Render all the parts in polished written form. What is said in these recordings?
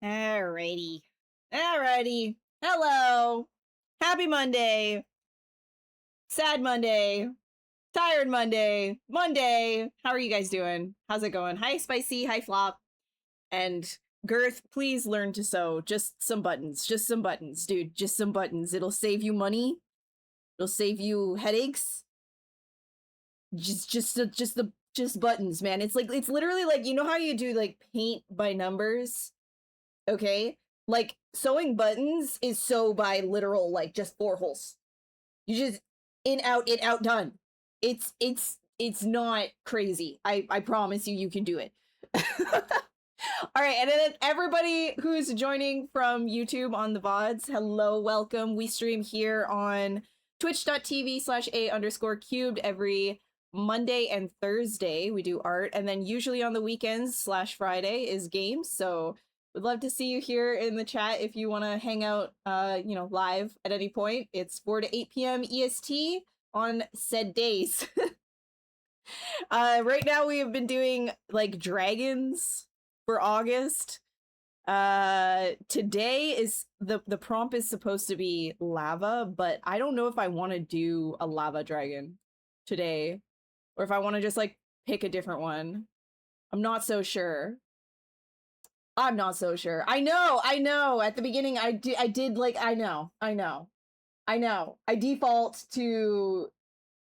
Alrighty. Alrighty. Hello. Happy Monday. Sad Monday. Tired Monday. Monday. How are you guys doing? How's it going? Hi, Spicy. Hi, Flop. And Girth, please learn to sew. Just some buttons. Just some buttons, dude. Just some buttons. It'll save you money. It'll save you headaches. Just buttons, man. It's literally like, you know how you do like paint by numbers? Okay? Like sewing buttons is sew by literal like just 4 holes. You just in out done. It's not crazy. I promise you can do it. All right, and then everybody who's joining from YouTube on the VODs, hello, welcome. We stream here on twitch.tv/a_cubed every Monday and Thursday. We do art, and then usually on the weekends /Friday is games. So we'd love to see you here in the chat if you want to hang out, you know, live at any point. It's 4 to 8 p.m. EST on said days. Right now we have been doing like dragons for August. Today is the prompt is supposed to be lava, but I don't know if I want to do a lava dragon today or if I want to just like pick a different one. I'm not so sure. I'm not so sure. I know. At the beginning I did like I know. I default to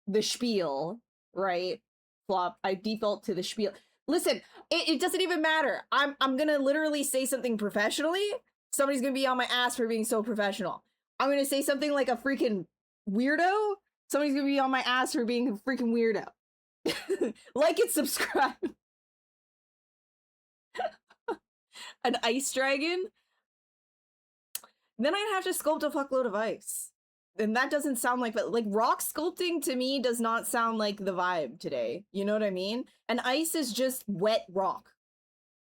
the spiel, right? Flop. I default to the spiel. Listen, it doesn't even matter. I'm gonna literally say something professionally. Somebody's gonna be on my ass for being so professional. I'm gonna say something like a freaking weirdo. Somebody's gonna be on my ass for being a freaking weirdo. Like and subscribe. An ice dragon? Then I'd have to sculpt a fuckload of ice. And that doesn't sound like rock sculpting to me does not sound like the vibe today. You know what I mean? And ice is just wet rock.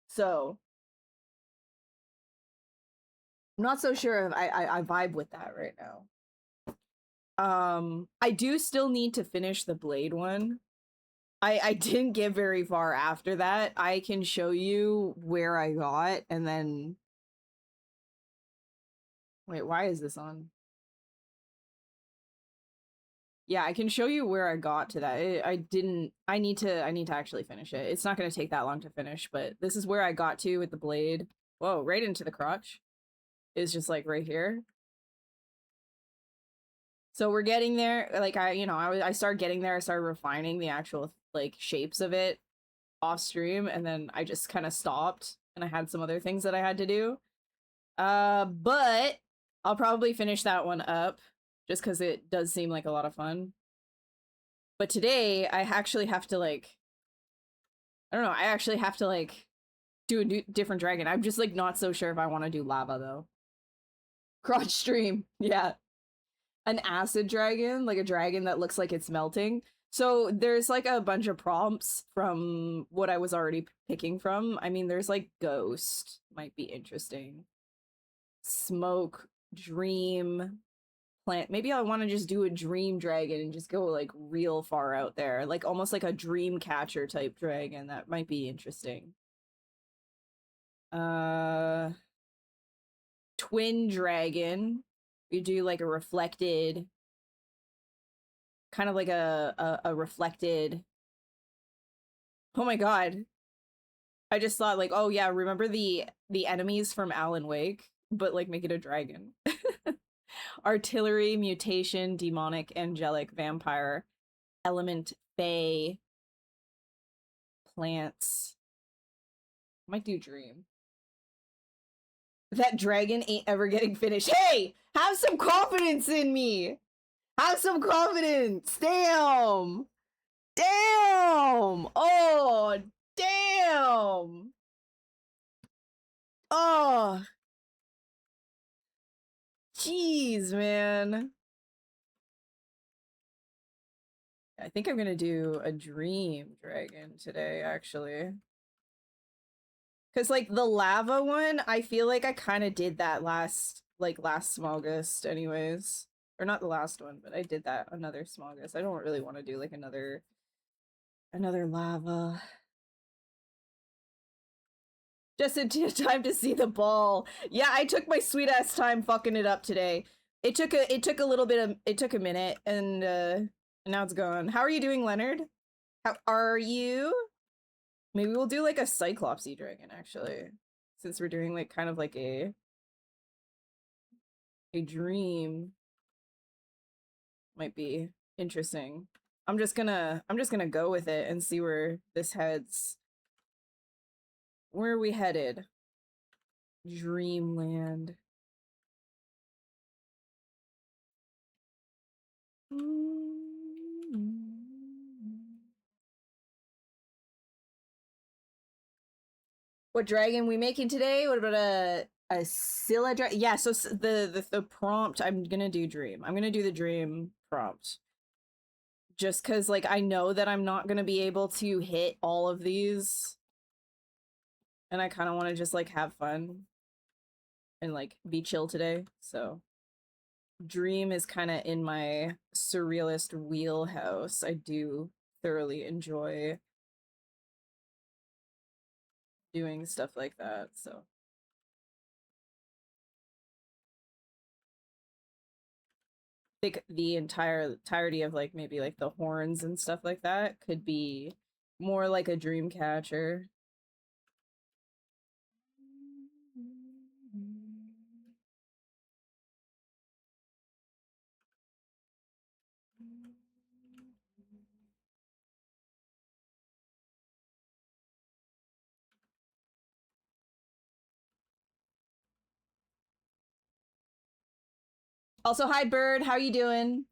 So I'm not so sure if I vibe with that right now. I do still need to finish the blade one. I didn't get very far after that. I can show you where I got and then wait, why is this on? Yeah, I can show you where I got to that. I need to actually finish it. It's not going to take that long to finish, but this is where I got to with the blade. Whoa, right into the crotch. Is just like right here. So we're getting there. Like I started getting there. I started refining the actual like shapes of it off stream, and then I just kind of stopped and I had some other things that I had to do. But I'll probably finish that one up just because it does seem like a lot of fun. But today I actually have to like, I don't know, I actually have to like do a different dragon. I'm just like not so sure if I want to do lava though. Crotch stream, yeah. An acid dragon, like a dragon that looks like it's melting. So there's like a bunch of prompts from what I was already picking from. I mean, there's like ghost, might be interesting. Smoke, dream, plant. Maybe I want to just do a dream dragon and just go like real far out there, like almost like a Dreamcatcher type dragon. That might be interesting. Twin dragon. You do like a reflected, kind of like a reflected. Oh my god! I just thought like, oh yeah, remember the enemies from Alan Wake, but like make it a dragon. Artillery, mutation, demonic, angelic, vampire, element, fae, plants. Might do dream. That dragon ain't ever getting finished. Hey, have some confidence in me. Have some confidence. Damn. Damn. Oh, damn. Oh. Jeez, man. I think I'm gonna do a dream dragon today, actually. Because, like, the lava one, I feel like I kind of did that last Smaugust anyways. Or not the last one, but I did that another Smaugust. I don't really want to do, like, another lava. Just in time to see the ball. Yeah, I took my sweet ass time fucking it up today. It took a little bit of it took a minute and now it's gone. How are you doing, Leonard? How are you? Maybe we'll do like a Cyclopsy dragon actually. Since we're doing like kind of like a dream might be interesting. I'm just gonna go with it and see where this heads. Where are we headed? Dreamland. What dragon we making today? What about a Scylla dragon? Yeah, so the prompt, I'm gonna do dream. I'm gonna do the dream prompt. Just because, like, I know that I'm not gonna be able to hit all of these. And I kind of want to just, like, have fun. And, like, be chill today, so... Dream is kind of in my surrealist wheelhouse. I do thoroughly enjoy doing stuff like that, so... think the entirety of like maybe like the horns and stuff like that could be more like a Dreamcatcher. Also, hi Bird, how you doing?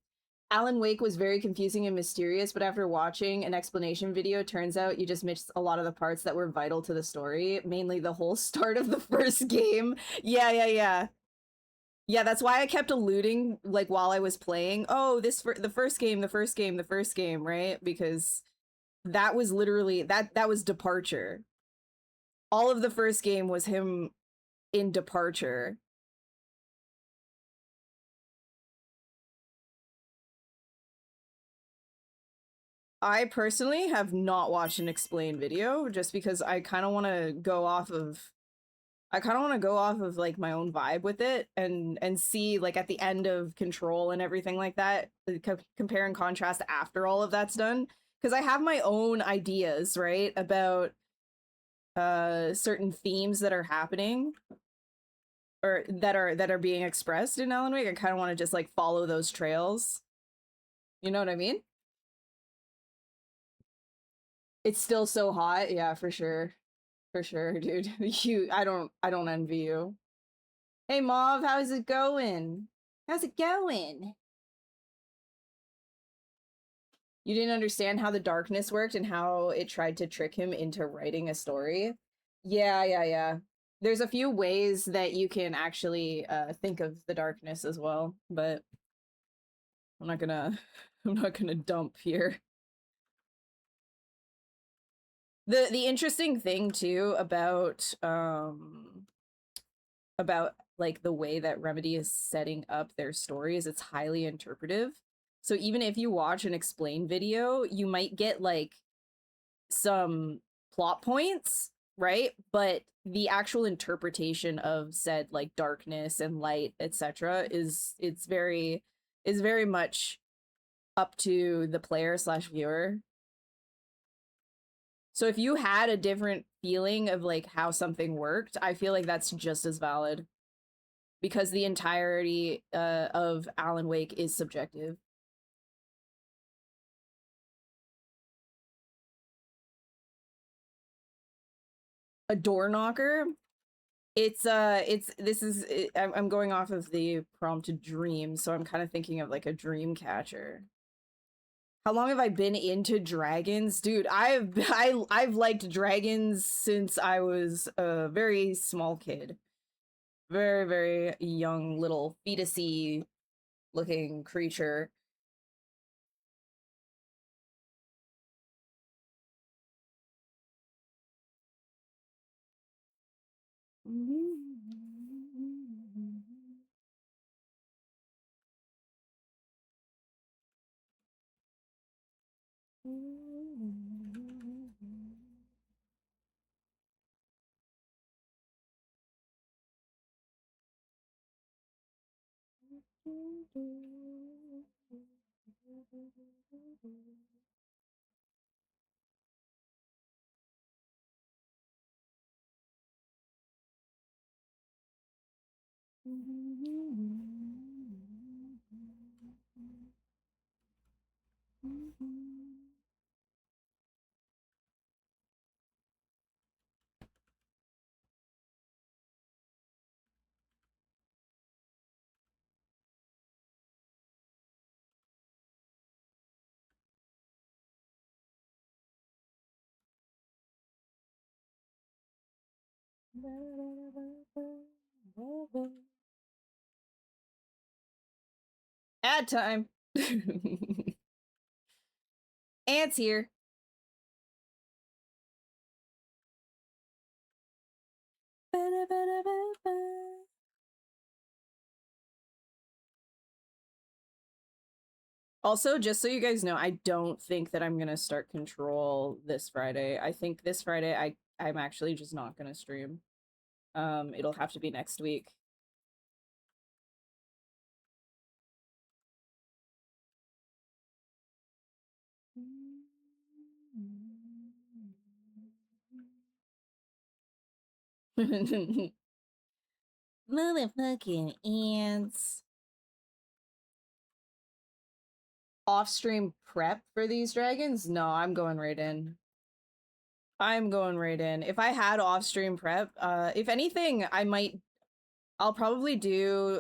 Alan Wake was very confusing and mysterious, but after watching an explanation video, turns out you just missed a lot of the parts that were vital to the story, mainly the whole start of the first game. Yeah. Yeah, that's why I kept alluding, like, while I was playing, oh, the first game, right? Because that was literally, that was Departure. All of the first game was him in Departure. I personally have not watched an explain video just because I kind of want to go off of like my own vibe with it and see like at the end of Control and everything like that, compare and contrast after all of that's done, because I have my own ideas, right, about certain themes that are happening or that are being expressed in Alan Wake. I kind of want to just like follow those trails. You know what I mean? It's still so hot. Yeah, for sure. For sure, dude. I don't envy you. Hey Mauve, how's it going? How's it going? You didn't understand how the darkness worked and how it tried to trick him into writing a story? Yeah. There's a few ways that you can actually think of the darkness as well, but I'm not gonna I'm not gonna dump here. The interesting thing too about like the way that Remedy is setting up their story is it's highly interpretive. So even if you watch an explain video, you might get like some plot points, right? But the actual interpretation of said like darkness and light, etc., is very much up to the player slash viewer. So if you had a different feeling of like how something worked, I feel like that's just as valid because the entirety of Alan Wake is subjective. A door knocker. I'm going off of the prompt dream, so I'm kind of thinking of like a dream catcher. How long have I been into dragons? Dude, I've liked dragons since I was a very small kid. Very, very young little fetusy looking creature. Ad time. Ants here. Also, just so you guys know, I don't think that I'm gonna start Control this Friday. I think this Friday I'm actually just not gonna stream. It'll have to be next week. Motherfucking ants. Off-stream prep for these dragons? No, I'm going right in. I'm going right in. If I had off-stream prep, if anything, I'll probably do,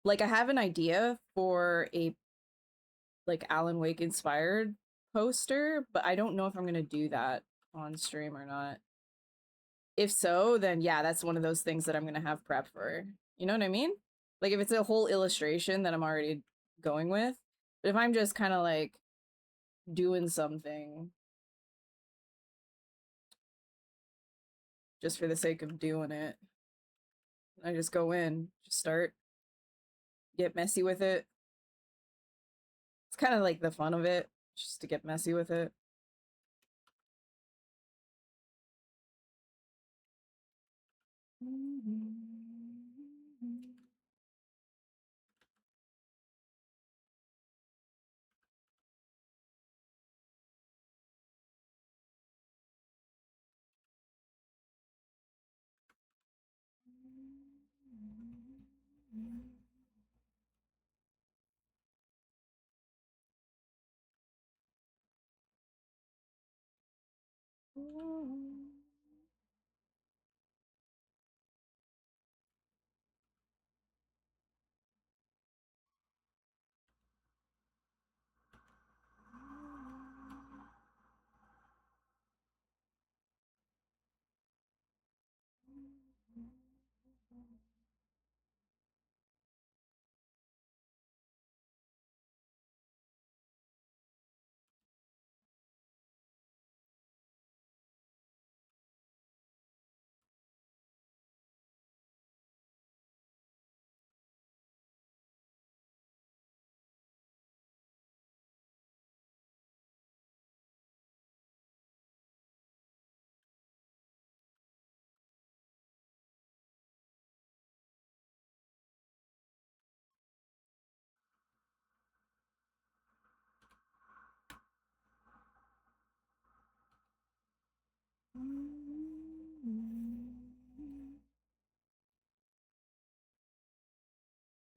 like I have an idea for a, like, Alan Wake inspired poster, but I don't know if I'm gonna do that on stream or not. If so, then yeah, that's one of those things that I'm gonna have prep for. You know what I mean? Like if it's a whole illustration that I'm already going with, but if I'm just kind of like doing something just for the sake of doing it, I just go in, just start, get messy with it. It's kind of like the fun of it, just to get messy with it.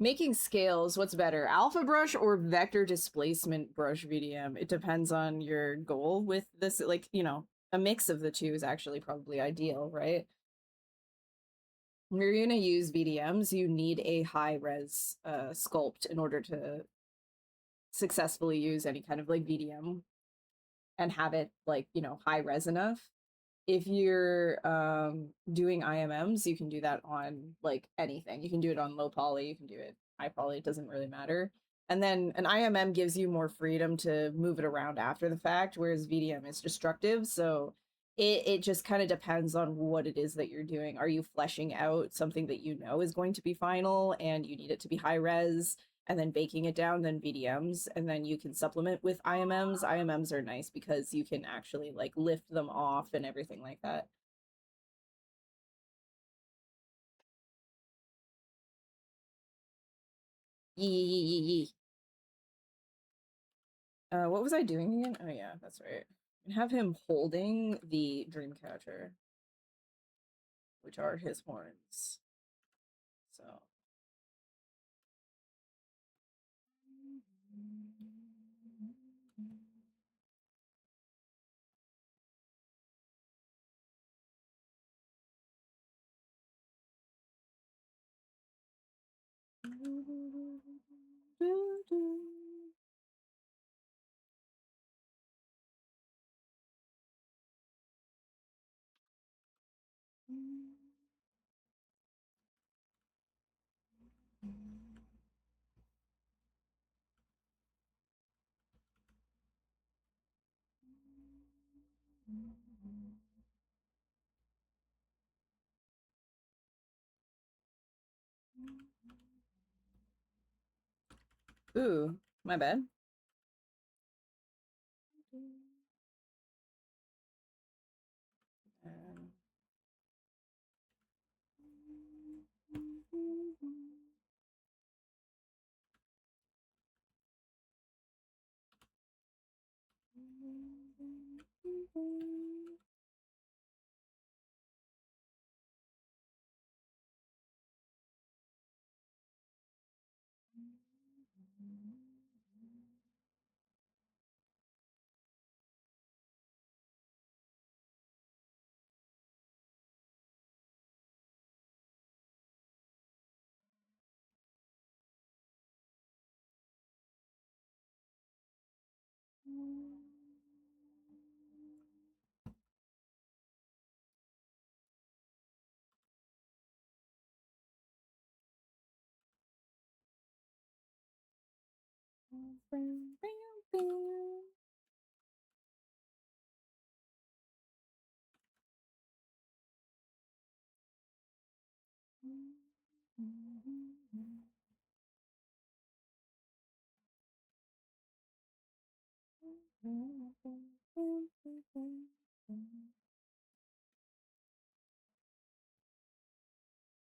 Making scales, what's better, alpha brush or vector displacement brush VDM? It depends on your goal with this. Like, you know, a mix of the two is actually probably ideal, right? When you're gonna use VDMs, you need a high res sculpt in order to successfully use any kind of like VDM and have it like, you know, high res enough. If you're doing IMMs, you can do that on like anything. You can do it on low poly, you can do it high poly, it doesn't really matter. And then an IMM gives you more freedom to move it around after the fact, whereas VDM is destructive. So it just kind of depends on what it is that you're doing. Are you fleshing out something that you know is going to be final and you need it to be high res and then baking it down, then VDMs, and then you can supplement with IMMs. IMMs are nice because you can actually like lift them off and everything like that. Yee. What was I doing again? Oh yeah, that's right. And have him holding the Dreamcatcher, which are his horns. So. Ooh, my bad.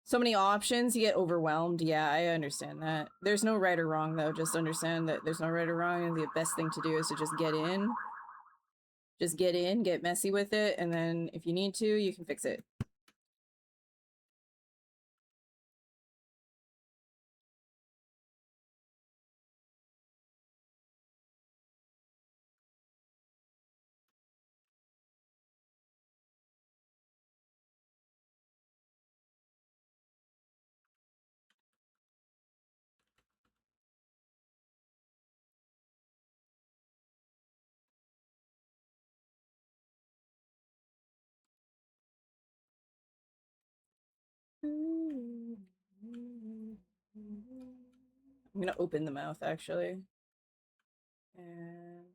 So many options, you get overwhelmed. Yeah, I understand that. There's no right or wrong, though. Just understand that there's no right or wrong, and the best thing to do is to just get in. Just get in, get messy with it, and then if you need to, you can fix it. I'm gonna open the mouth, actually. And...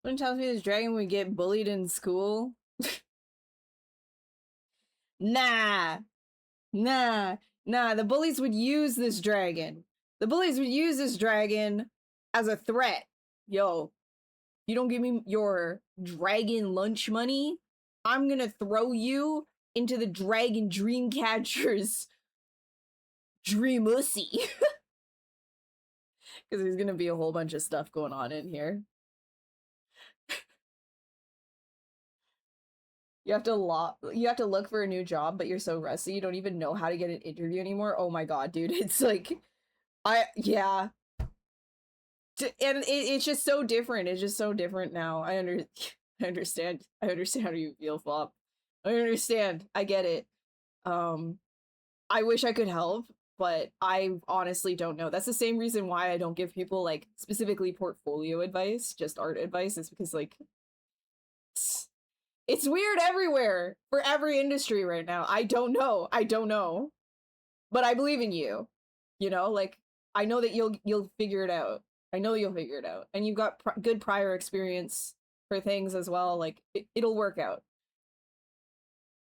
Someone tells me this dragon would get bullied in school. Nah. Nah. Nah, the bullies would use this dragon. The bullies would use this dragon as a threat. Yo, you don't give me your dragon lunch money, I'm gonna throw you into the dragon Dreamcatcher's Dreamussy. Because there's gonna be a whole bunch of stuff going on in here. You have to look for a new job, but you're so rusty you don't even know how to get an interview anymore. Oh my god, dude. It's like yeah. And it's just so different. It's just so different now. I understand. I understand how you feel, Flop. I understand. I get it. I wish I could help, but I honestly don't know. That's the same reason why I don't give people like specifically portfolio advice, just art advice, is because like it's weird everywhere for every industry right now. I don't know. I don't know. But I believe in you. You know, like I know that you'll figure it out. I know you'll figure it out. And you've got good prior experience for things as well. Like it'll work out.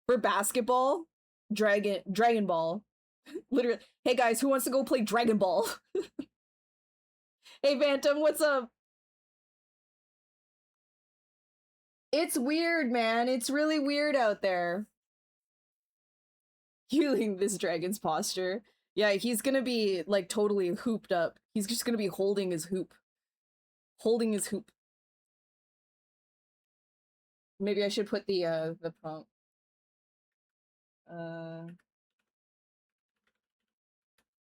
For basketball, Dragon Ball. Literally, hey guys, who wants to go play Dragon Ball? Hey Phantom, what's up? It's weird, man. It's really weird out there. Healing this dragon's posture. Yeah, he's gonna be like totally hooped up. He's just gonna be holding his hoop. Holding his hoop. Maybe I should put the prompt.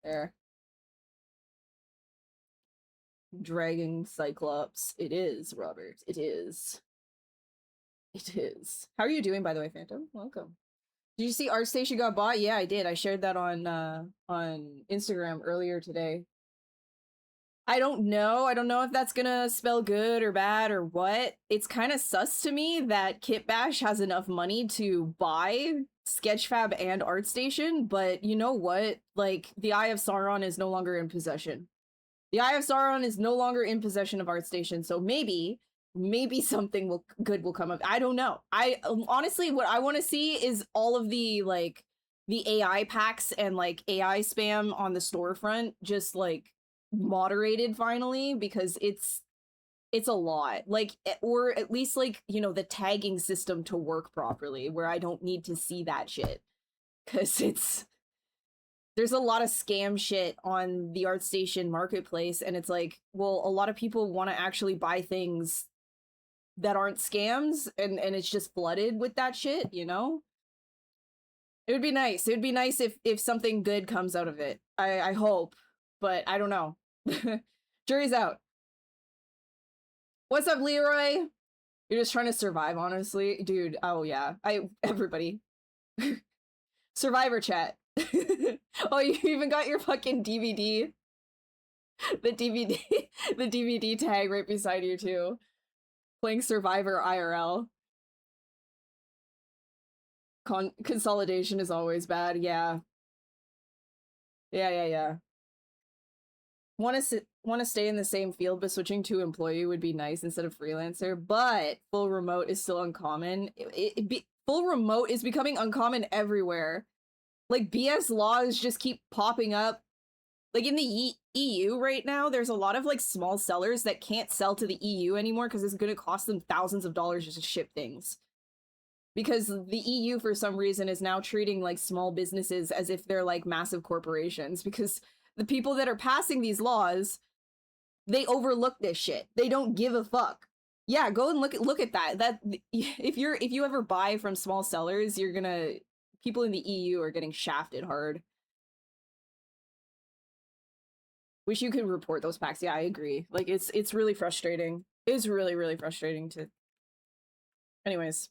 There. Dragon Cyclops. It is, Robert. It is. It is. How are you doing, by the way, Phantom? Welcome. Did you see ArtStation got bought? Yeah, I did. I shared that on Instagram earlier today. I don't know. I don't know if that's gonna spell good or bad or what. It's kind of sus to me that Kitbash has enough money to buy Sketchfab and ArtStation, but you know what? Like, the Eye of Sauron is no longer in possession. The Eye of Sauron is no longer in possession of ArtStation, so maybe something good will come of it. I don't know. I honestly, what I want to see is all of the like the AI packs and like AI spam on the storefront just like moderated finally, because it's a lot. Like, or at least like, you know, the tagging system to work properly where I don't need to see that shit, because there's a lot of scam shit on the ArtStation marketplace, and it's like, well, a lot of people want to actually buy things that aren't scams, and it's just flooded with that shit, you know? It would be nice. It would be nice if something good comes out of it. I hope, but I don't know. Jury's out. What's up, Leroy? You're just trying to survive, honestly. Dude, oh yeah. Everybody. Survivor chat. Oh, you even got your fucking DVD. The DVD the DVD tag right beside you too. Playing Survivor IRL. Consolidation is always bad. Yeah. Yeah. Want to stay in the same field, but switching to employee would be nice instead of freelancer. But full remote is still uncommon. Full remote is becoming uncommon everywhere. Like, BS laws just keep popping up. Like, in the EU right now, there's a lot of like small sellers that can't sell to the EU anymore because it's going to cost them thousands of dollars just to ship things. Because the EU, for some reason, is now treating like small businesses as if they're like massive corporations, because the people that are passing these laws, they overlook this shit. They don't give a fuck. Yeah, go and look at that. That if you ever buy from small sellers, you're gonna, people in the EU are getting shafted hard. Wish you could report those packs. Yeah, I agree. Like, it's really frustrating. It's really frustrating to. Anyways.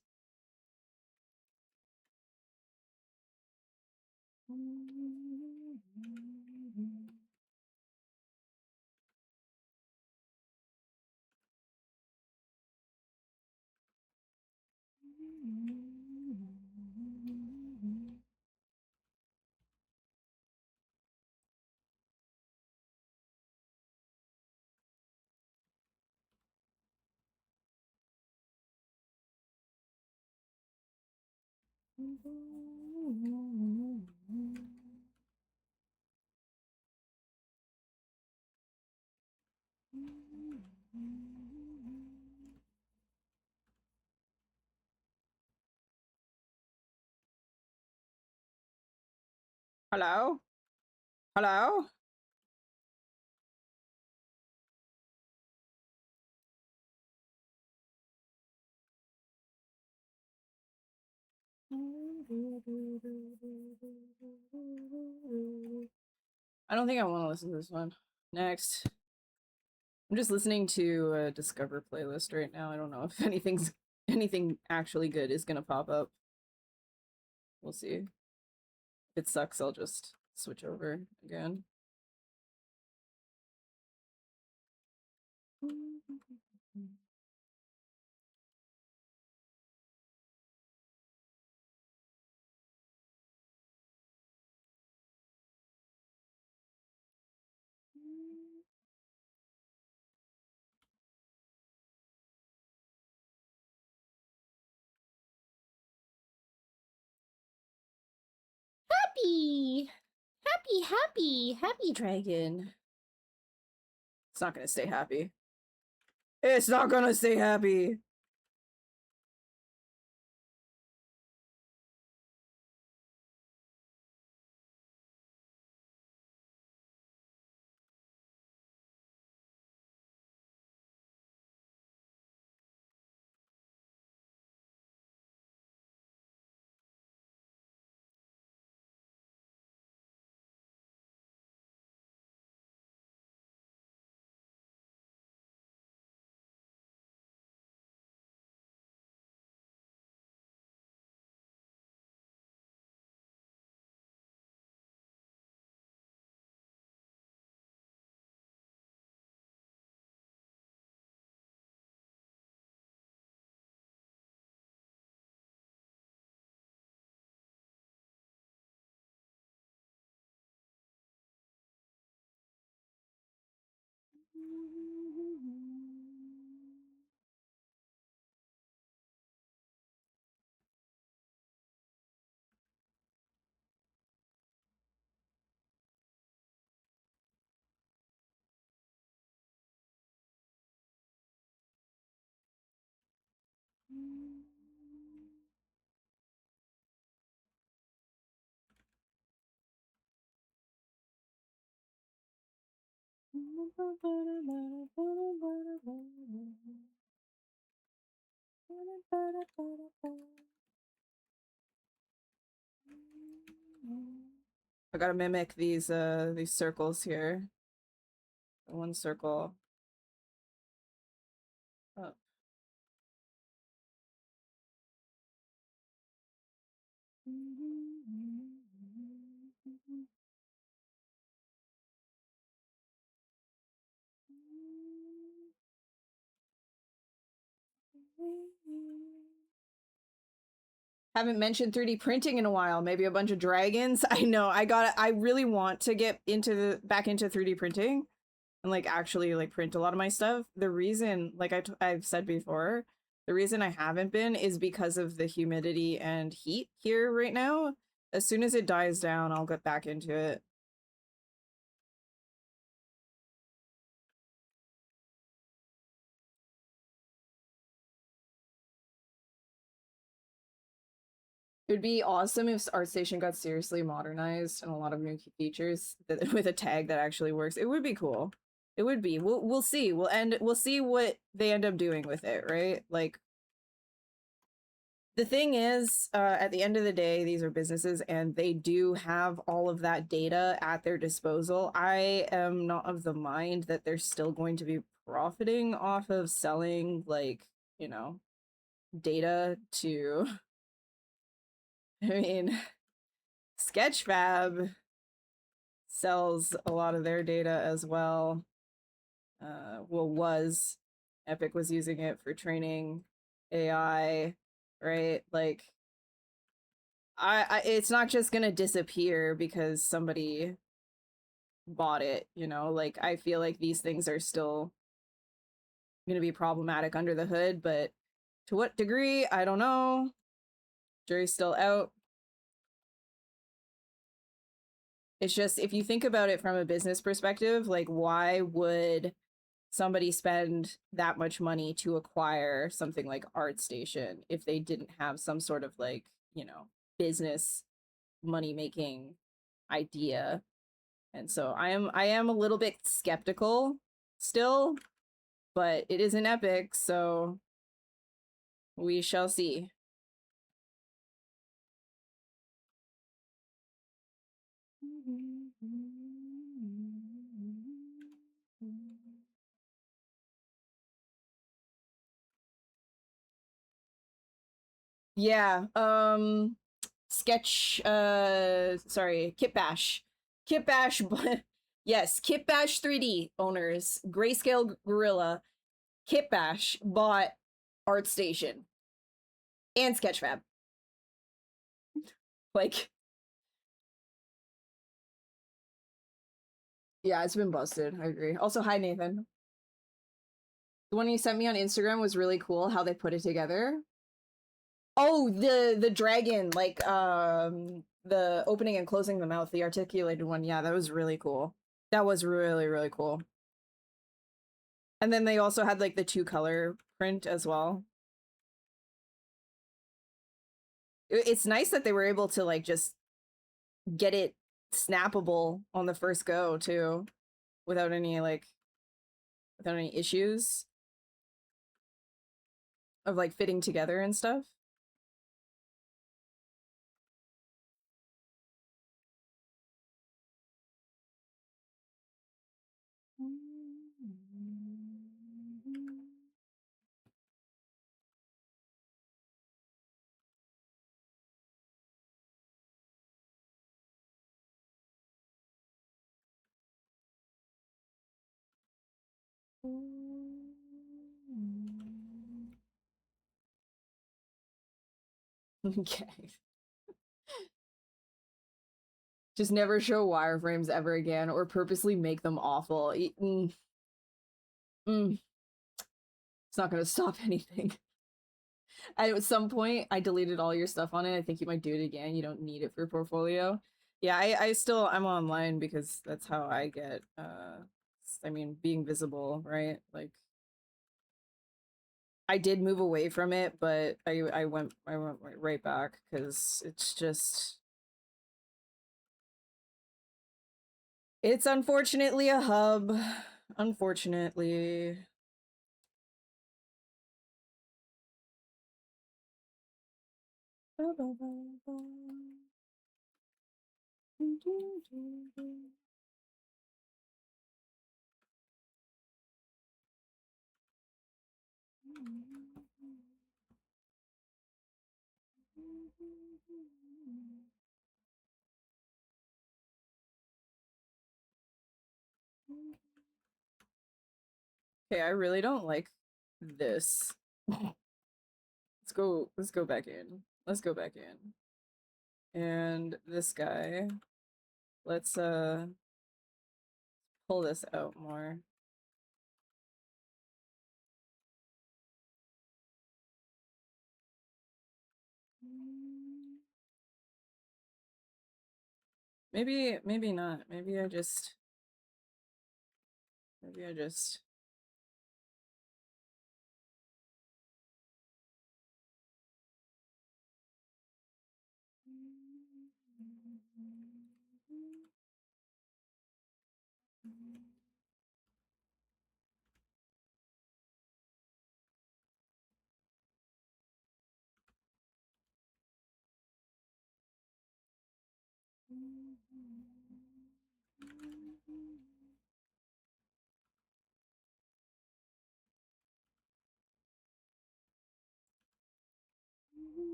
Hello? Hello? I don't think I want to listen to this one. Next. I'm just listening to a Discover playlist right now. I don't know if anything actually good is gonna pop up. We'll see. If it sucks, I'll just switch over again. happy! Happy dragon. It's not gonna stay happy. It's not gonna stay happy! I gotta mimic these circles here. One circle up. Haven't mentioned 3D printing in a while. Maybe a bunch of dragons. I know. I really want to get back into 3D printing and like actually like print a lot of my stuff. The reason, like I've said before, the reason I haven't been is because of the humidity and heat here right now. As soon as it dies down, I'll get back into it. It would be awesome if ArtStation got seriously modernized and a lot of new features with a tag that actually works. It would be cool. It would be. We'll see. We'll see what they end up doing with it, right? Like the thing is, at the end of the day, these are businesses and they do have all of that data at their disposal. I am not of the mind that they're still going to be profiting off of selling, like, you know, data to I mean, Sketchfab sells a lot of their data as well. Was Epic was using it for training AI, right? Like, it's not just gonna disappear because somebody bought it, you know? Like, I feel like these things are still gonna be problematic under the hood, but to what degree, I don't know. Jury's still out. It's just, if you think about it from a business perspective, like, why would somebody spend that much money to acquire something like ArtStation if they didn't have some sort of, like, you know, business money-making idea? And so I am a little bit skeptical still, but it is an Epic, so we shall see. Yeah, Sketch, sorry, Kitbash. Kitbash, yes, Kitbash 3D owners, Grayscale Gorilla, Kitbash bought ArtStation and Sketchfab. Like, yeah, it's been busted. I agree. Also, hi, Nathan. The one you sent me on Instagram was really cool, how they put it together. Oh, the dragon, like, the opening and closing the mouth, the articulated one, yeah, that was really cool. That was really, really cool. And then they also had like the 2-color print as well. It's nice that they were able to like just get it snappable on the first go too, without any issues of like fitting together and stuff. Okay. Just never show wireframes ever again, or purposely make them awful. It's not gonna stop anything. At some point, I deleted all your stuff on it. I think you might do it again. You don't need it for portfolio. Yeah, I'm online because that's how I get, I mean, being visible, right? Like, I did move away from it, but I went right back because it's just, it's unfortunately a hub. Unfortunately. Okay, I really don't like this. Let's go back in. Let's go back in. And this guy, let's pull this out more. Maybe not. Maybe I just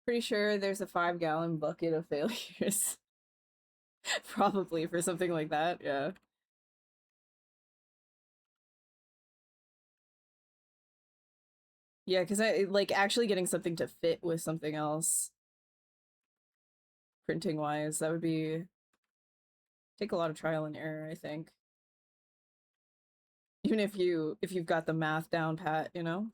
pretty sure there's a 5-gallon bucket of failures. Probably for something like that, yeah. Yeah, because I like actually getting something to fit with something else, printing wise, that would be take a lot of trial and error, I think. Even if you've got the math down pat, you know?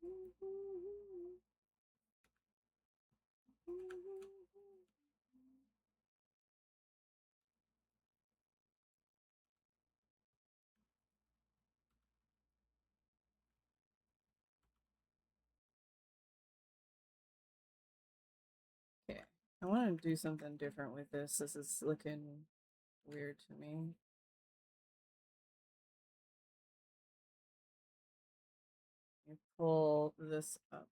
Okay, I want to do something different with this. This is looking weird to me. You pull this up.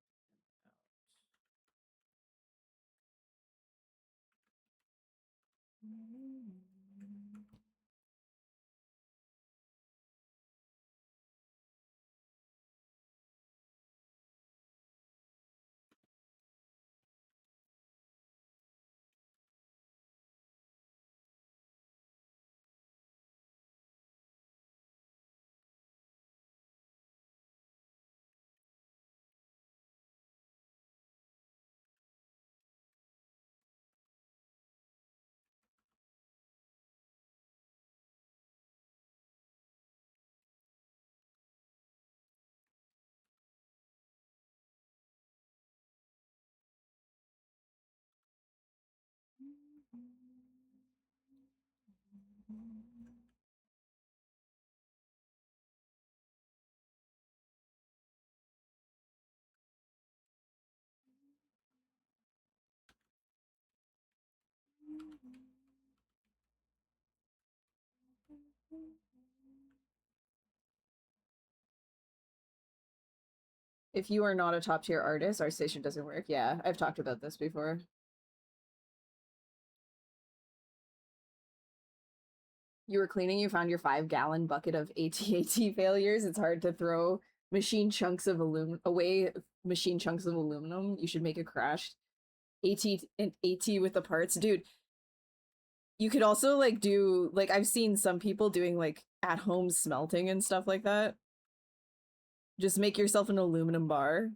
If you are not a top tier artist, our station doesn't work. Yeah, I've talked about this before. You were cleaning, you found your 5-gallon bucket of AT-AT failures. It's hard to throw machine chunks of machine chunks of aluminum. You should make a crashed AT and AT with the parts. Dude, you could also like do like I've seen some people doing like at home smelting and stuff like that. Just make yourself an aluminum bar.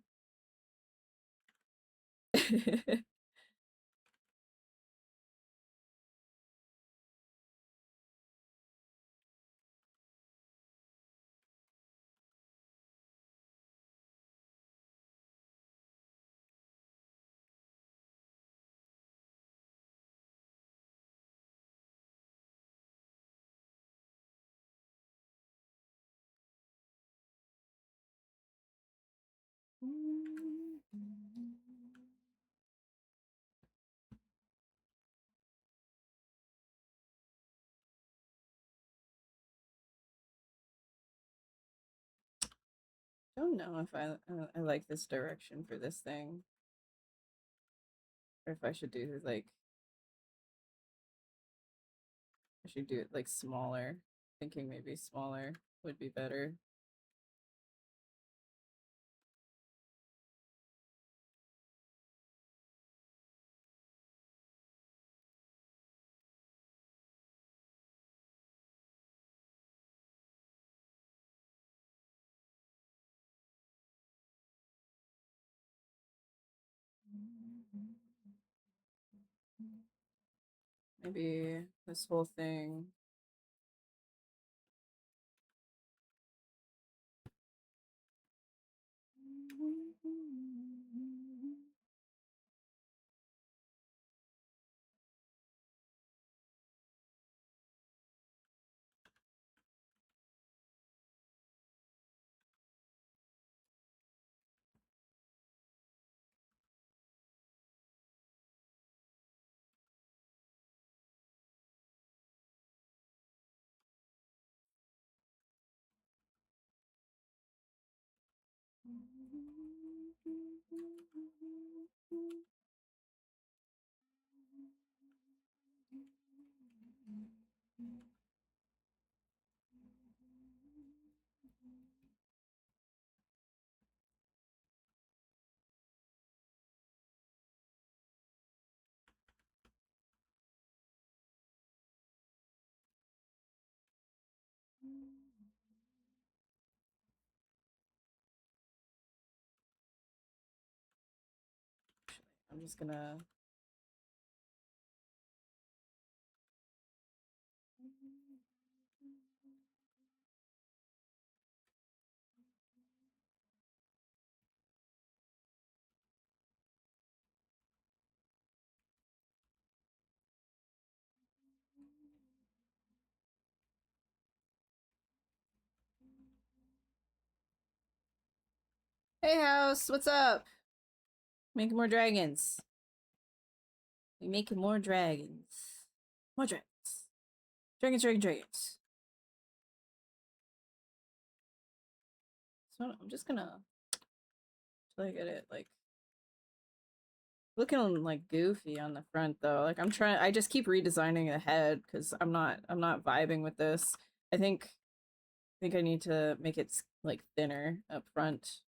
Don't know if I like this direction for this thing, or if I should do like I should do it like smaller. Thinking maybe smaller would be better. Maybe this whole thing. I'm just gonna Hey house, what's up? Making more dragons. We making more dragons. More dragons. Dragons. So I'm just gonna till I get it like looking like goofy on the front though. Like I just keep redesigning the head because I'm not vibing with this. I think I need to make it like thinner up front.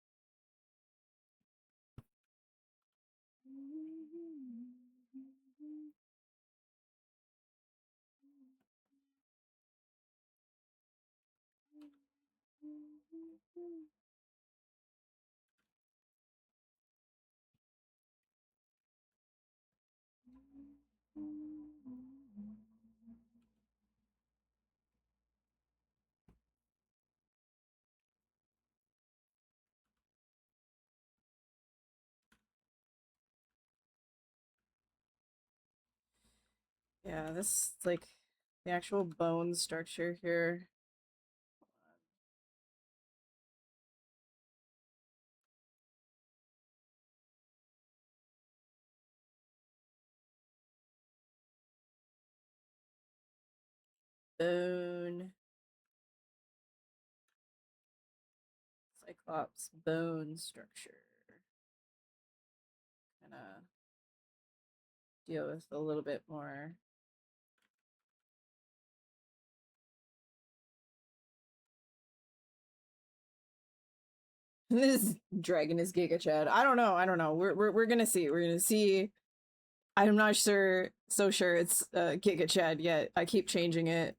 Yeah, this like the actual bone structure here. Bone. Cyclops bone structure. Kind of deal with a little bit more. This dragon is Giga Chad. I don't know. We're gonna see. We're gonna see. I'm not so sure it's Giga Chad yet. I keep changing it.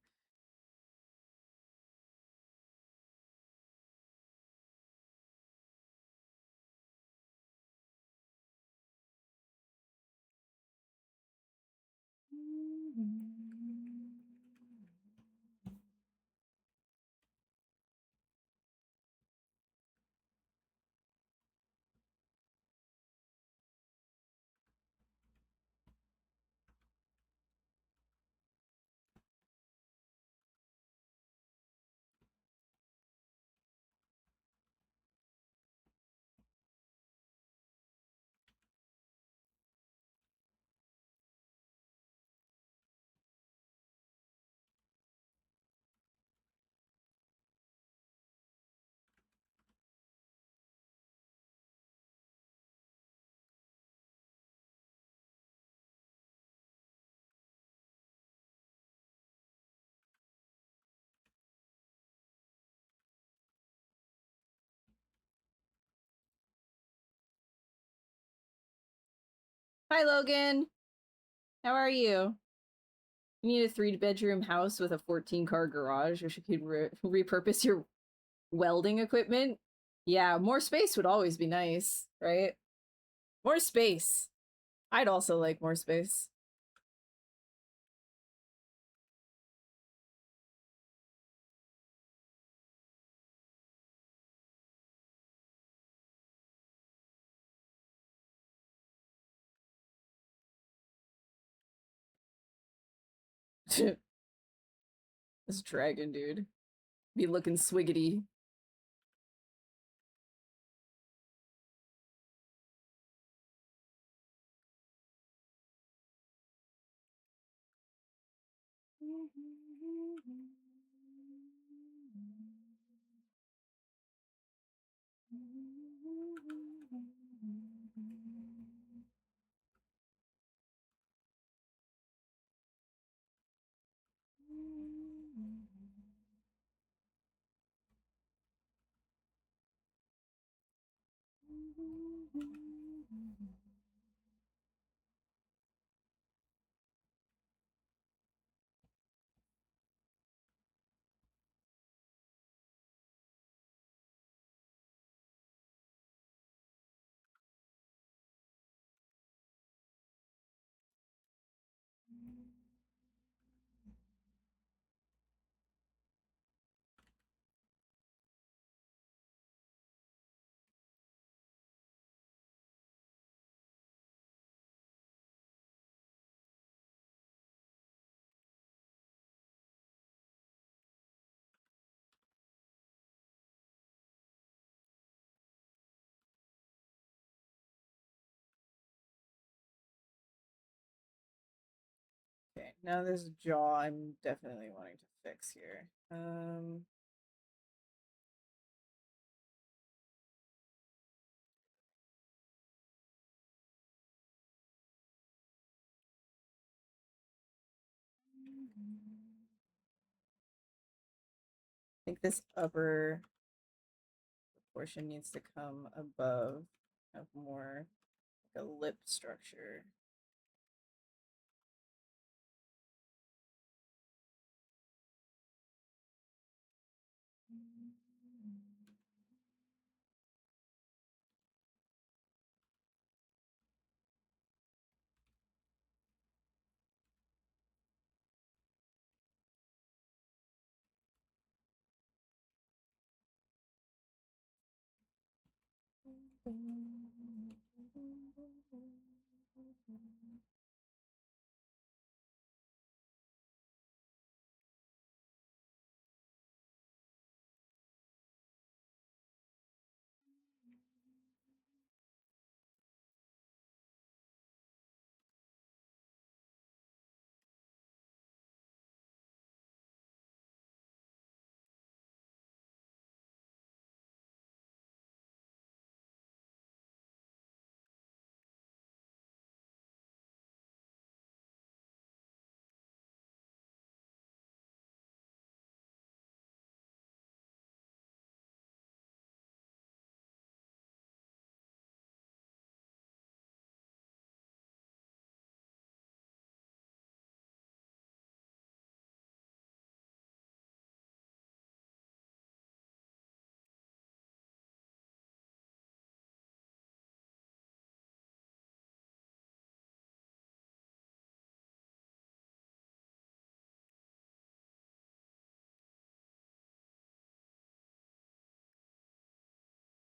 Hi Logan. How are you? You need a 3-bedroom house with a 14-car garage, or you could repurpose your welding equipment. Yeah, more space would always be nice, right? More space. I'd also like more space. This dragon, dude. Be looking swiggity. Now this jaw I'm definitely wanting to fix here. I think this upper portion needs to come above, have more like a lip structure.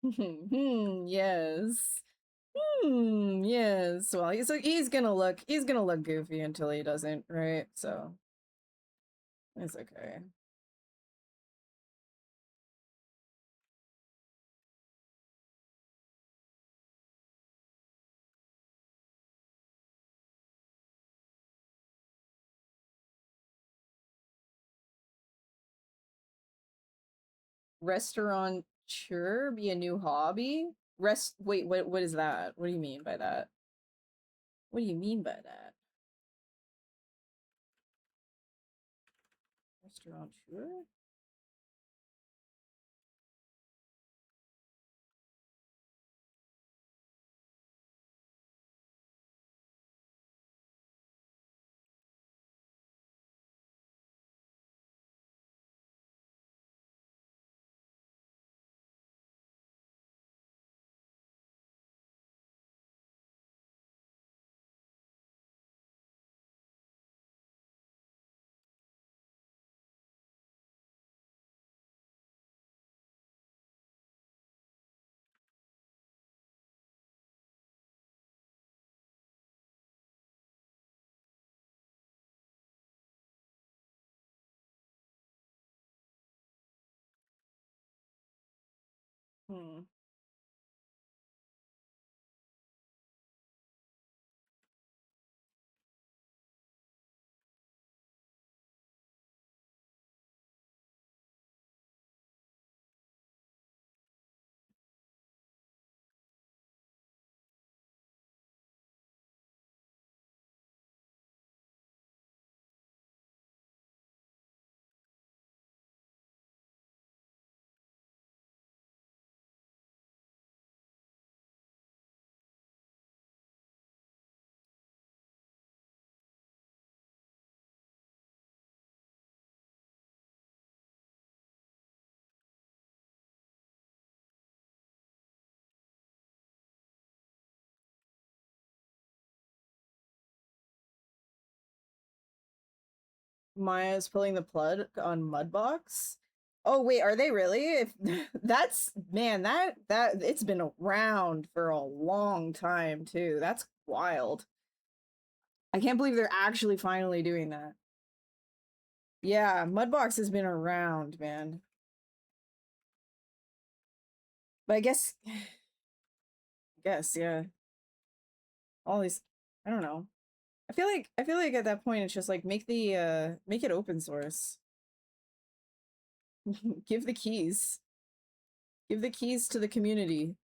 Yes. Yes. Well, he's gonna look goofy until he doesn't, right? So it's okay. Restaurateur be a new hobby? Wait, what is that? What do you mean by that? What do you mean by that? Restaurateur? Hmm. Maya's pulling the plug on Mudbox. Oh wait, are they really? If that's man, that it's been around for a long time too. That's wild. I can't believe they're actually finally doing that. Yeah, Mudbox has been around, man. But I guess, yeah. All these, I don't know. I feel like at that point it's just like make it open source. Give the keys. Give the keys to the community.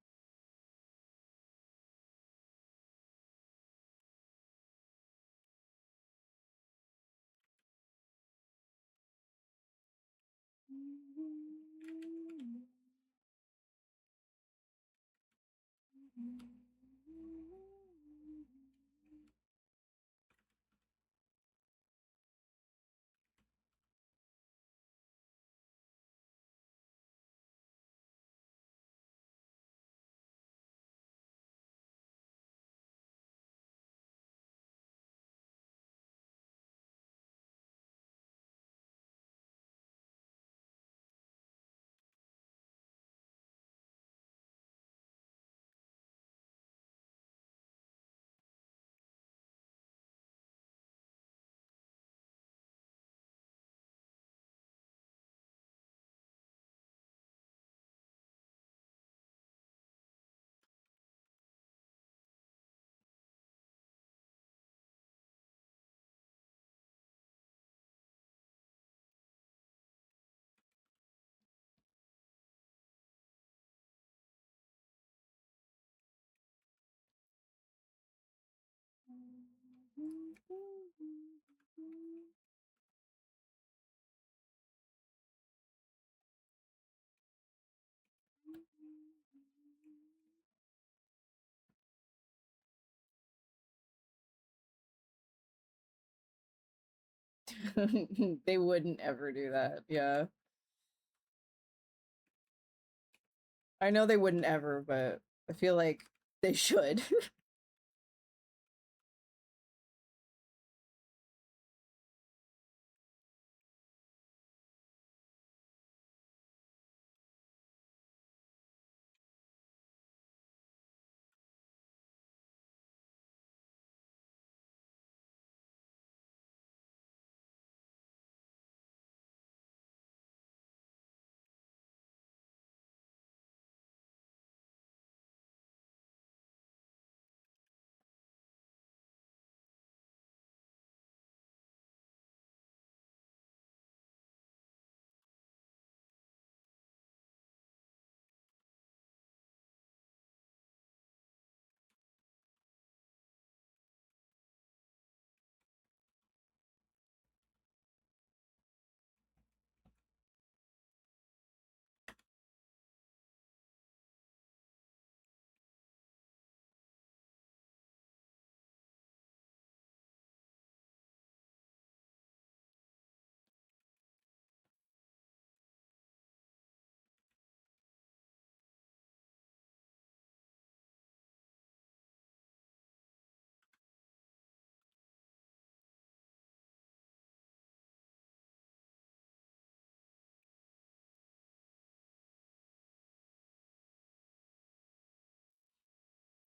They wouldn't ever do that. Yeah. I know they wouldn't ever, but I feel like they should.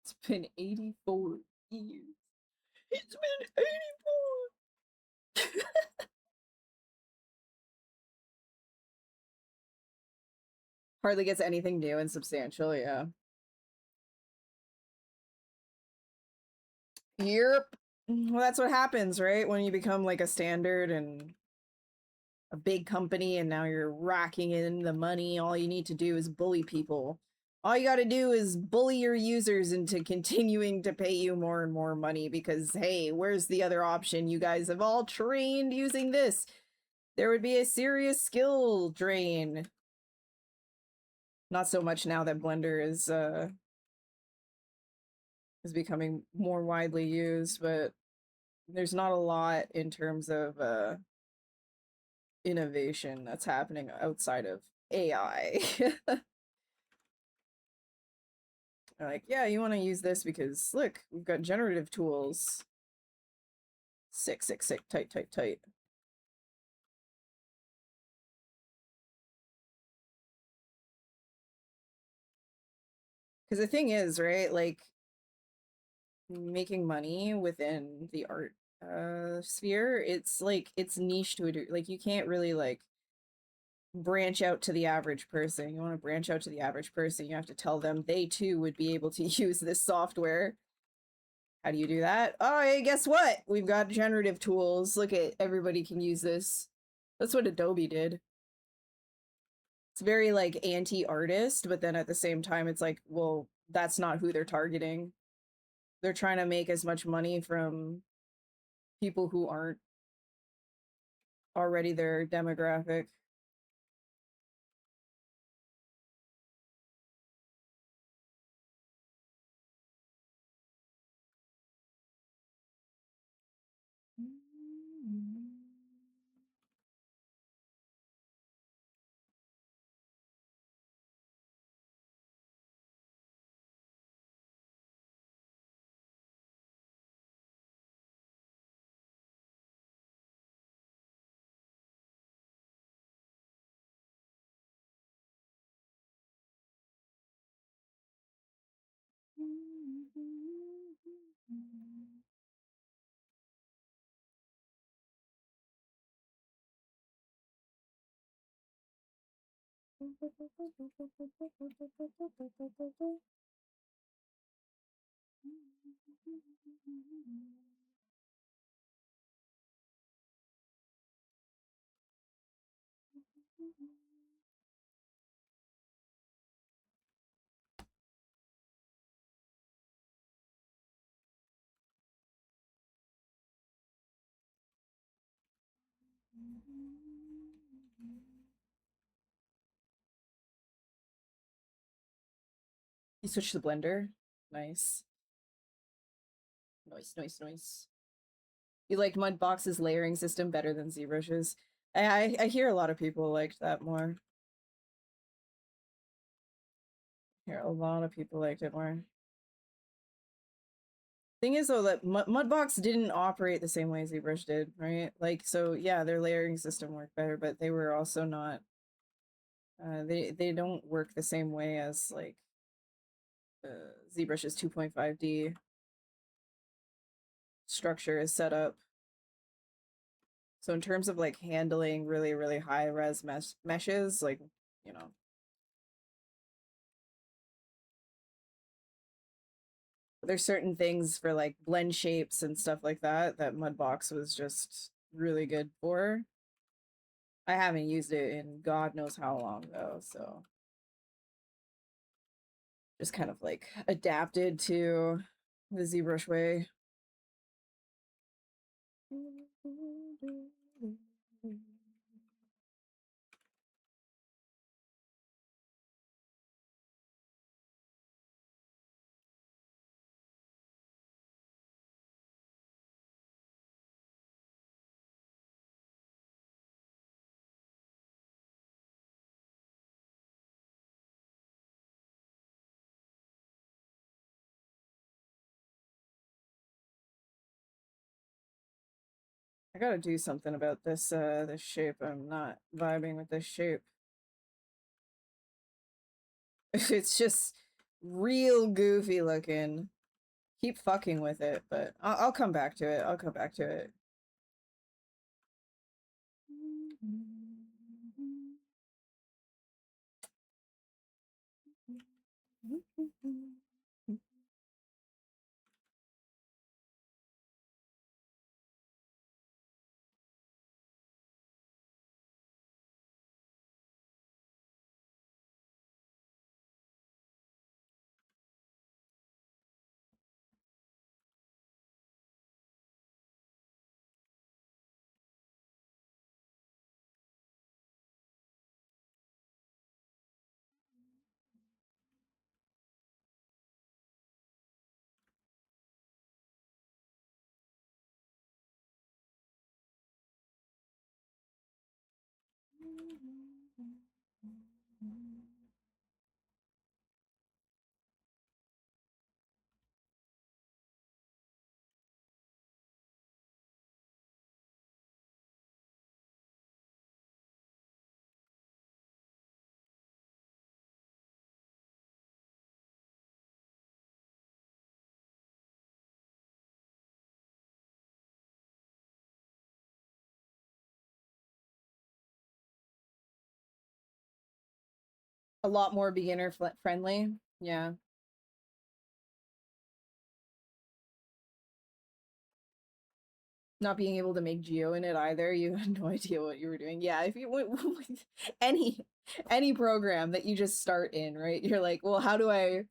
It's been 84 years. It's been 84. Hardly gets anything new and substantial, yeah. Yep. Well, that's what happens, right? When you become like a standard and a big company and now you're racking in the money, all you need to do is bully people. All you gotta do is bully your users into continuing to pay you more and more money because, hey, where's the other option? You guys have all trained using this. There would be a serious skill drain. Not so much now that Blender is becoming more widely used, but there's not a lot in terms of innovation that's happening outside of AI. Like, yeah, you want to use this because look, we've got generative tools. Sick, sick, sick, tight, tight, tight. Because the thing is, right, like making money within the art sphere, it's like it's niche to a degree. Like you can't really like branch out to the average person. You want to branch out to the average person, you have to tell them they too would be able to use this software. How do you do that? Oh, hey, guess what? We've got generative tools. Look at everybody can use this. That's what Adobe did. It's very like anti-artist, but then at the same time, it's like, well, that's not who they're targeting. They're trying to make as much money from people who aren't already their demographic. You switch to Blender. Nice. Nice, nice, nice. You like Mudbox's layering system better than ZBrush's. I hear a lot of people liked that more. I hear a lot of people liked it more. Thing is though that Mudbox didn't operate the same way ZBrush did, right? Like, so yeah, their layering system worked better, but they were also not they don't work the same way as like ZBrush's 2.5D structure is set up. So in terms of like handling really, really high res meshes, like, you know, there's certain things for like blend shapes and stuff like that that Mudbox was just really good for. I haven't used it in God knows how long though, so just kind of like adapted to the ZBrush way. I gotta do something about this shape. I'm not vibing with this shape. It's just real goofy looking. Keep fucking with it, but I'll come back to it. I'll come back to it. A lot more beginner friendly. Yeah. Not being able to make geo in it either, you had no idea what you were doing. Yeah, if you went any any program that you just start in, right? You're like, well, how do I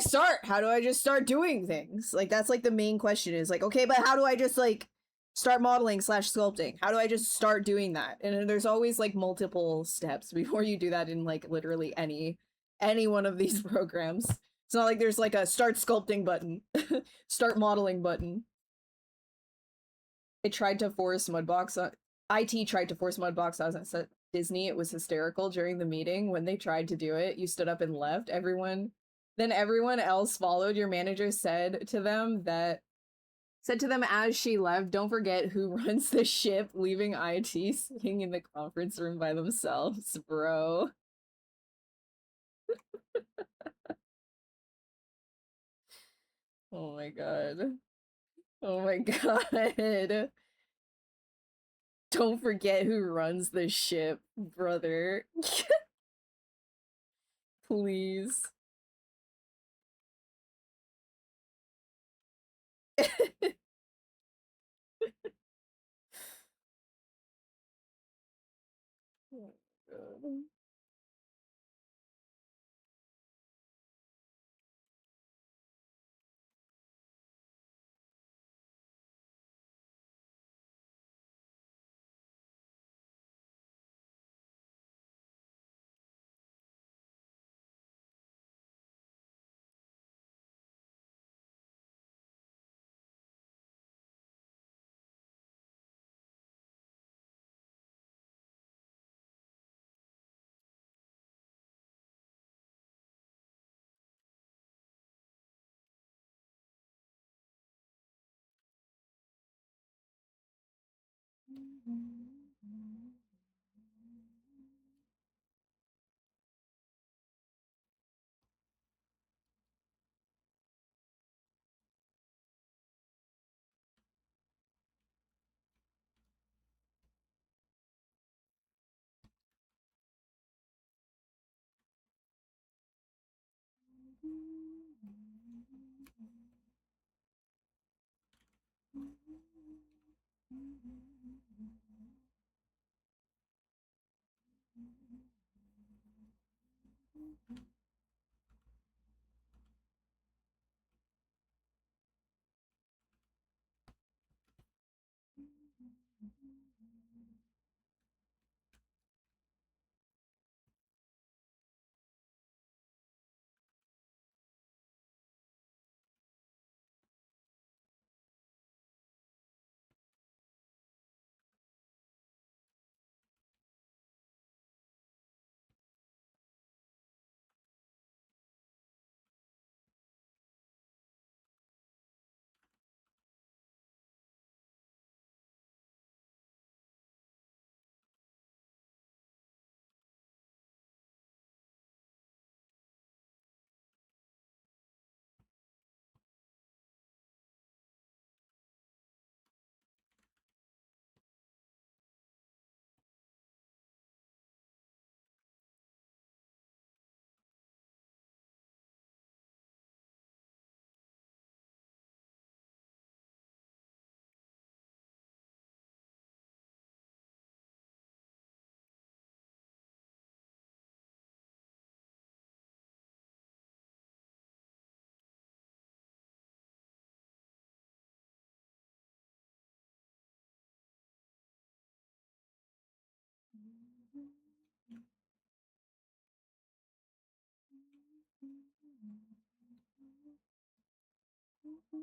start? How do I just start doing things? Like that's like the main question is like, okay, but how do I just like start modeling slash sculpting? How do I just start doing that? And there's always like multiple steps before you do that in like literally any one of these programs. It's not like there's like a start sculpting button, start modeling button. It tried to force Mudbox on IT tried to force Mudbox on Disney. It was hysterical during the meeting when they tried to do it. You stood up and left. Then everyone else followed. Your manager said to them as she left, don't forget who runs the ship, leaving IT sitting in the conference room by themselves, bro. Oh my god. Oh my god. Don't forget who runs the ship, brother. Please. Oh my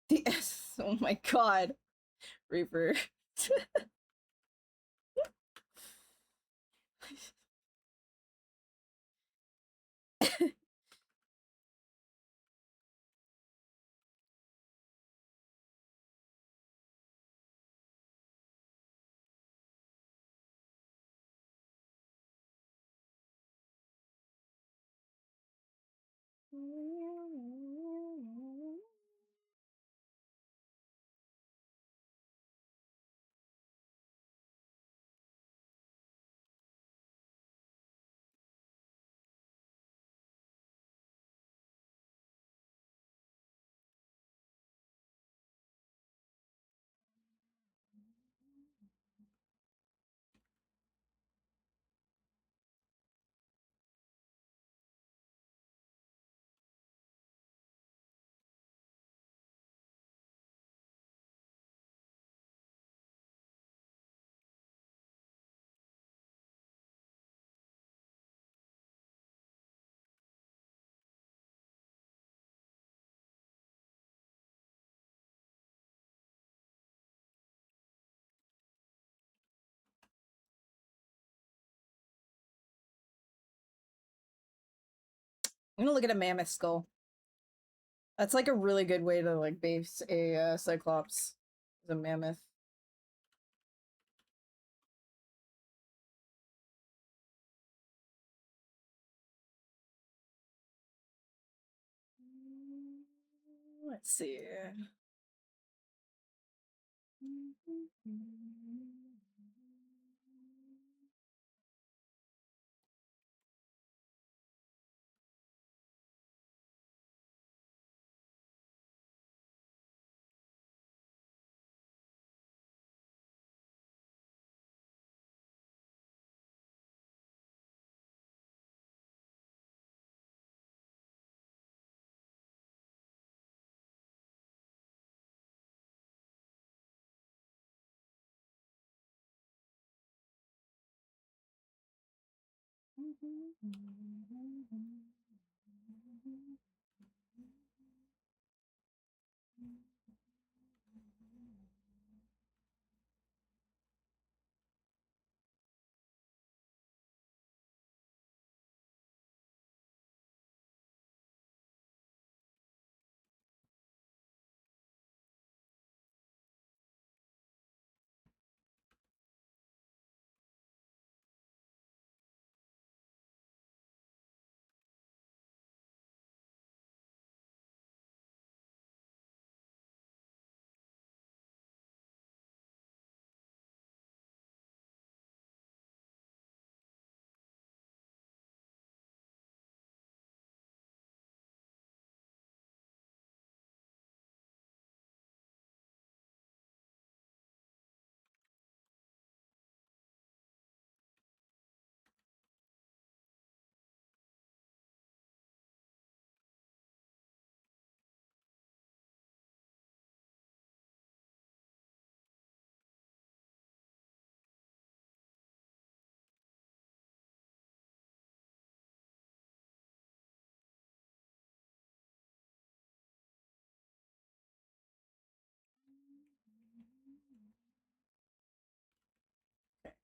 god. Yes. Oh my god. Reaper. I'm gonna look at a mammoth skull. That's like a really good way to like base a cyclops. The mammoth. Let's see.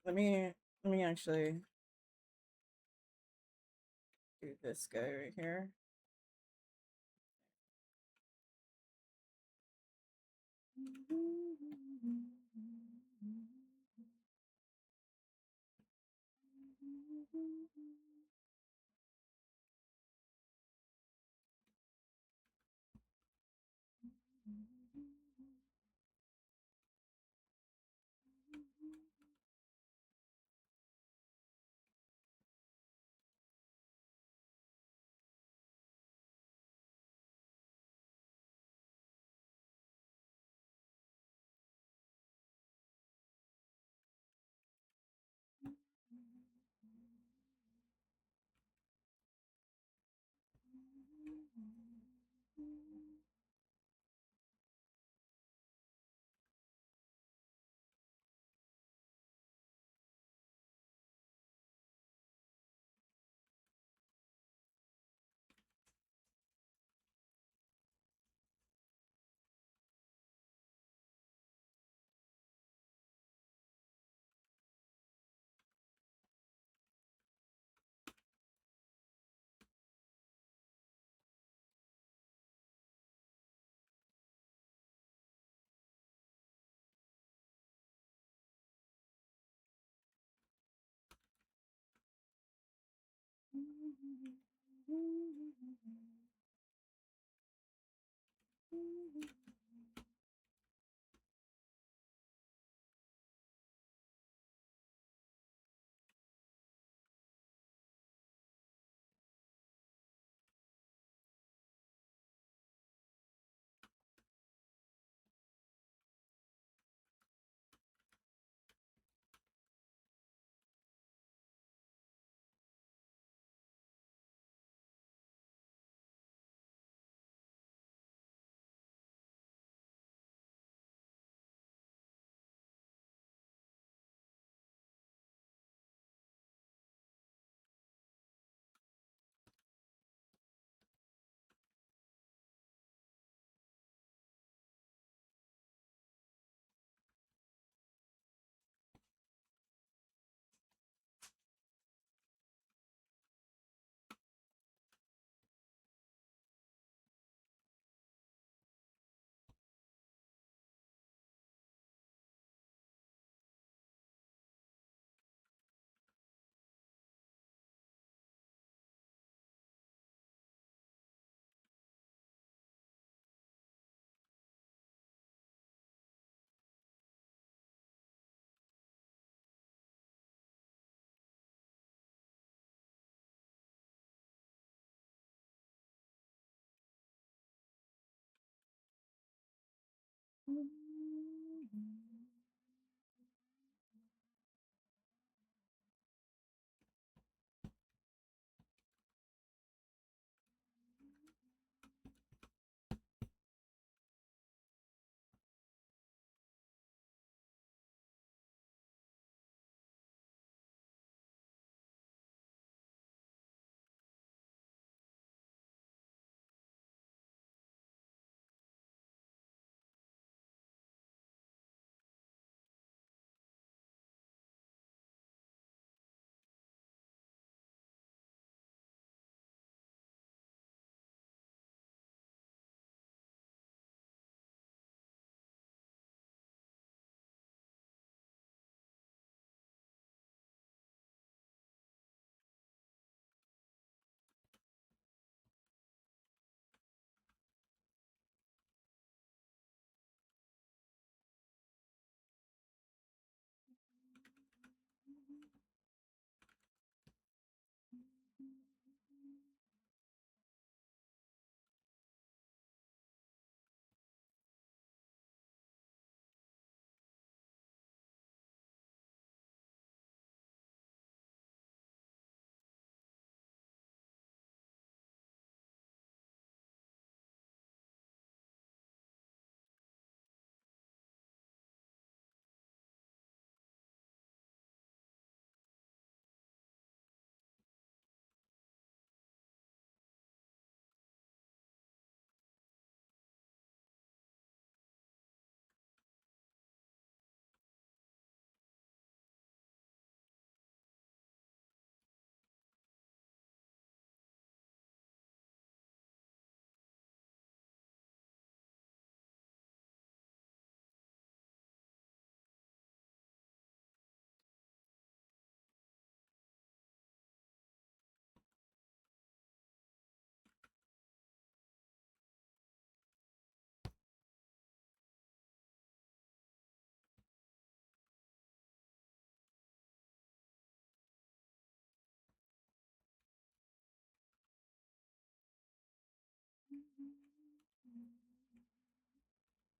Okay, let me actually do this guy right here.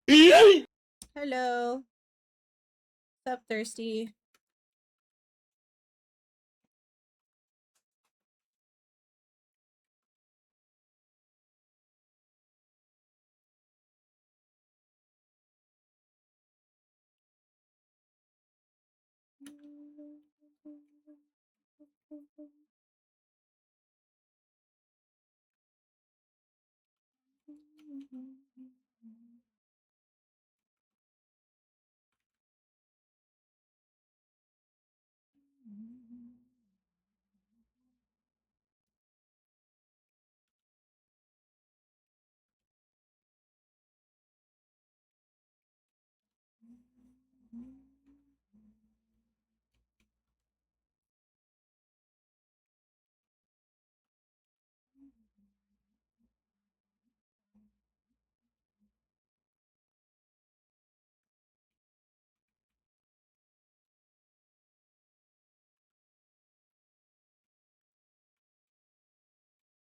Hello. What's up, Thirsty?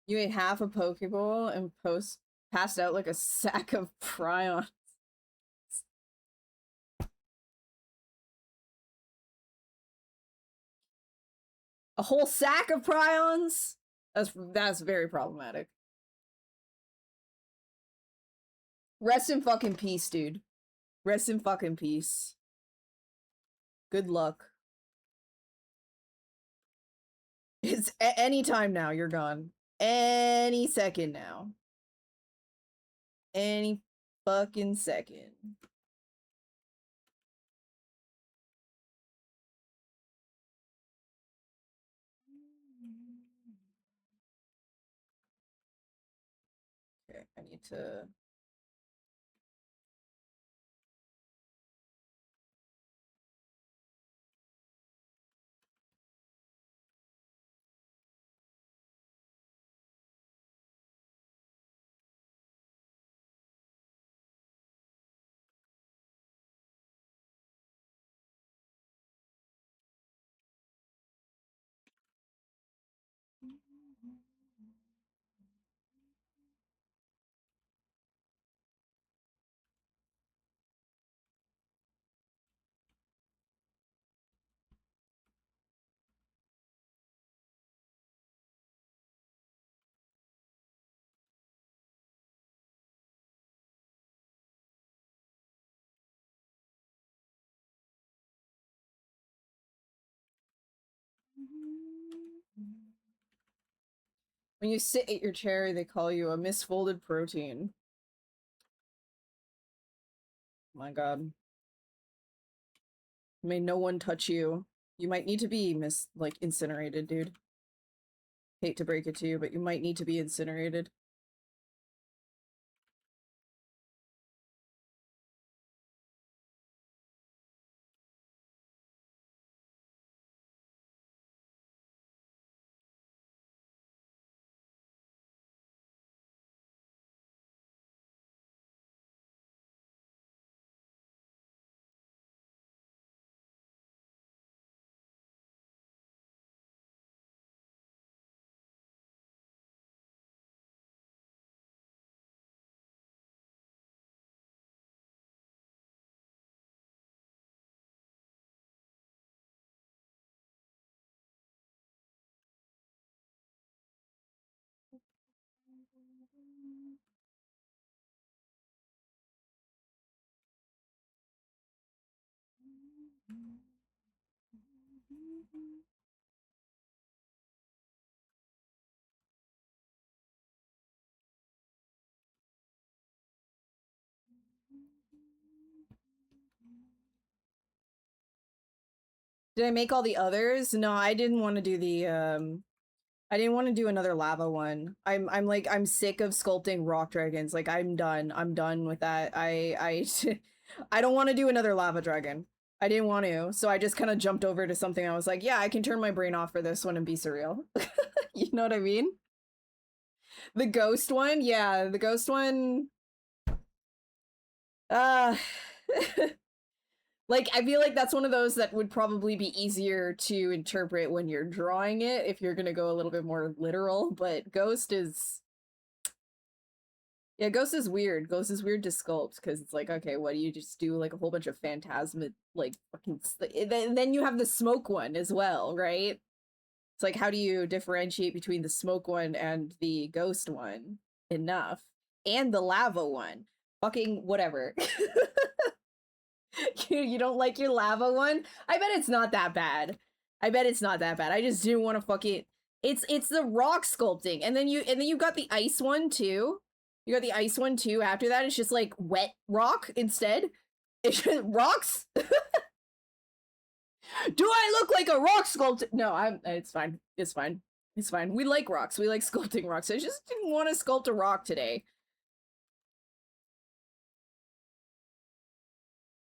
You ate half a Pokeball and passed out like a sack of prions. A whole sack of prions? That's very problematic. Rest in fucking peace, dude. Rest in fucking peace. Good luck. It's any time now, you're gone. Any second now. Any fucking second. Okay, I need to... When you sit at your chair, they call you a misfolded protein. My god. May no one touch you. You might need to be incinerated, dude. Hate to break it to you, but you might need to be incinerated. Did I make all the others? No, I didn't want to do the I didn't want to do another lava one. I'm sick of sculpting rock dragons. Like I'm done. I'm done with that. I don't want to do another lava dragon. I didn't want to. So I just kind of jumped over to something I was like, yeah, I can turn my brain off for this one and be surreal. You know what I mean? The ghost one? Yeah, the ghost one. Uh Like, I feel like that's one of those that would probably be easier to interpret when you're drawing it if you're gonna go a little bit more literal, but Ghost is... Yeah, Ghost is weird. Ghost is weird to sculpt because it's like, okay, what do you just do like a whole bunch of phantasm like fucking then you have the smoke one as well, right? It's like, how do you differentiate between the smoke one and the ghost one enough? And the lava one. Fucking whatever. You don't like your lava one? I bet it's not that bad. I bet it's not that bad. I just didn't want to fucking it's the rock sculpting. And then you got the ice one too. You got the ice one too. After that, it's just like wet rock instead. It's just rocks. Do I look like a rock sculptor? No, it's fine. It's fine. It's fine. We like rocks. We like sculpting rocks. I just didn't want to sculpt a rock today.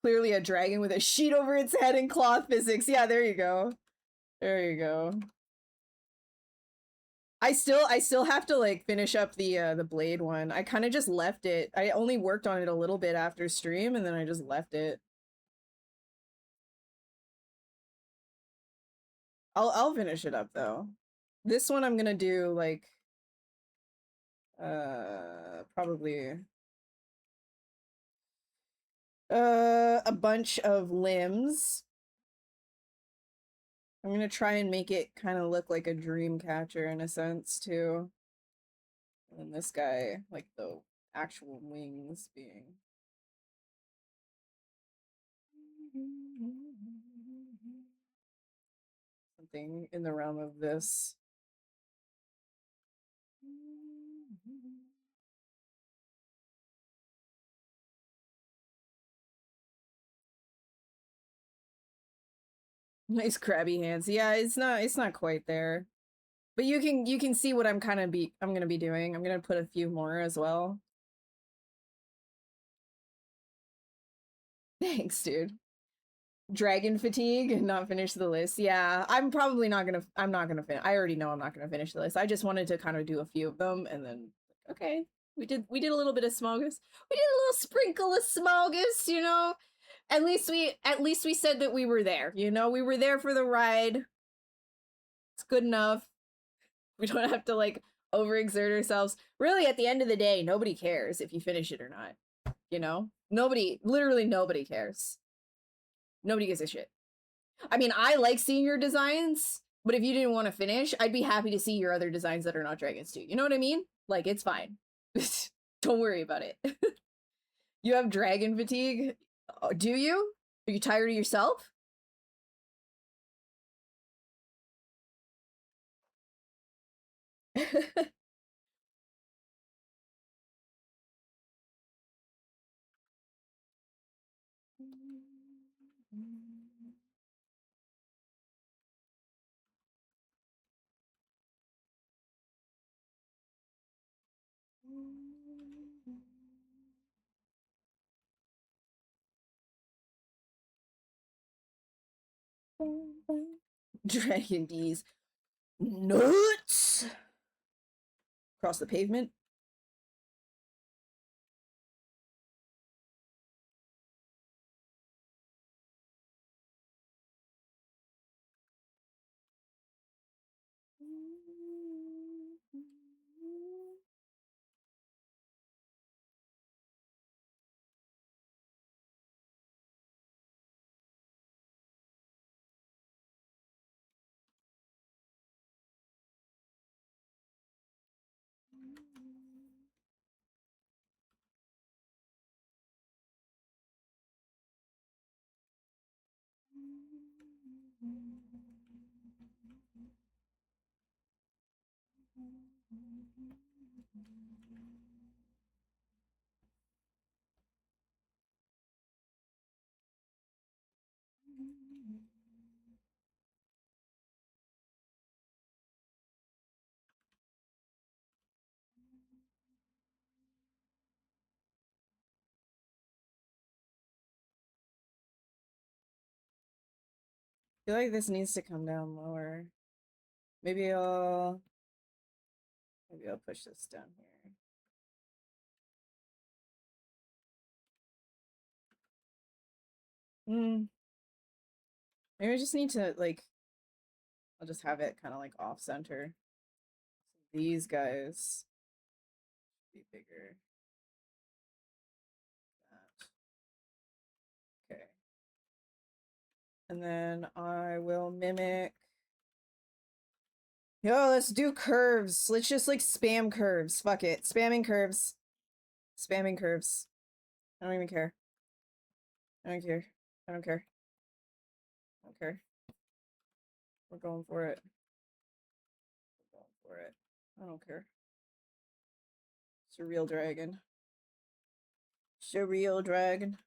Clearly a dragon with a sheet over its head in cloth physics. Yeah, there you go. There you go. I still have to like finish up the blade one. I kind of just left it. I only worked on it a little bit after stream and then I just left it. I'll finish it up though. This one I'm gonna do like probably a bunch of limbs. I'm gonna try and make it kind of look like a Dreamcatcher in a sense too. And this guy, like the actual wings being. Something in the realm of this. Nice crabby hands. Yeah, it's not quite there. But you can see what I'm gonna be doing. I'm gonna put a few more as well. Thanks, dude. Dragon fatigue and not finish the list. Yeah, I'm not gonna finish. I already know I'm not gonna finish the list. I just wanted to kind of do a few of them and then okay. We did a little bit of Smaugust. We did a little sprinkle of Smaugust, you know? At least we said that we were there, you know? We were there for the ride. It's good enough. We don't have to like overexert ourselves. Really, at the end of the day, nobody cares if you finish it or not. You know? Literally nobody cares. Nobody gives a shit. I mean, I like seeing your designs, but if you didn't want to finish, I'd be happy to see your other designs that are not dragons too. You know what I mean? Like, it's fine. Don't worry about it. You have dragon fatigue? Do you? Are you tired of yourself? Dragon bees. Nuts! Across the pavement. I feel like this needs to come down lower. Maybe I'll push this down here. Maybe I just need to like I'll just have it kind of like off center. These guys be bigger. And then I will mimic. Yo, let's do curves. Let's just like spam curves. Fuck it. Spamming curves. Spamming curves. I don't even care. I don't care. I don't care. I don't care. We're going for it. We're going for it. I don't care. It's a real dragon. It's a real dragon.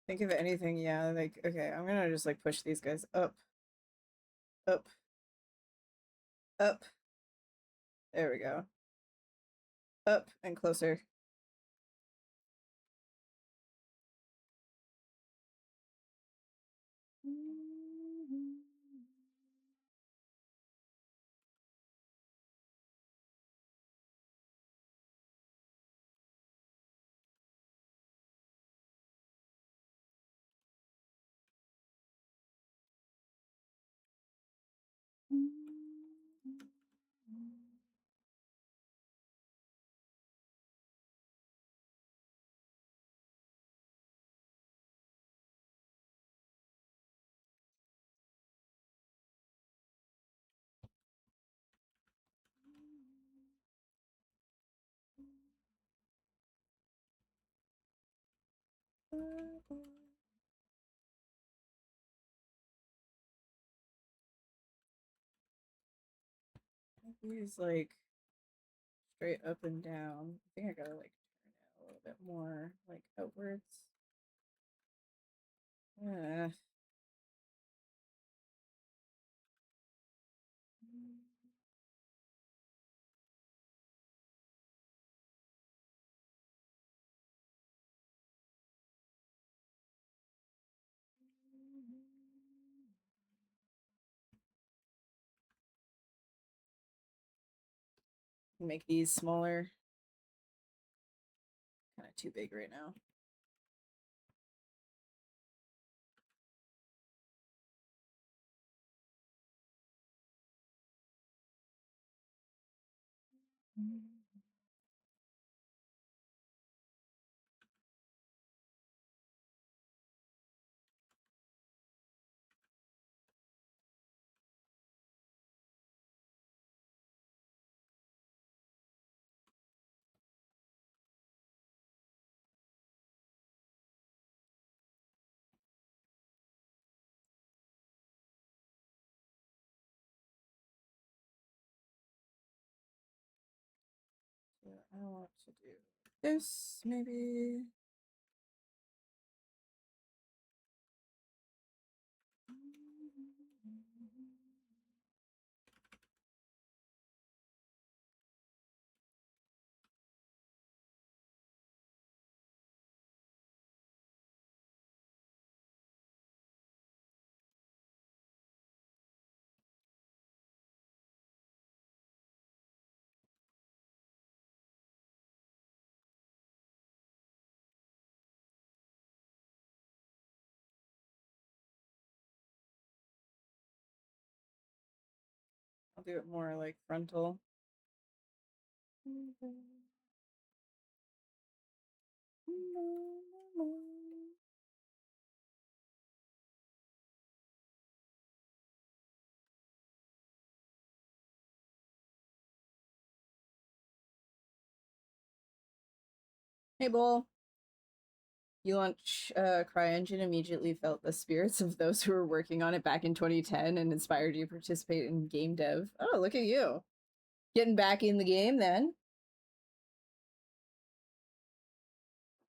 Think of anything, yeah, like, okay, I'm gonna just like push these guys up, up, up. There we go. Up and closer. These like straight up and down. I think I gotta like turn it a little bit more like outwards. Yeah. Make these smaller. Kind of too big right now. I want to do this, maybe. I'll do it more like frontal. Hey, Bull. You launch CryEngine immediately felt the spirits of those who were working on it back in 2010 and inspired you to participate in game dev. Oh, look at you. Getting back in the game then.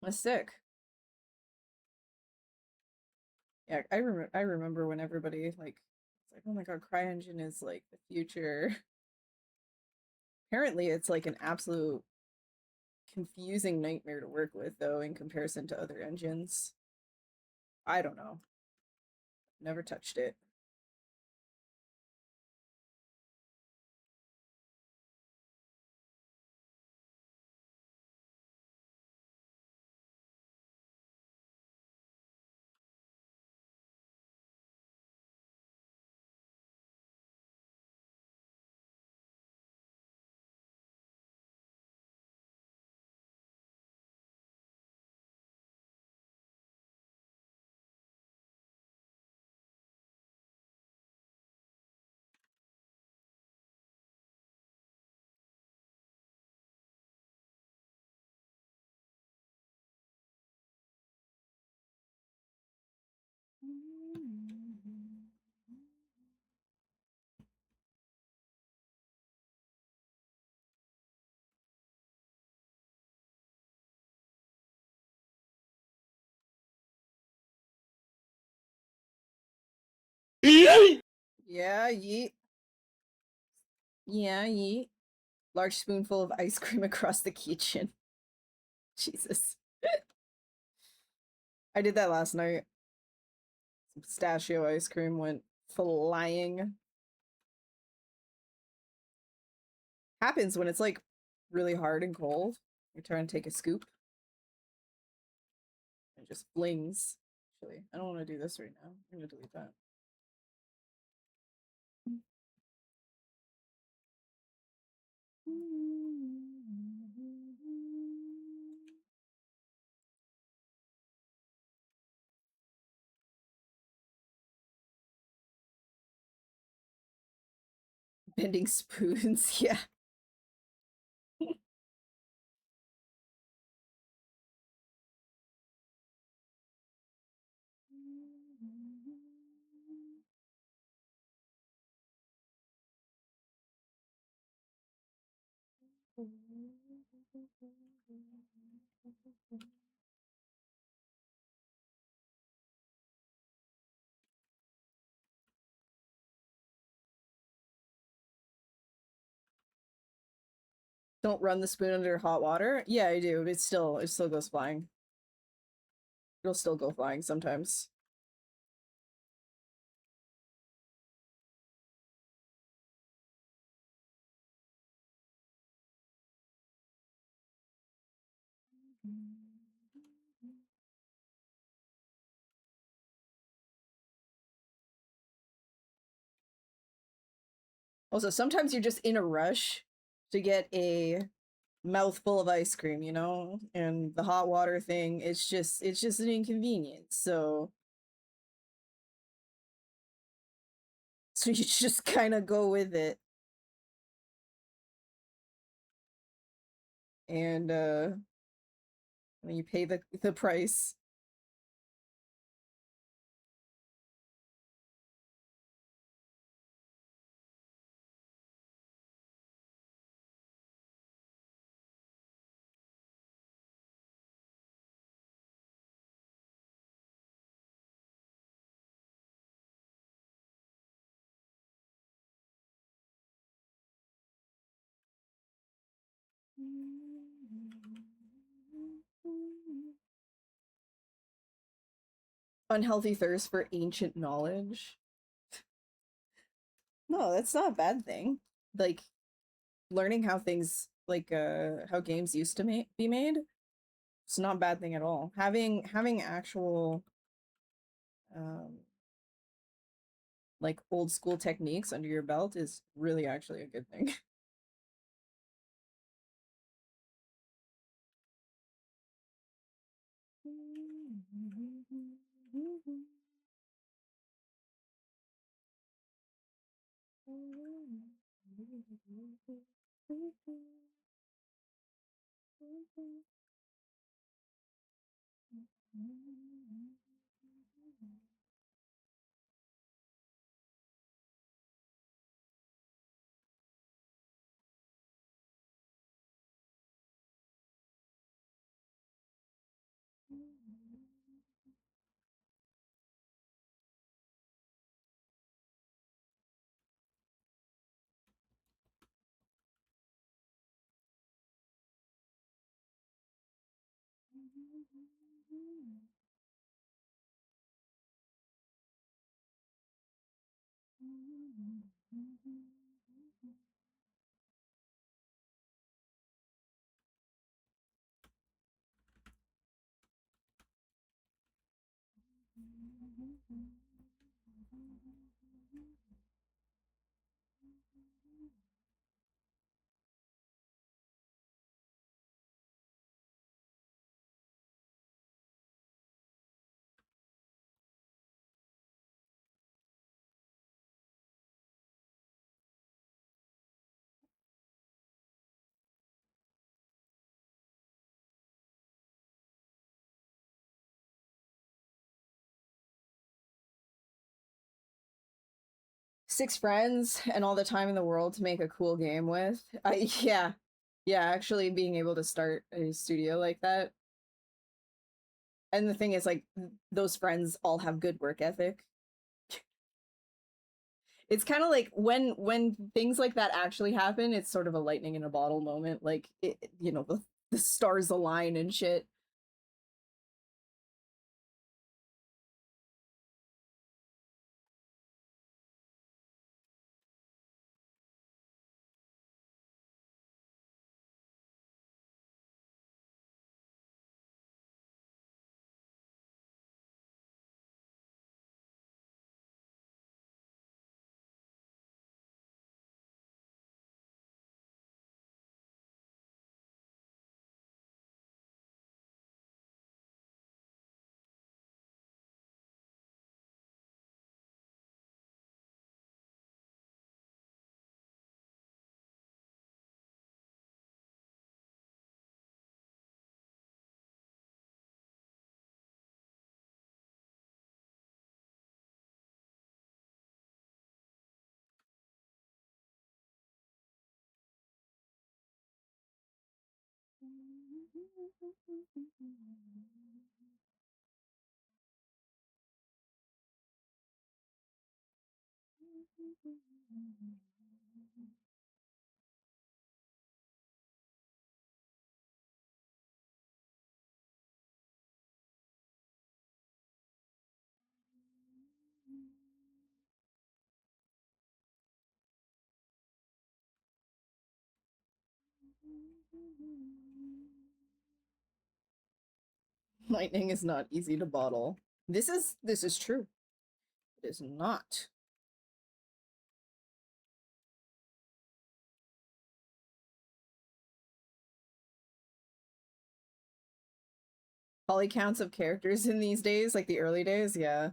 That's sick. Yeah, I remember when everybody like it's like, oh my god, CryEngine is like the future. Apparently it's like an absolute confusing nightmare to work with though in comparison to other engines. I don't know. Never touched it. Yeah, yeet. Yeah, yeet. Large spoonful of ice cream across the kitchen. Jesus. I did that last night. Some pistachio ice cream went flying. Happens when it's like really hard and cold. You're trying to take a scoop. It just flings. Actually, I don't want to do this right now. I'm gonna delete that. Bending spoons, yeah. Don't run the spoon under hot water. Yeah, I do. It still goes flying. It'll still go flying sometimes. Also, sometimes you're just in a rush to get a mouthful of ice cream, you know? And the hot water thing, it's just an inconvenience. So you just kind of go with it. And you pay the price. Unhealthy thirst for ancient knowledge. No, that's not a bad thing. Like learning how things like how games used to be made. It's not a bad thing at all. Having actual um like old school techniques under your belt is really actually a good thing. Six friends and all the time in the world to make a cool game with. Yeah. Yeah, actually being able to start a studio like that. And the thing is like those friends all have good work ethic. It's kind of like when things like that actually happen, it's sort of a lightning in a bottle moment. Like the stars align and shit. Lightning is not easy to bottle. This is true. It is not. Poly counts of characters in these days, like the early days, yeah.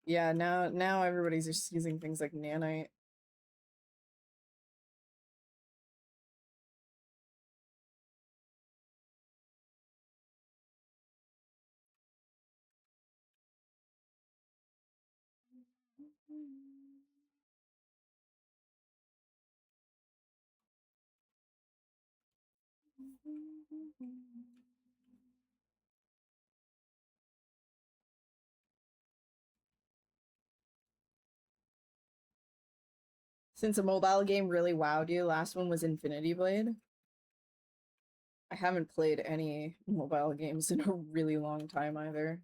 Yeah, now everybody's just using things like nanite. Since a mobile game really wowed you, last one was Infinity Blade. I haven't played any mobile games in a really long time either.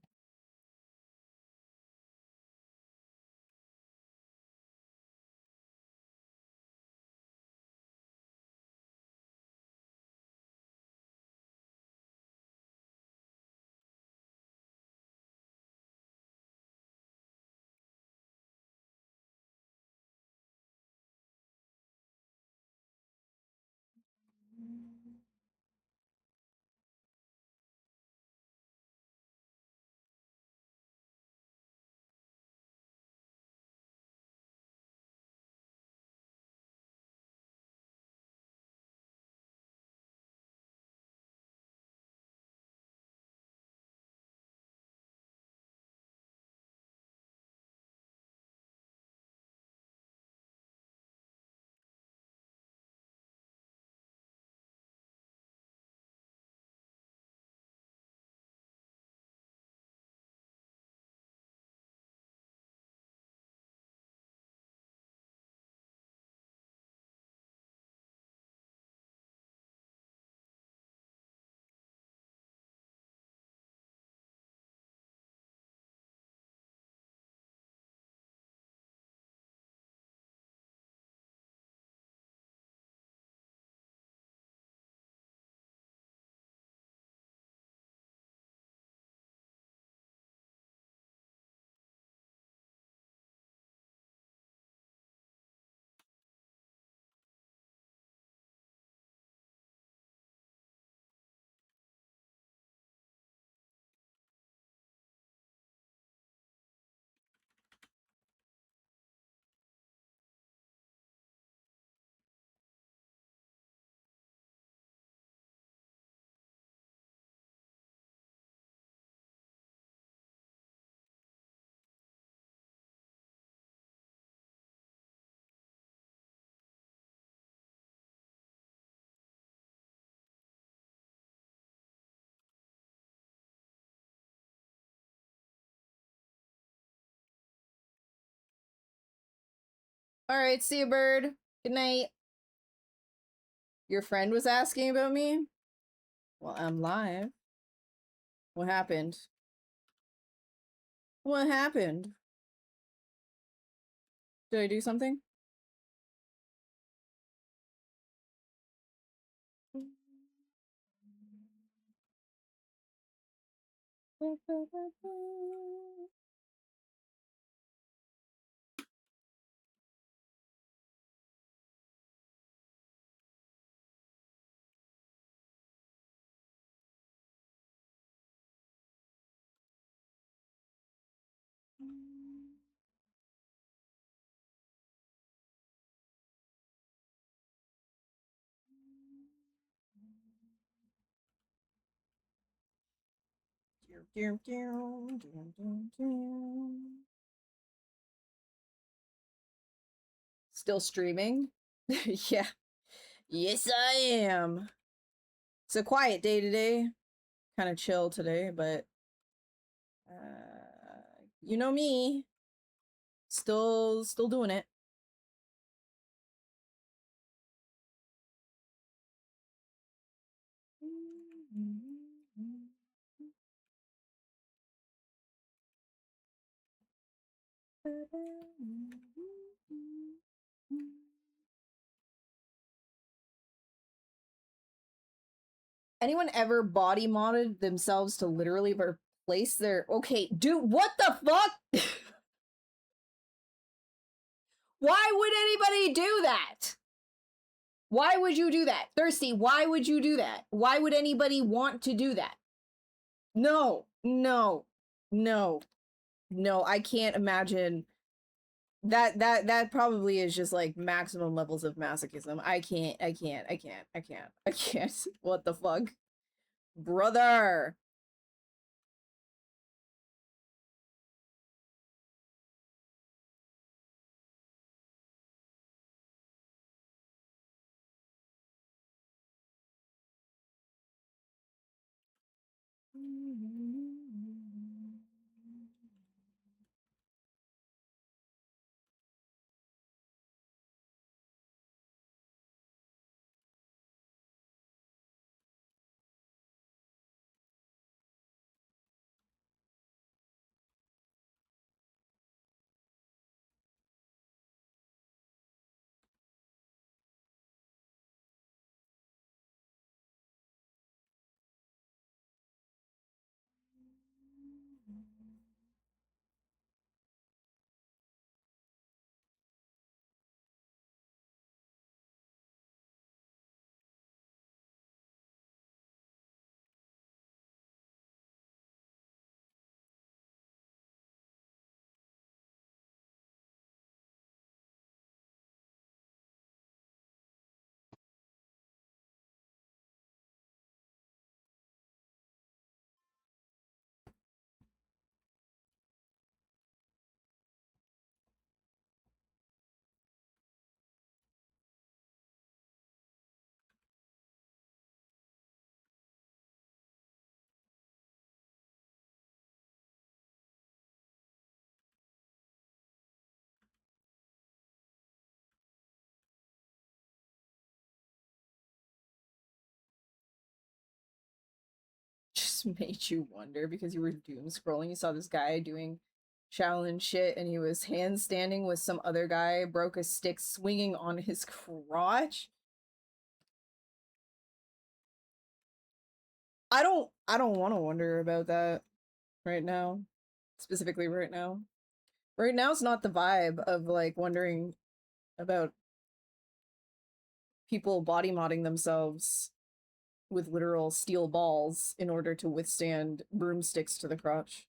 All right, see you, bird. Good night. Your friend was asking about me? Well, I'm live. What happened? What happened? Did I do something? Still streaming? Yeah. Yes, I am. It's a quiet day today. Kind of chill today, but you know me. Still doing it. Anyone ever body modded themselves to literally replace their... Okay, dude, what the fuck? Why would anybody do that? Why would you do that? Thirsty, why would you do that? Why would anybody want to do that? No, no, no, no, I can't imagine. That probably is just like maximum levels of masochism. I can't. What the fuck? Brother. Just made you wonder because you were doom scrolling. You saw this guy doing challenge shit and he was handstanding with some other guy, broke a stick swinging on his crotch. I don't want to wonder about that right now. Specifically right now. Right now it's not the vibe of like wondering about people body modding themselves with literal steel balls in order to withstand broomsticks to the crotch.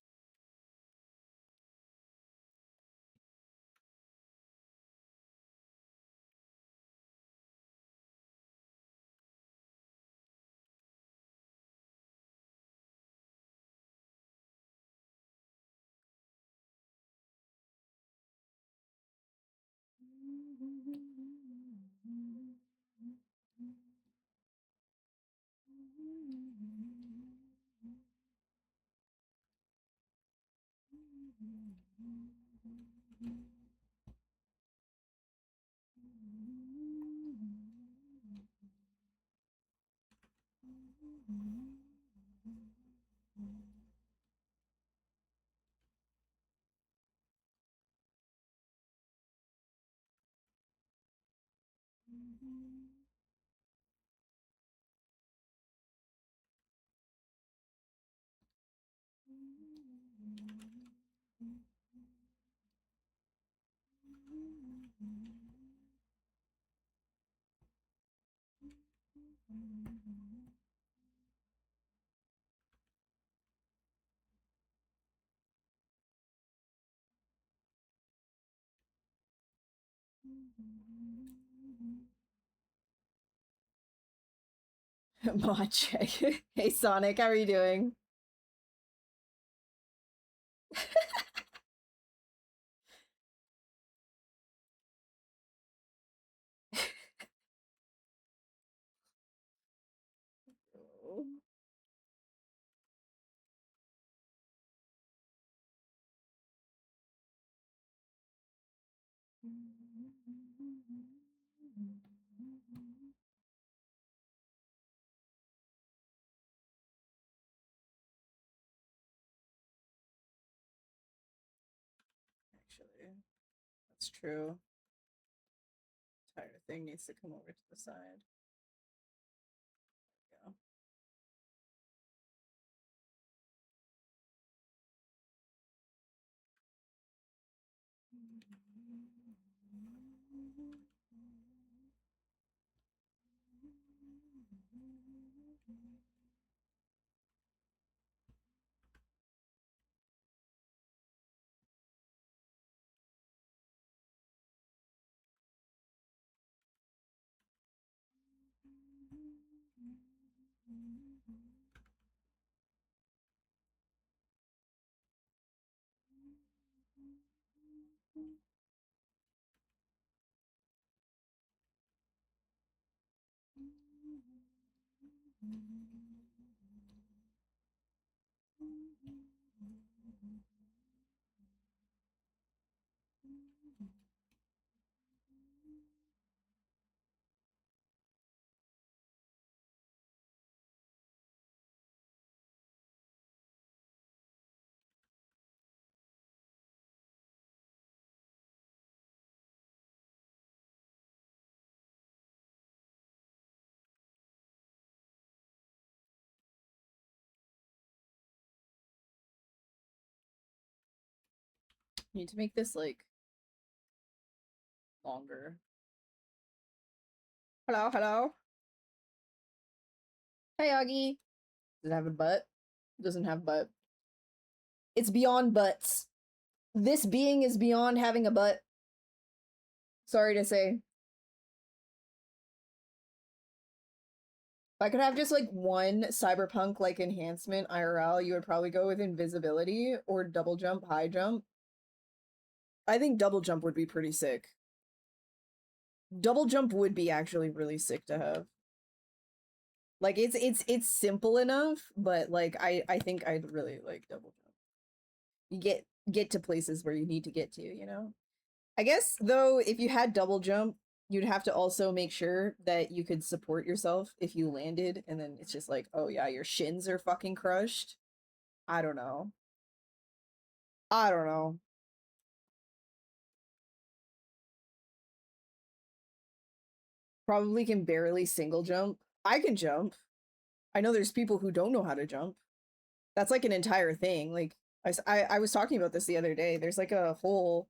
Mod check. Hey Sonic, how are you doing? Actually, that's true. Entire thing needs to come over to the side. There we go. Need to make this like longer. Hello, hello. Hey, Augie. Does it have a butt? Doesn't have butt. It's beyond butts. This being is beyond having a butt. Sorry to say. If I could have just like one cyberpunk like enhancement IRL, you would probably go with invisibility or double jump, high jump. I think double jump would be pretty sick. Double jump would be actually really sick to have. Like it's simple enough, but like I think I'd really like double jump. You get to places where you need to get to, you know? I guess though, if you had double jump, you'd have to also make sure that you could support yourself if you landed, and then it's just like, oh yeah, your shins are fucking crushed. I don't know. I don't know. Probably can barely single jump. I can jump. I know there's people who don't know how to jump. That's like an entire thing. Like I was talking about this the other day. There's like a whole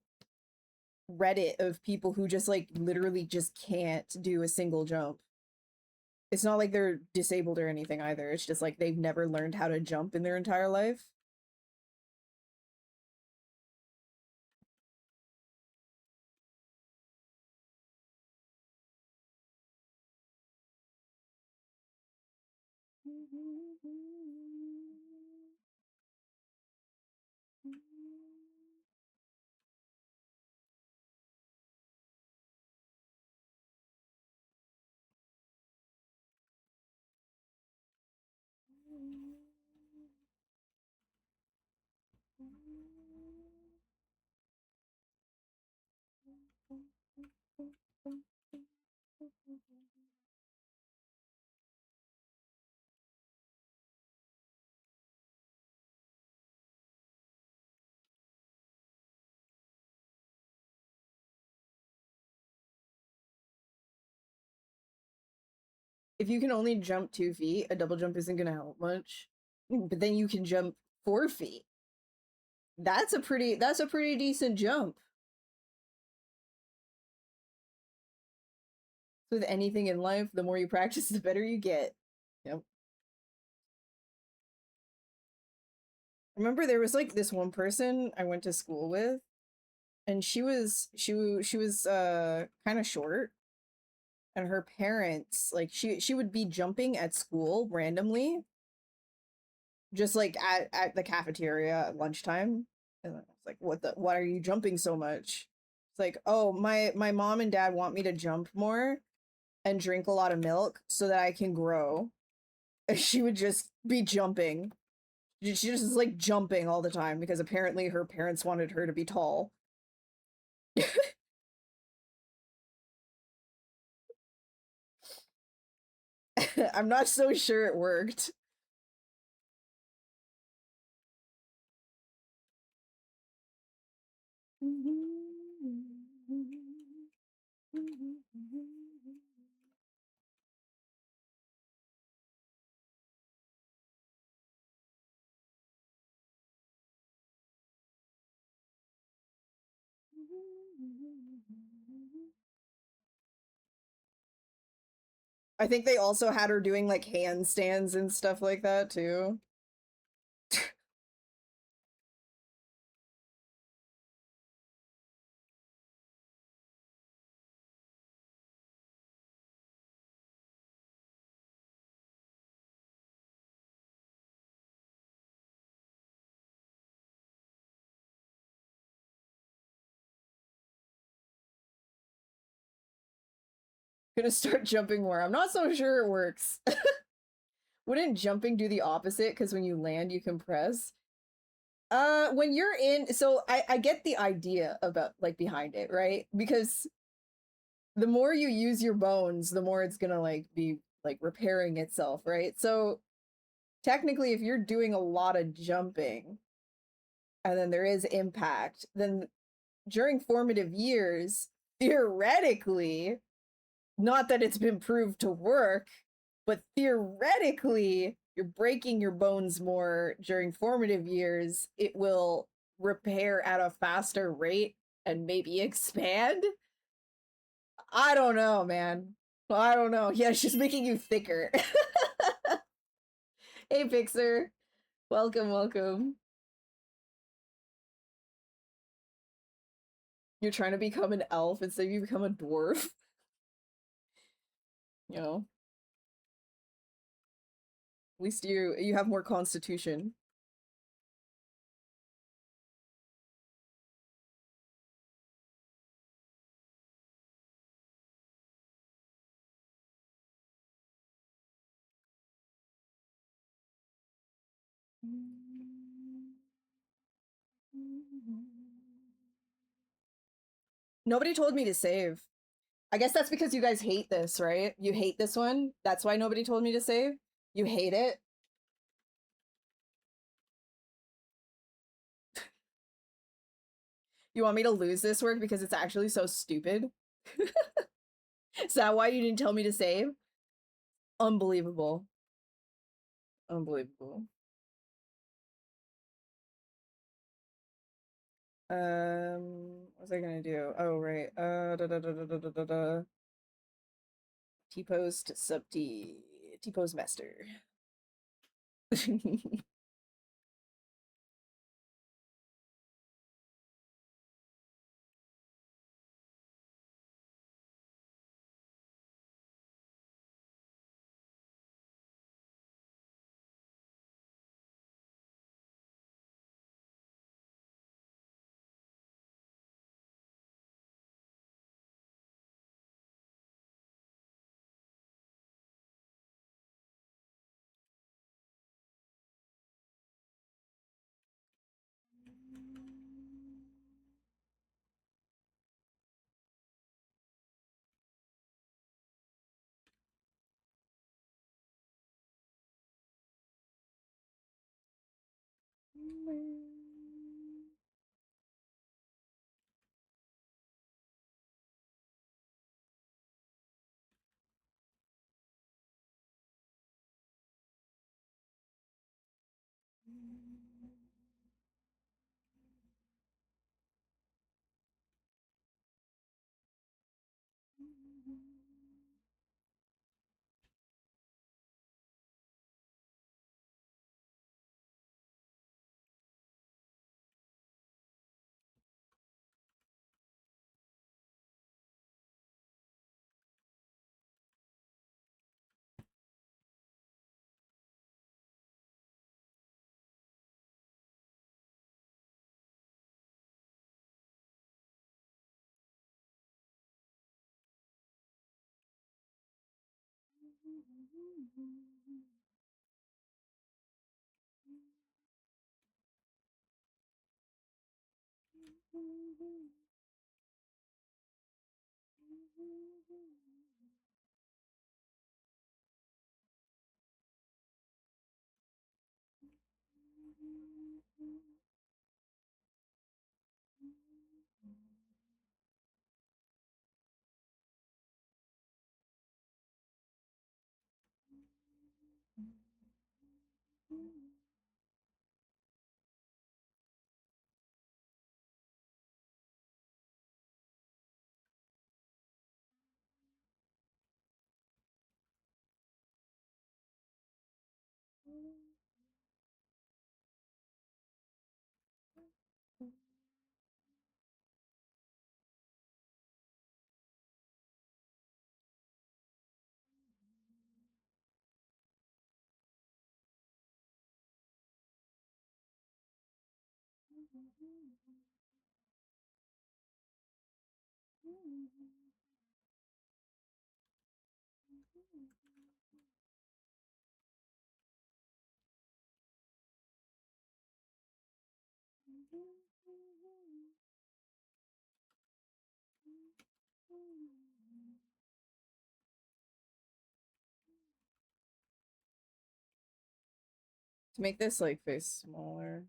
Reddit of people who just like literally just can't do a single jump. It's not like they're disabled or anything either. It's just like they've never learned how to jump in their entire life. If you can only jump 2 feet, a double jump isn't gonna help much. But then you can jump 4 feet. That's a pretty decent jump. With anything in life, the more you practice, the better you get. Yep. Remember there was like this one person I went to school with, and she was kind of short, and her parents, like she would be jumping at school randomly, just like at the cafeteria at lunchtime. And I was like, why are you jumping so much? It's like, oh, my mom and dad want me to jump more and drink a lot of milk so that I can grow. And she would just be jumping. She just is like jumping all the time because apparently her parents wanted her to be tall. I'm not so sure it worked. I think they also had her doing like handstands and stuff like that too. Gonna start jumping more. I'm not so sure it works. Wouldn't jumping do the opposite? Because when you land, you compress. When you're in, so I get the idea about like behind it, right? Because the more you use your bones, the more it's gonna like be like repairing itself, right? So technically, if you're doing a lot of jumping and then there is impact, then during formative years, theoretically, not that it's been proved to work, but theoretically, you're breaking your bones more during formative years. It will repair at a faster rate and maybe expand? I don't know, man. I don't know. Yeah, she's making you thicker. Hey, Pixar. Welcome, welcome. You're trying to become an elf instead you become a dwarf. You know, at least you have more constitution. Nobody told me to save. I guess that's because you guys hate this, right? You hate this one. That's why nobody told me to save. You hate it. You want me to lose this work because it's actually so stupid? Is that why you didn't tell me to save? Unbelievable. Unbelievable. What was I gonna do? Oh, right. T-post sub T. T-post master. To make this like face smaller.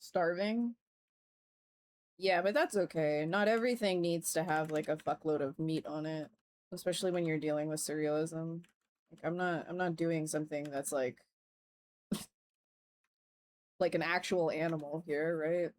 Starving? Yeah, but that's okay. Not everything needs to have like a fuckload of meat on it, especially when you're dealing with surrealism. Like I'm not doing something that's like an actual animal here, right?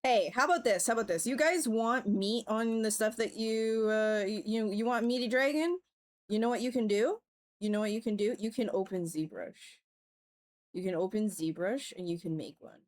Hey, how about this? How about this? You guys want meat on the stuff that you want meaty dragon? You know what you can do? You know what you can do? You can open ZBrush. You can open ZBrush and you can make one.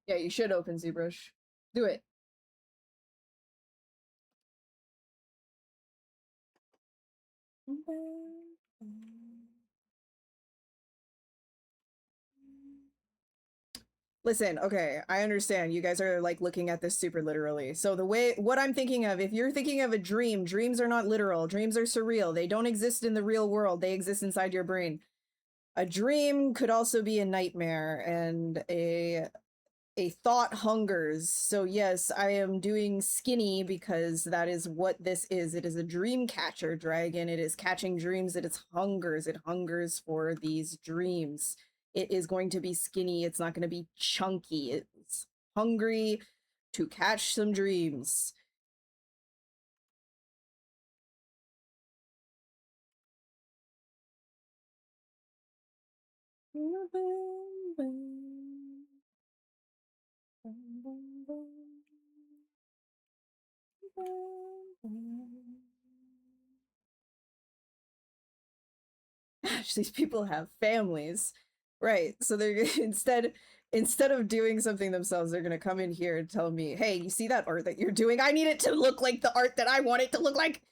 Yeah, you should open ZBrush. Do it. Listen, okay, I understand. You guys are like looking at this super literally. So what I'm thinking of, if you're thinking of a dream, dreams are not literal. Dreams are surreal. They don't exist in the real world. They exist inside your brain. A dream could also be a nightmare and a thought hungers. So yes, I am doing skinny because that is what this is. It is a dream catcher dragon. It is catching dreams. It is hungers. It hungers for these dreams. It is going to be skinny. It's not going to be chunky. It's hungry to catch some dreams. These people have families, right? So they're instead of doing something themselves, they're gonna come in here and tell me, hey, you see that art that you're doing? I need it to look like the art that I want it to look like.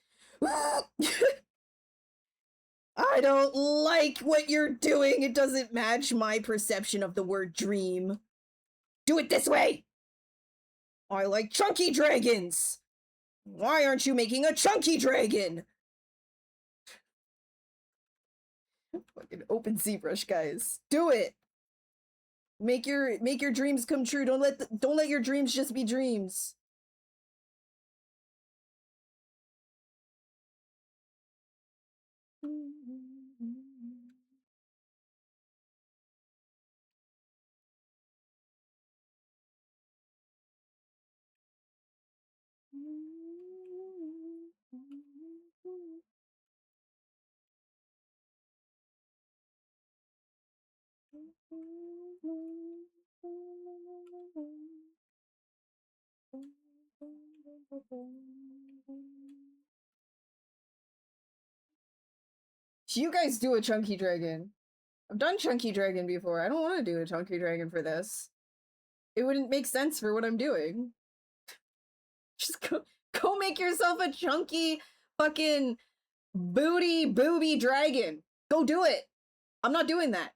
I don't like what you're doing. It doesn't match my perception of the word dream. Do it this way. I like chunky dragons. Why aren't you making a chunky dragon? Fucking open ZBrush, guys. Do it. Make your dreams come true. Don't let your dreams just be dreams. You guys do a chunky dragon. I've done chunky dragon before. I don't want to do a chunky dragon for this. It wouldn't make sense for what I'm doing. Just go make yourself a chunky fucking booby dragon. Go do it. I'm not doing that.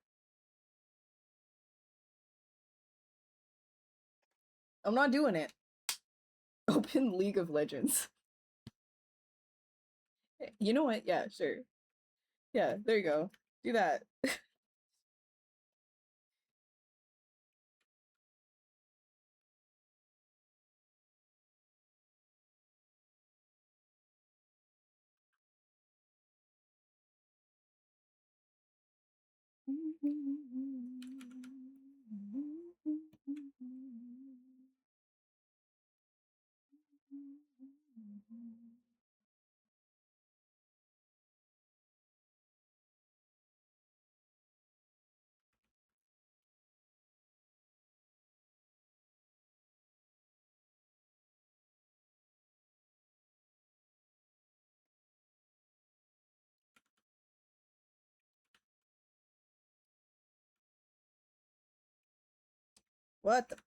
I'm not doing it. Open League of Legends. You know what? Yeah, sure. Yeah, there you go. Do that. What the?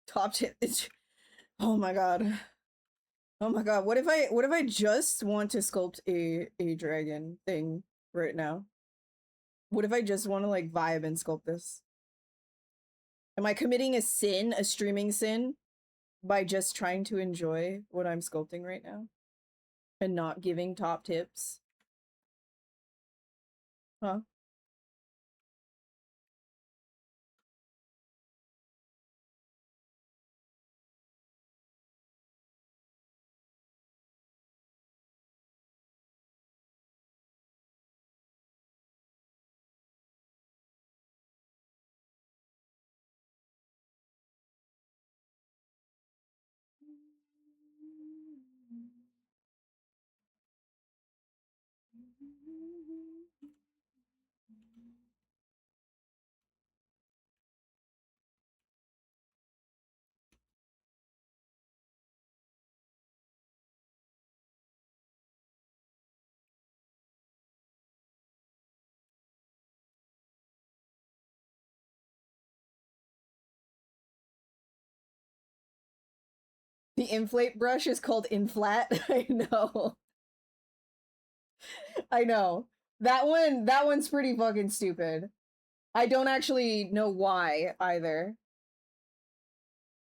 Top tip. Oh my god. Oh my god. What if I just want to sculpt a dragon thing right now? What if I just want to like vibe and sculpt this? Am I committing a sin, a streaming sin, by just trying to enjoy what I'm sculpting right now? And not giving top tips? Huh? The inflate brush is called inflat. I know. I know. That one's pretty fucking stupid. I don't actually know why either.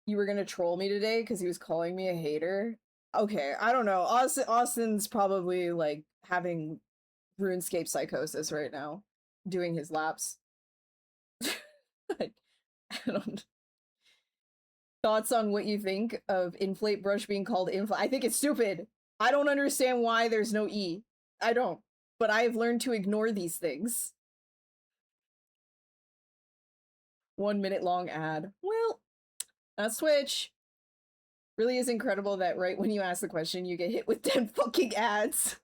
You were gonna troll me today because he was calling me a hater. Okay, I don't know. Austin's probably like having RuneScape psychosis right now, doing his laps. I don't. Thoughts on what you think of inflate brush being called inflate? I think it's stupid. I don't understand why there's no E. I don't. But I have learned to ignore these things. 1 minute long ad. Well, that's Twitch. Really is incredible that right when you ask the question, you get hit with 10 fucking ads.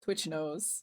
Twitch knows.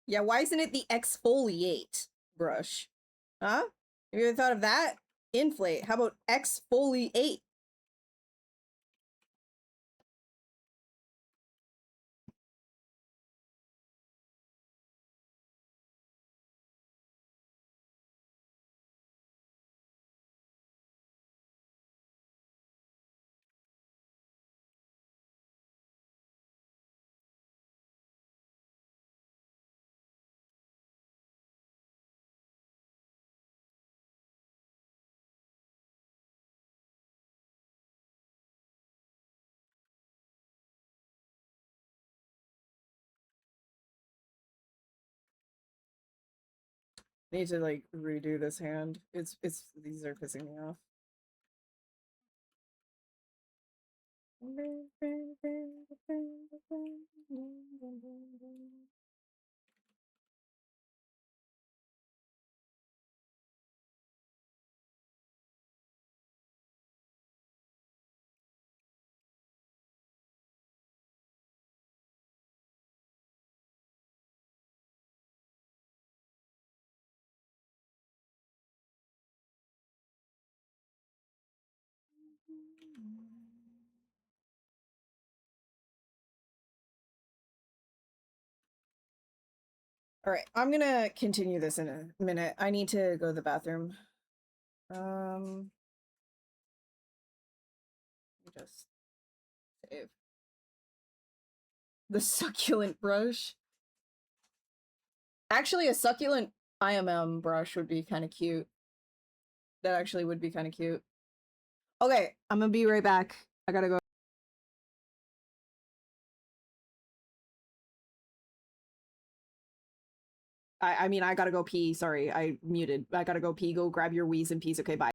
Yeah, why isn't it the exfoliate brush? Huh? Have you ever thought of that? Inflate. How about exfoliate? I need to like redo this hand. It's these are pissing me off. All right, I'm gonna continue this in a minute. I need to go to the bathroom. Just save the succulent brush. Actually, a succulent IMM brush would be kind of cute. That actually would be kind of cute. Okay, I'm gonna be right back. I gotta go. I mean, I gotta go pee. Sorry, I muted. I gotta go pee. Go grab your wheeze and peas. Okay, bye.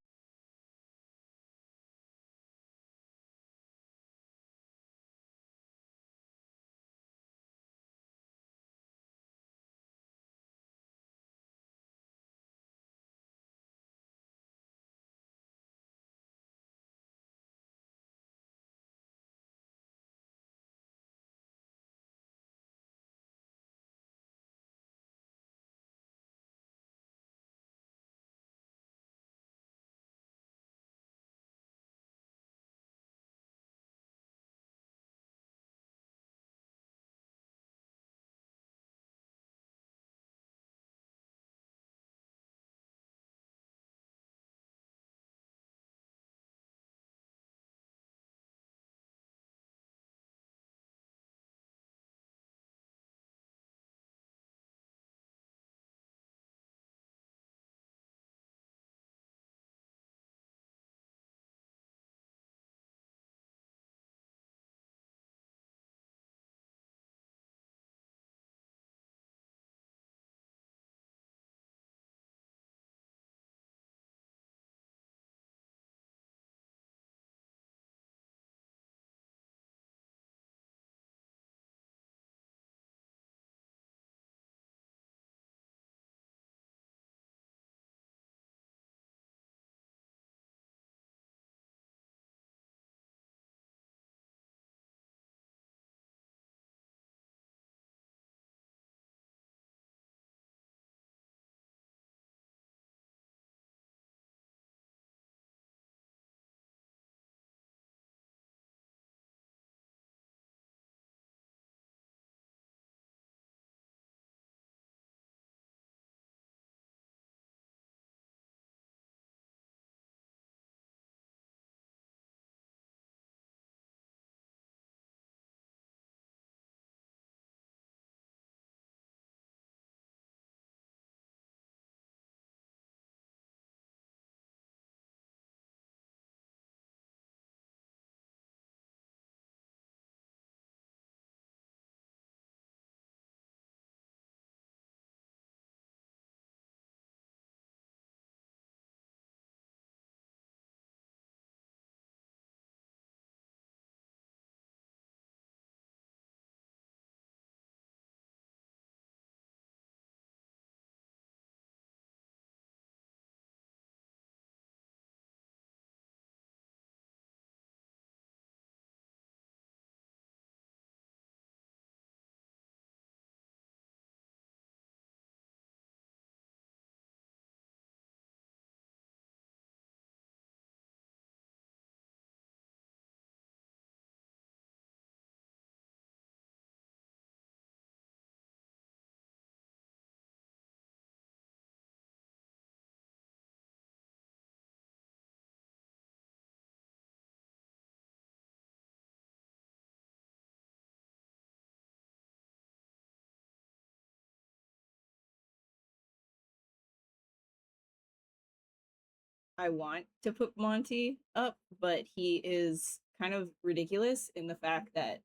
I want to put Monty up, but he is kind of ridiculous in the fact that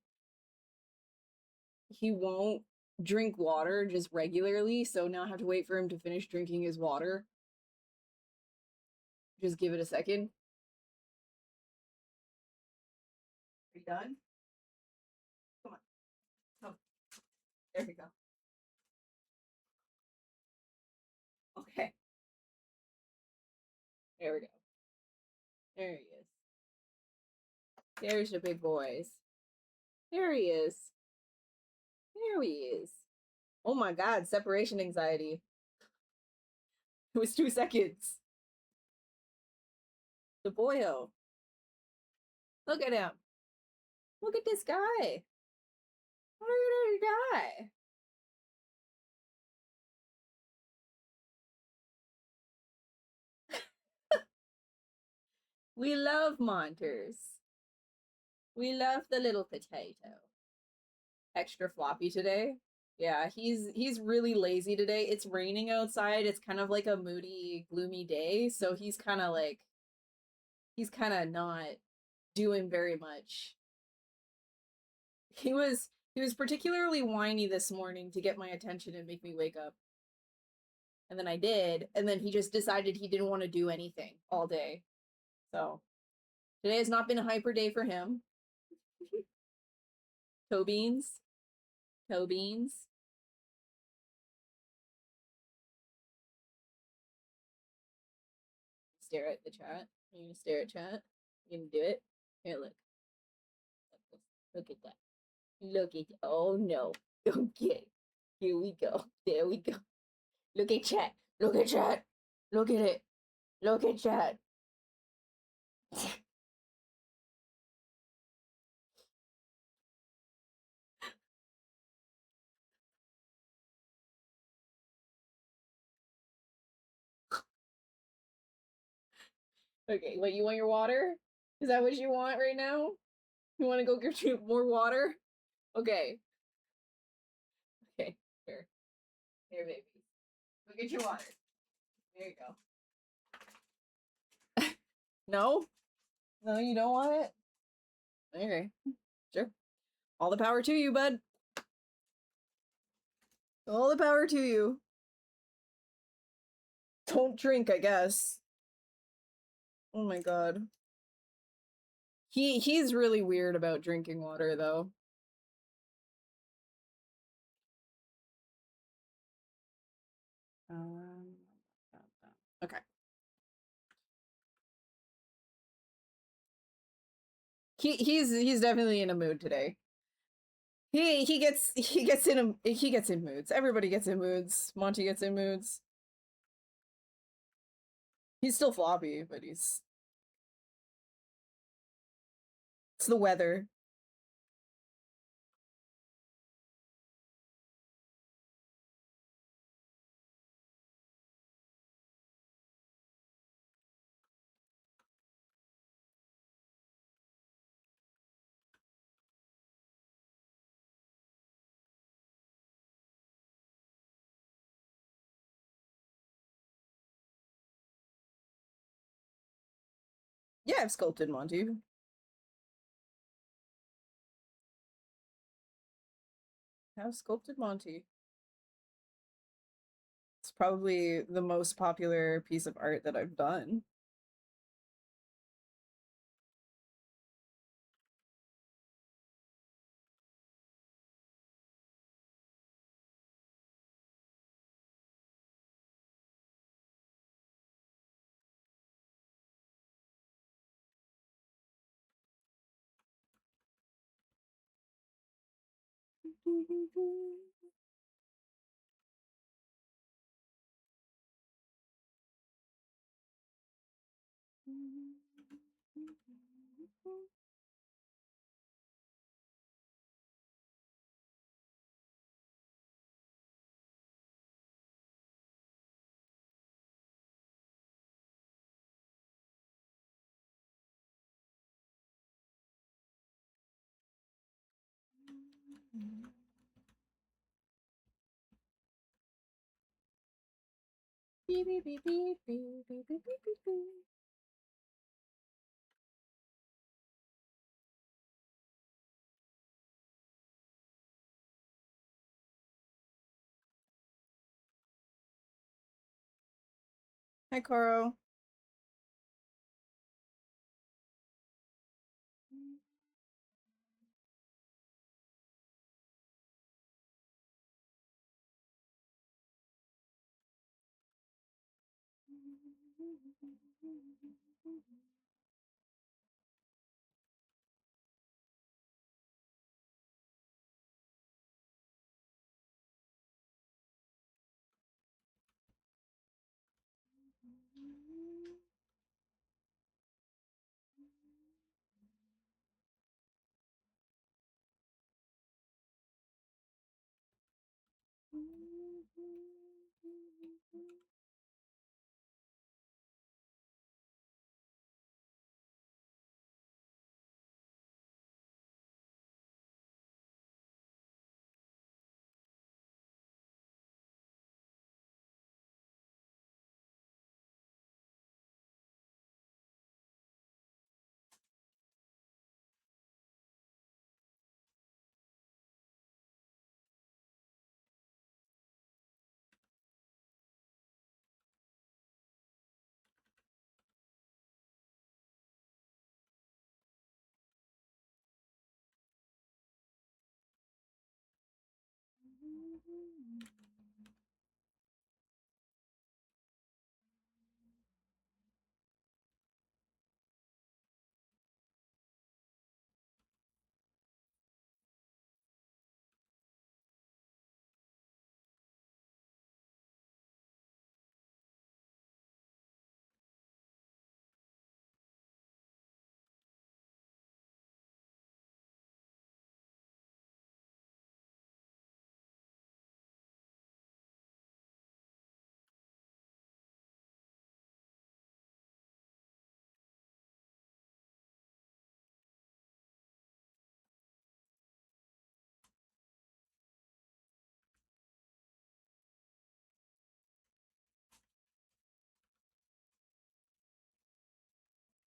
he won't drink water just regularly, so now I have to wait for him to finish drinking his water. Just give it a second. Are you done? Come on. Come. There we go. Okay. There we go. There he is. There's the big boys. There he is. There he is. Oh my god, separation anxiety. It was 2 seconds. The boyo. Look at him. Look at this guy. Look at this guy. We love Monters. We love the little potato. Extra floppy today. Yeah, he's really lazy today. It's raining outside. It's kind of like a moody, gloomy day, so he's kind of not doing very much. He was particularly whiny this morning to get my attention and make me wake up. And then I did, and then he just decided he didn't want to do anything all day. So today has not been a hyper day for him. Toe beans. Toe beans. Stare at the chat. You're gonna stare at chat. You're gonna do it. Here, look. Look at that. Look at, oh no. Okay. Here we go. There we go. Look at chat. Look at chat. Look at it. Look at chat. Okay, wait, you want your water? Is that what you want right now? You want to go get you more water? Okay. Okay, here. Here, baby. Go get your water. There you go. No? No, you don't want it? Okay. Sure. All the power to you, bud. All the power to you. Don't drink, I guess. Oh my god. He's really weird about drinking water, though. Okay. He's definitely in a mood today. He gets in moods. Everybody gets in moods. Monty gets in moods. He's still floppy, but it's the weather. Yeah, I've sculpted Monty. I've sculpted Monty. It's probably the most popular piece of art that I've done. Beep, beep, beep, beep, beep, beep, beep, beep, beep. Hi, Coro.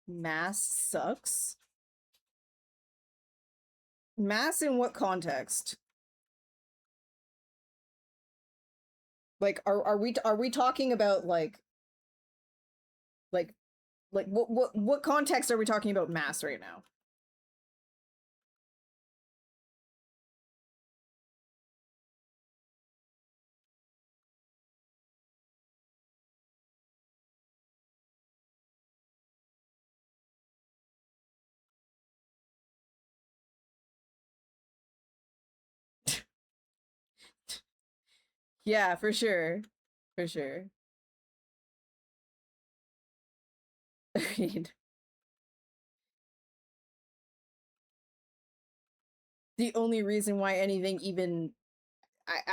Mass sucks. Mass in what context? Like, are we talking about like what context are we talking about mass right now? Yeah, for sure. For sure. I mean, the only reason why anything even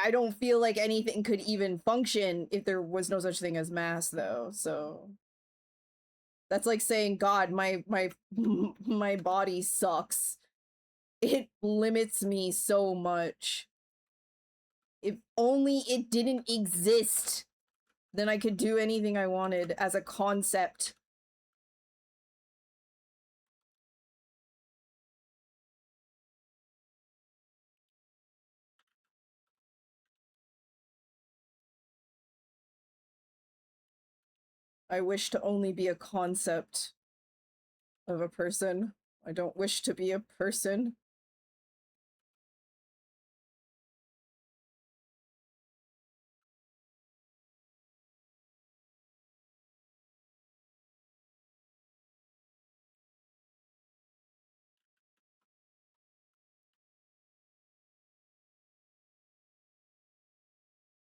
I don't feel like anything could even function if there was no such thing as mass though. So that's like saying, God, my body sucks. It limits me so much. If only it didn't exist, then I could do anything I wanted as a concept. I wish to only be a concept of a person. I don't wish to be a person.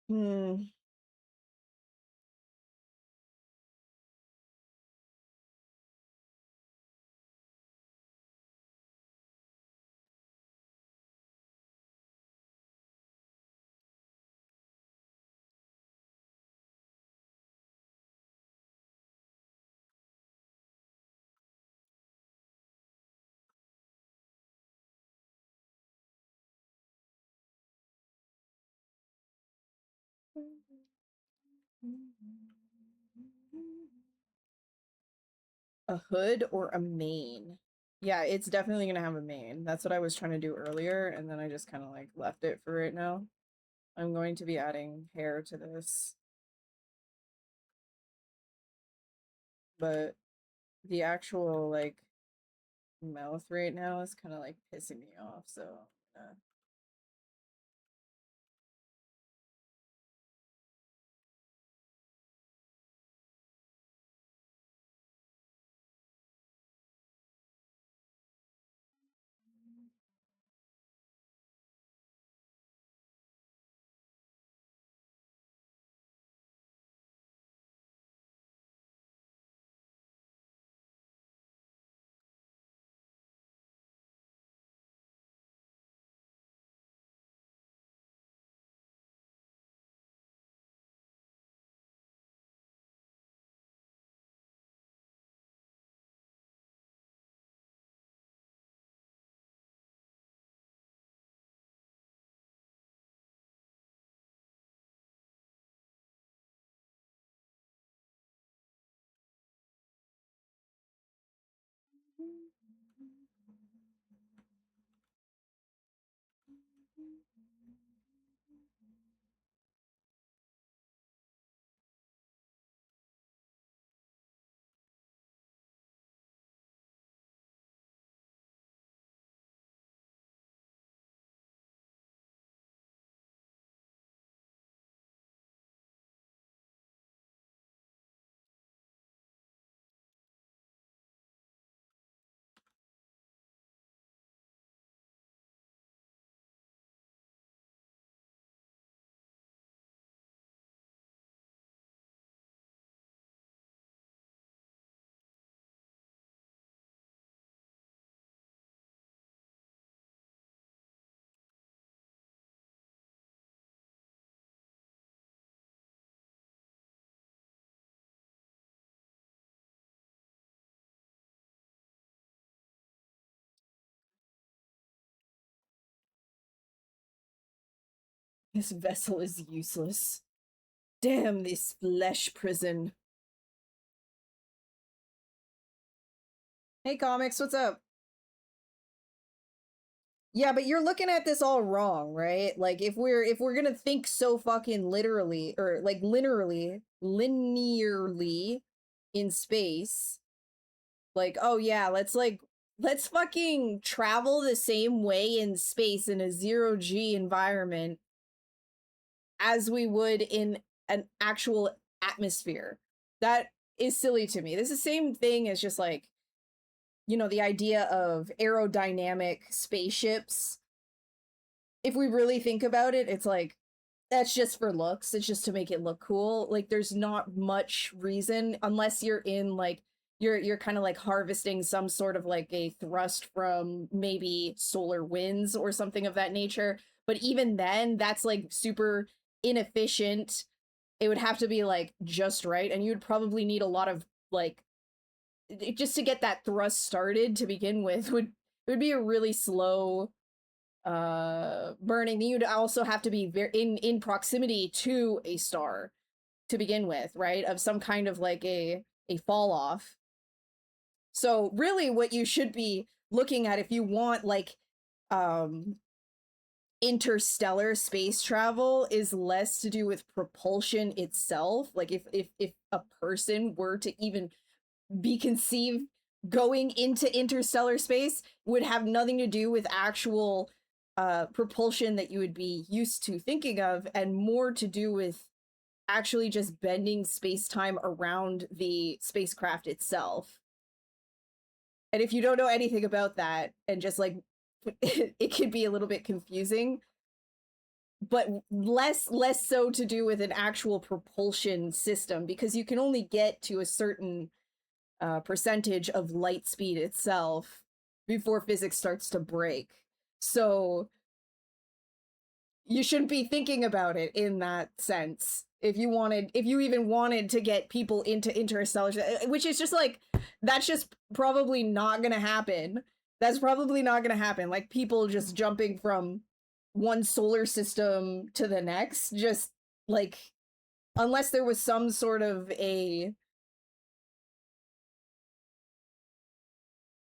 Hmm. A hood or a mane? Yeah, it's definitely gonna have a mane. That's what I was trying to do earlier, and then I just kind of like left it for right now. I'm going to be adding hair to this. but the actual like mouth right now is kind of like pissing me off, so this vessel is useless. Damn this flesh prison. Hey comics, what's up? Yeah, but you're looking at this all wrong, right? Like if we're gonna think so fucking literally or like linearly in space, like, oh yeah, let's fucking travel the same way in space in a zero-G environment as we would in an actual atmosphere. That is silly to me. This is the same thing as just like, you know, the idea of aerodynamic spaceships. If we really think about it, it's like, that's just for looks. It's just to make it look cool. Like there's not much reason unless you're in like you're kind of like harvesting some sort of like a thrust from maybe solar winds or something of that nature. But even then, that's like super inefficient. It would have to be like just right, and you'd probably need a lot of like just to get that thrust started to begin with would be a really slow burning. You'd also have to be very in proximity to a star to begin with, right? Of some kind of like a fall off. So really what you should be looking at if you want like interstellar space travel is less to do with propulsion itself. Like if a person were to even be conceived going into interstellar space, would have nothing to do with actual propulsion that you would be used to thinking of, and more to do with actually just bending space-time around the spacecraft itself. And if you don't know anything about that, and just like it could be a little bit confusing, but less so to do with an actual propulsion system, because you can only get to a certain percentage of light speed itself before physics starts to break. So you shouldn't be thinking about it in that sense. If you even wanted to get people into interstellar, which is just like, that's just probably not gonna happen. That's probably not gonna happen. Like people just jumping from one solar system to the next, just like, unless there was some sort of a,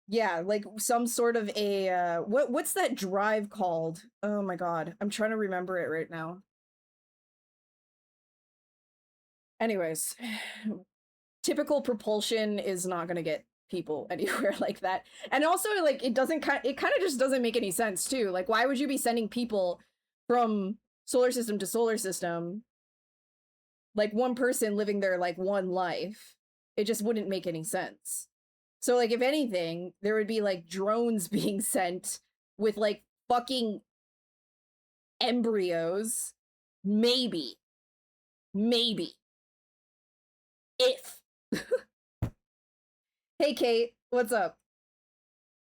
yeah, like some sort of a what's that drive called? Oh my god, I'm trying to remember it right now. Anyways, typical propulsion is not going to get people anywhere like that. And also, like, it kind of just doesn't make any sense too. Like, why would you be sending people from solar system to solar system, like one person living their like one life? It just wouldn't make any sense. So like, if anything, there would be like drones being sent with like fucking embryos. Maybe if Hey Kate, what's up?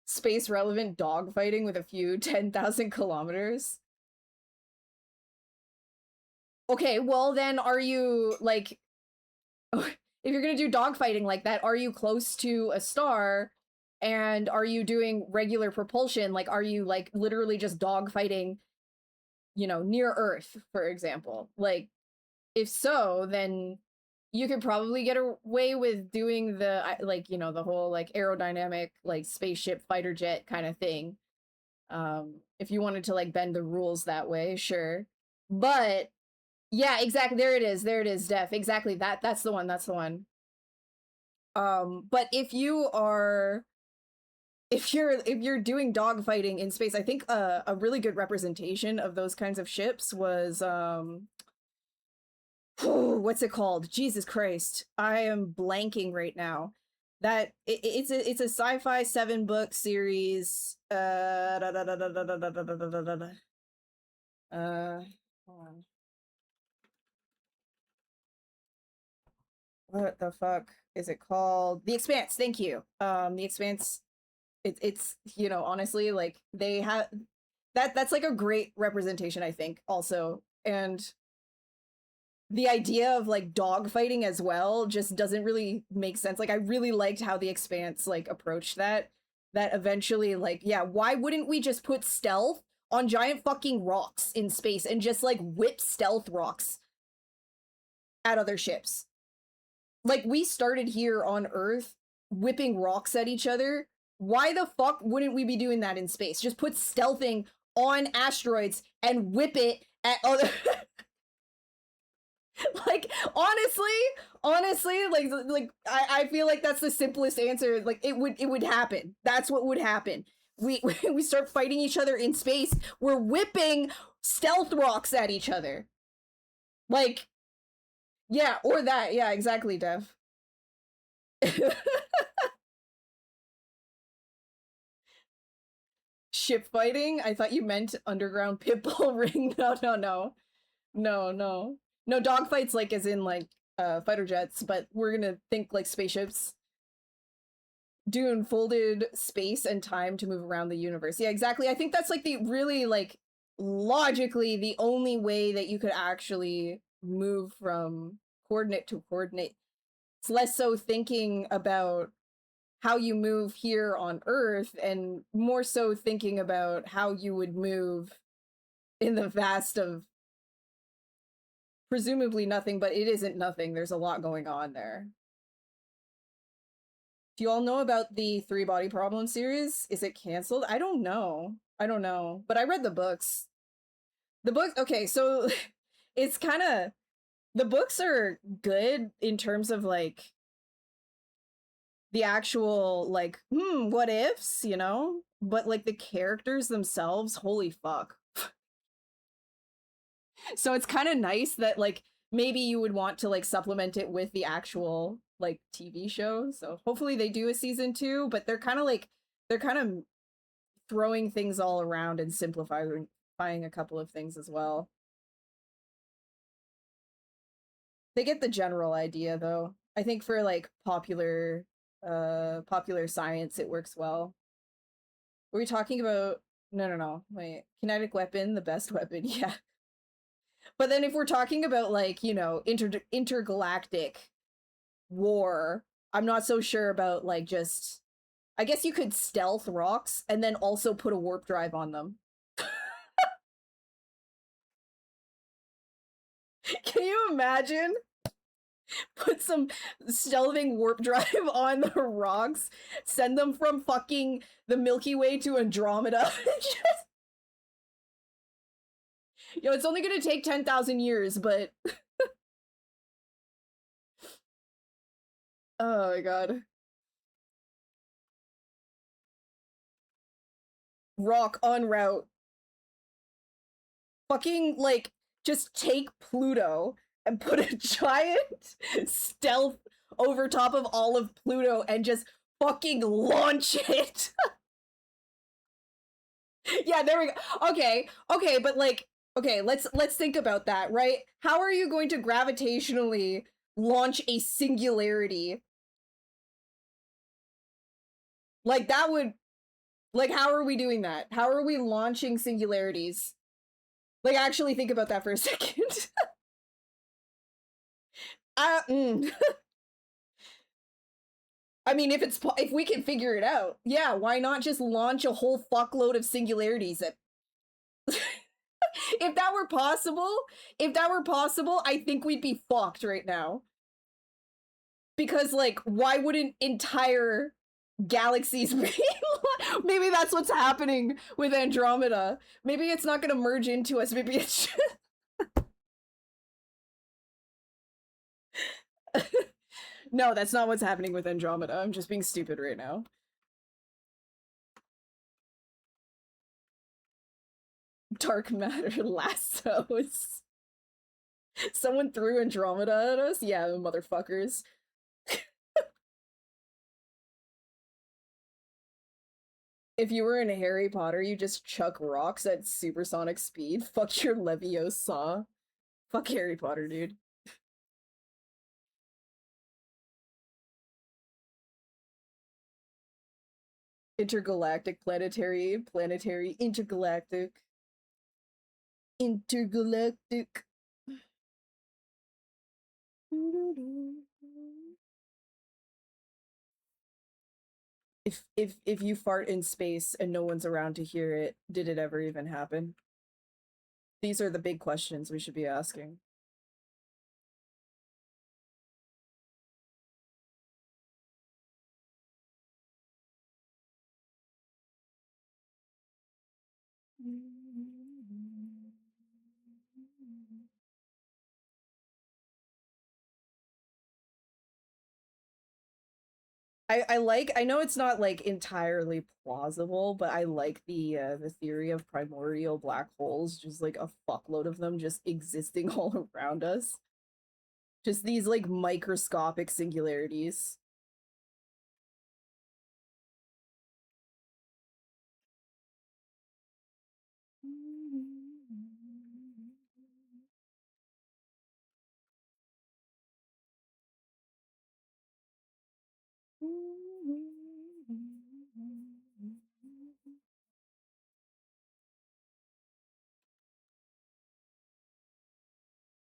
Space relevant dogfighting with a few 10,000 kilometers. Okay, well then are you like, if you're gonna do dogfighting like that, are you close to a star? And are you doing regular propulsion? Like, are you like literally just dogfighting, you know, near Earth, for example? Like, if so, then you could probably get away with doing the, like, you know, the whole like aerodynamic, like spaceship fighter jet kind of thing. If you wanted to like bend the rules that way, sure. But yeah, exactly. There it is. There it is, Def. Exactly. That's the one. That's the one. But if you're doing dogfighting in space, I think a really good representation of those kinds of ships was what's it called? Jesus Christ, I am blanking right now. That it's a sci-fi 7-book series. Hold on. What the fuck is it called? The Expanse. Thank you. The Expanse. It's you know, honestly, like they have that's like a great representation, I think, also. And the idea of like dogfighting as well just doesn't really make sense. Like, I really liked how The Expanse like approached that eventually, like, yeah, why wouldn't we just put stealth on giant fucking rocks in space and just like whip stealth rocks at other ships? Like, we started here on Earth whipping rocks at each other. Why the fuck wouldn't we be doing that in space? Just put stealthing on asteroids and whip it at other like, honestly, like I feel like that's the simplest answer. Like, it would happen. That's what would happen. We start fighting each other in space. We're whipping stealth rocks at each other. Like, yeah, or that. Yeah, exactly, Dev. Ship fighting? I thought you meant underground pitbull ring. No. No, dogfights, like, as in, like, fighter jets, but we're gonna think, like, spaceships. Doing folded space and time to move around the universe. Yeah, exactly. I think that's, like, the really, like, logically, the only way that you could actually move from coordinate to coordinate. It's less so thinking about how you move here on Earth and more so thinking about how you would move in the vast of presumably nothing, but it isn't nothing. There's a lot going on there. Do you all know about the 3 Body Problem series? Is it canceled? I don't know. But I read the books. The book, okay, so it's kind of, the books are good in terms of like the actual like what ifs, you know? But like the characters themselves, holy fuck. So it's kind of nice that like maybe you would want to like supplement it with the actual like TV show. So hopefully they do a season 2, but they're kind of throwing things all around and simplifying a couple of things as well. They get the general idea though. I think for like popular science it works well. Were we talking about no, wait, kinetic weapon, the best weapon? Yeah. But then if we're talking about like, you know, intergalactic war, I'm not so sure about like just, I guess you could stealth rocks and then also put a warp drive on them. Can you imagine? Put some stealthing warp drive on the rocks, send them from fucking the Milky Way to Andromeda. Yo, it's only gonna take 10,000 years, but Oh my god. Rock en route. Fucking, like, just take Pluto and put a giant stealth over top of all of Pluto and just fucking launch it. Yeah, there we go. Okay, okay, but like, okay, let's think about that, right? How are you going to gravitationally launch a singularity? Like, that would, like, how are we doing that? How are we launching singularities? Like, actually think about that for a second. I mean, if we can figure it out, yeah, why not just launch a whole fuckload of singularities at if that were possible, I think we'd be fucked right now. Because, like, why wouldn't entire galaxies be maybe that's what's happening with Andromeda. Maybe it's not gonna merge into us, maybe it's No, that's not what's happening with Andromeda. I'm just being stupid right now. Dark matter lassos. Someone threw Andromeda at us? Yeah, motherfuckers. If you were in Harry Potter, you just chuck rocks at supersonic speed. Fuck your Leviosa. Fuck Harry Potter, dude. Intergalactic, planetary, intergalactic. Intergalactic. If you fart in space and no one's around to hear it, did it ever even happen? These are the big questions we should be asking. I know it's not like entirely plausible, but I like the theory of primordial black holes, just like a fuckload of them just existing all around us. Just these like microscopic singularities.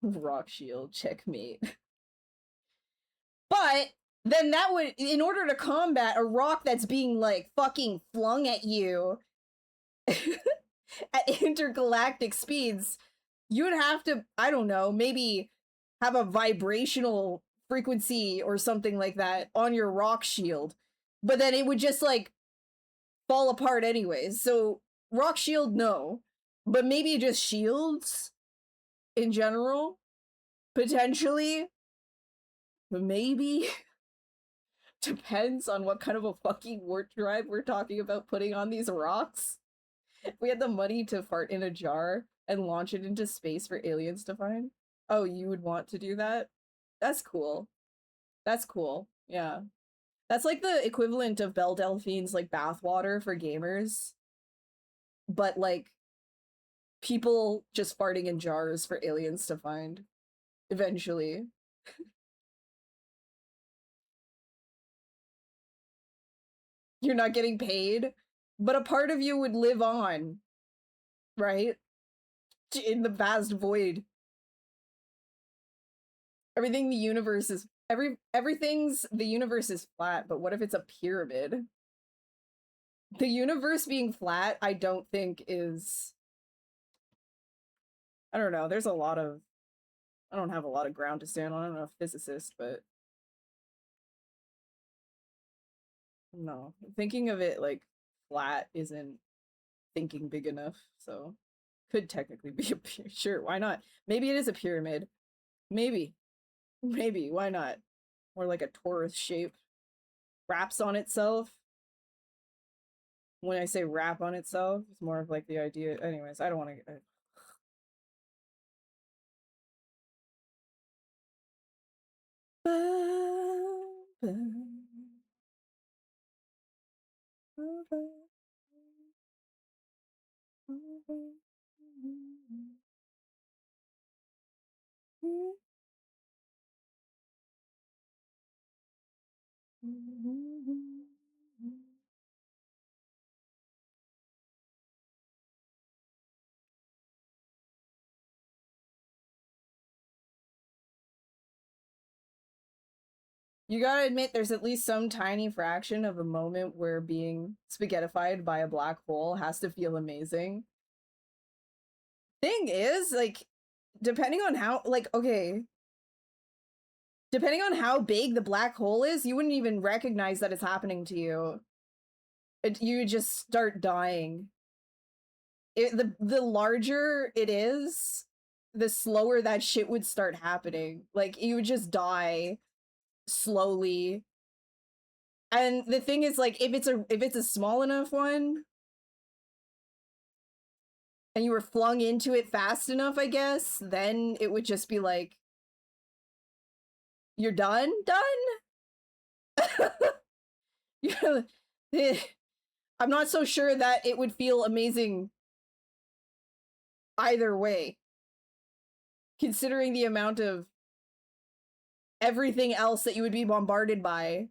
Rock shield, checkmate. But then that would, in order to combat a rock that's being like fucking flung at you at intergalactic speeds, you would have to, I don't know, maybe have a vibrational frequency or something like that on your rock shield. But then it would just like fall apart anyways. So rock shield, no. But maybe just shields in general, potentially. Maybe. Depends on what kind of a fucking warp drive we're talking about putting on these rocks. If we had the money to fart in a jar and launch it into space for aliens to find. Oh, you would want to do that? That's cool. That's cool. Yeah. That's like the equivalent of Belle Delphine's like bathwater for gamers. But like people just farting in jars for aliens to find. Eventually. You're not getting paid, but a part of you would live on, right? In the vast void. Everything the universe is everything's the universe is flat, but what if it's a pyramid? The universe being flat, I don't think is, I don't know, there's a lot of, I don't have a lot of ground to stand on. I'm not a physicist, but no, thinking of it like flat isn't thinking big enough, so could technically be a sure, why not? Maybe it is a pyramid. Maybe. Maybe, why not? More like a torus shape. Wraps on itself. When I say wrap on itself, it's more of like the idea. Anyways, I don't want to. You gotta admit, there's at least some tiny fraction of a moment where being spaghettified by a black hole has to feel amazing. Thing is, like, depending on how, like, okay, depending on how big the black hole is, you wouldn't even recognize that it's happening to you. You would just start dying. The larger it is, the slower that shit would start happening. Like, you would just die slowly. And the thing is, like, if it's a small enough one and you were flung into it fast enough, I guess, then it would just be like, you're done? I'm not so sure that it would feel amazing either way, considering the amount of everything else that you would be bombarded by.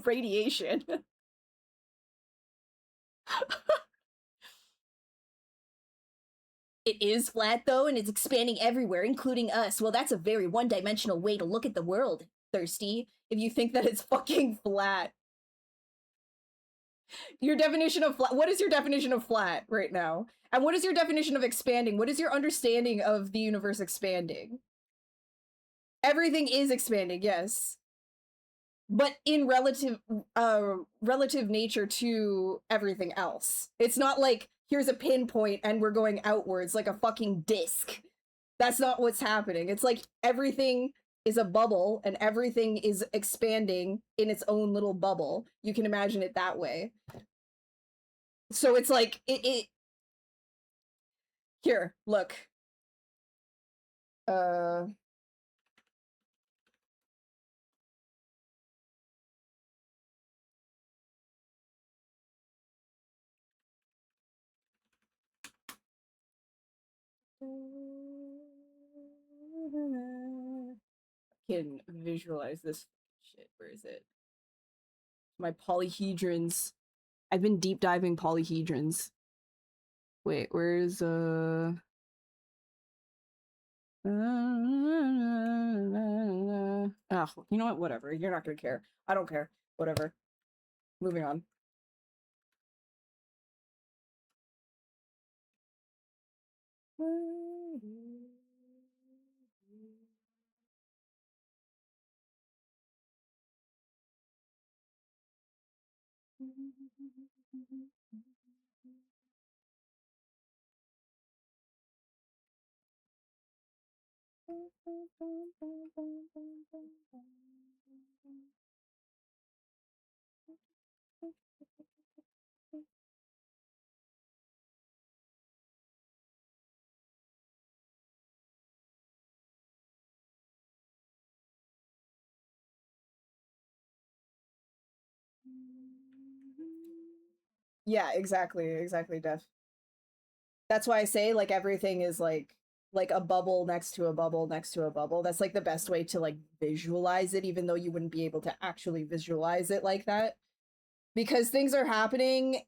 Radiation. It is flat, though, and it's expanding everywhere, including us. Well, that's a very one-dimensional way to look at the world, Thirsty, if you think that it's fucking flat. Your definition of flat— what is your definition of flat right now? And what is your definition of expanding? What is your understanding of the universe expanding? Everything is expanding, yes. But in relative nature to everything else. It's not like, here's a pinpoint and we're going outwards like a fucking disc. That's not what's happening. It's like everything is a bubble and everything is expanding in its own little bubble. You can imagine it that way. So it's like, here, look. Can visualize this shit. Where is it? My polyhedrons. I've been deep diving polyhedrons. Wait, where's oh, you know what? Whatever. You're not gonna care. I don't care. Whatever. Moving on. Yeah, exactly, Def. That's why I say, like, everything is like a bubble next to a bubble next to a bubble. That's like the best way to like visualize it, even though you wouldn't be able to actually visualize it like that. Because things are happening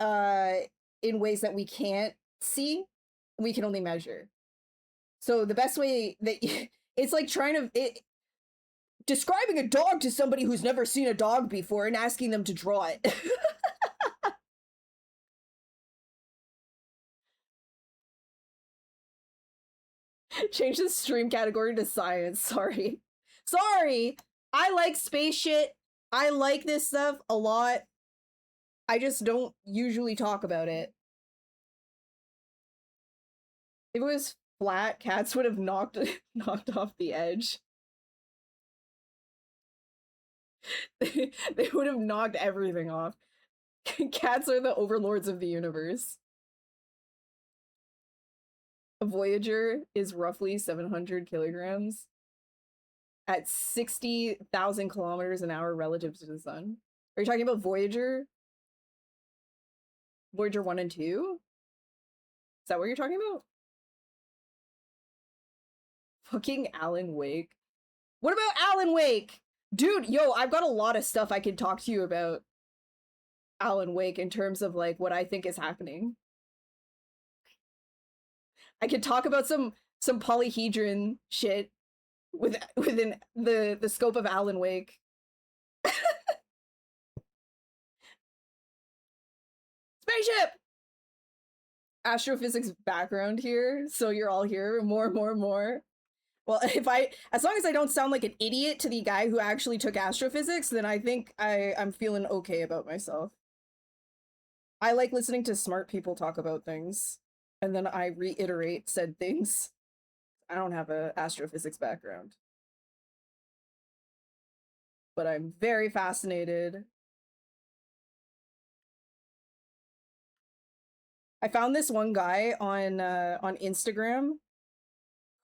in ways that we can't see, we can only measure. So the best way that it's like trying to describing a dog to somebody who's never seen a dog before and asking them to draw it. Change the stream category to science. Sorry. I like space shit. I like this stuff a lot. I just don't usually talk about it. If it was flat, cats would have knocked off the edge. They would have knocked everything off. Cats are the overlords of the universe. A Voyager is roughly 700 kilograms at 60,000 kilometers an hour relative to the sun. Are you talking about Voyager? Voyager 1 and 2? Is that what you're talking about? Fucking Alan Wake. What about Alan Wake? Dude, yo, I've got a lot of stuff I can talk to you about Alan Wake in terms of like what I think is happening. I could talk about some polyhedron shit within the scope of Alan Wake. Spaceship! Astrophysics background here, so you're all here. More. Well, as long as I don't sound like an idiot to the guy who actually took astrophysics, then I think I'm feeling okay about myself. I like listening to smart people talk about things, and then I reiterate said things. I don't have a astrophysics background, but I'm very fascinated. I found this one guy on Instagram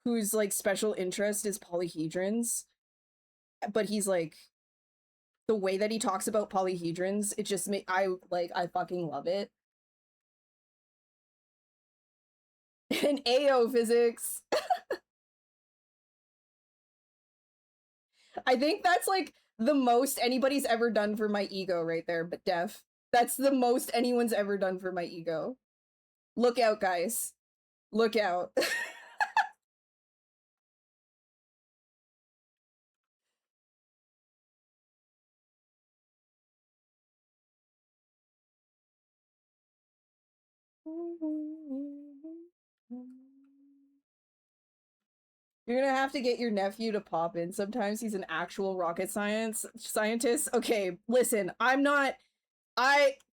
whose like special interest is polyhedrons, but he's like, the way that he talks about polyhedrons, it just I fucking love it. And AO physics. I think that's like the most anybody's ever done for my ego right there, but Def. That's the most anyone's ever done for my ego. Look out, guys. Look out. You're gonna have to get your nephew to pop in. Sometimes he's an actual rocket scientist. Okay, listen,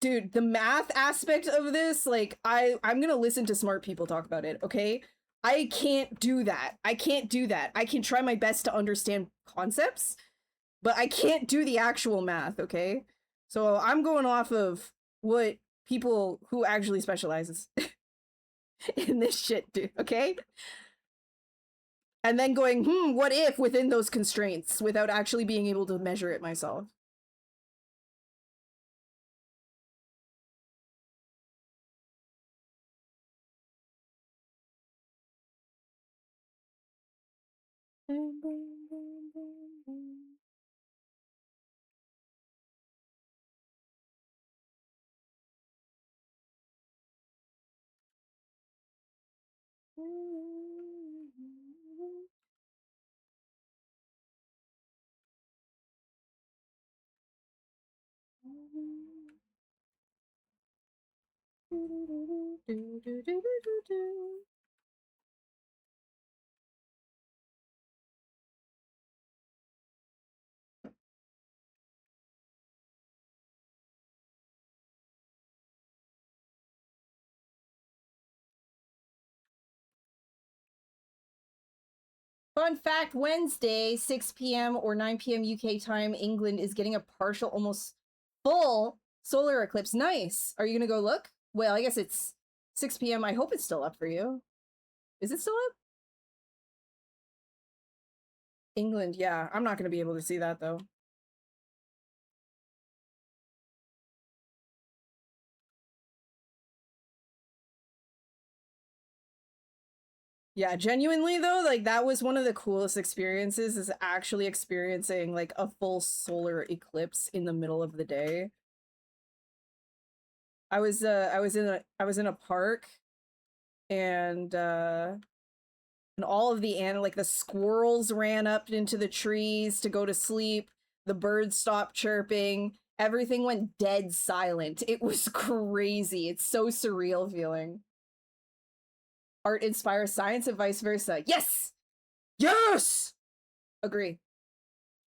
dude, the math aspect of this, like, I'm gonna listen to smart people talk about it, okay? I can't do that. I can try my best to understand concepts, but I can't do the actual math, okay? So I'm going off of what people who actually specializes in this shit do, okay? And then going, what if within those constraints without actually being able to measure it myself? Fun fact, Wednesday, 6 p.m. or 9 p.m. UK time, England is getting a partial, almost full solar eclipse. Nice. Are you going to go look? Well, I guess it's 6 p.m. I hope it's still up for you. Is it still up? England, yeah. I'm not going to be able to see that, though. Yeah, genuinely though, like that was one of the coolest experiences, is actually experiencing like a full solar eclipse in the middle of the day. I was in a park, and all of the squirrels ran up into the trees to go to sleep. The birds stopped chirping. Everything went dead silent. It was crazy. It's so surreal feeling. Art inspires science and vice versa. Yes! Yes! Agree.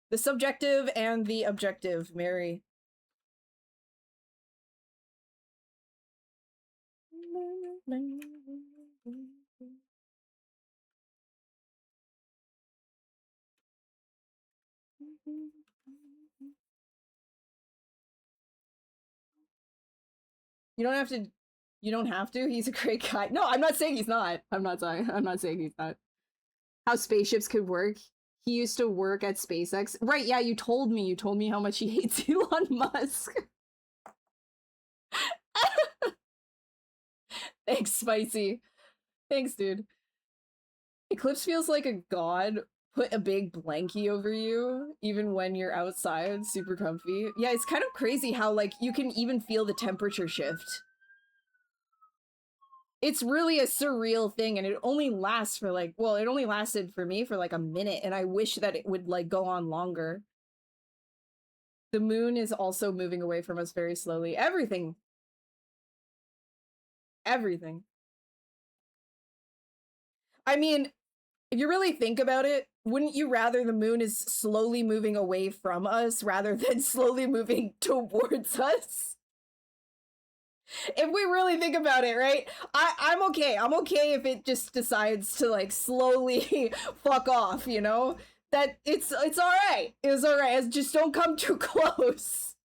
The subjective and the objective, Mary. You don't have to. You don't have to. He's a great guy. No, I'm not saying he's not. I'm not saying. I'm not saying he's not. How spaceships could work. He used to work at SpaceX. Right? Yeah, you told me. You told me how much he hates Elon Musk. Thanks, Spicy. Thanks, dude. Eclipse feels like a god put a big blankie over you, even when you're outside, super comfy. Yeah, it's kind of crazy how, like, you can even feel the temperature shift. It's really a surreal thing, and it only lasts for, like, well, it only lasted for me for, like, a minute, and I wish that it would, like, go on longer. The moon is also moving away from us very slowly. Everything. Everything. I mean, if you really think about it, wouldn't you rather the moon is slowly moving away from us rather than slowly moving towards us? If we really think about it, right? I'm okay. I'm okay if it just decides to, like, slowly fuck off, you know? That it's all right. It's all right. Just don't come too close.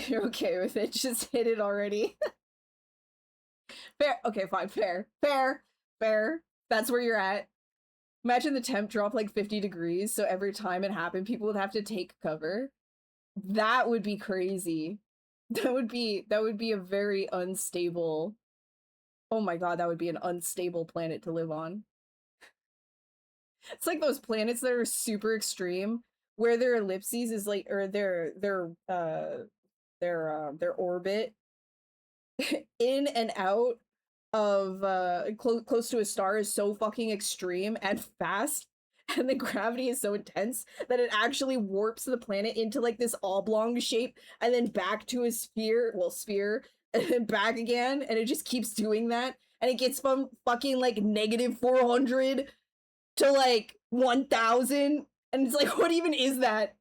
You're okay with it. Just hit it already. Fair. Okay, fine. Fair. Fair. Fair. That's where you're at. Imagine the temp drop like 50 degrees, so every time it happened, people would have to take cover. That would be crazy. That would be a very unstable. Oh my god, that would be an unstable planet to live on. It's like those planets that are super extreme, where their ellipses is like, or their orbit in and out of close to a star is so fucking extreme and fast, and the gravity is so intense that it actually warps the planet into like this oblong shape and then back to a sphere and then back again, and it just keeps doing that, and it gets from fucking like -400 to like 1000, and it's like, what even is that?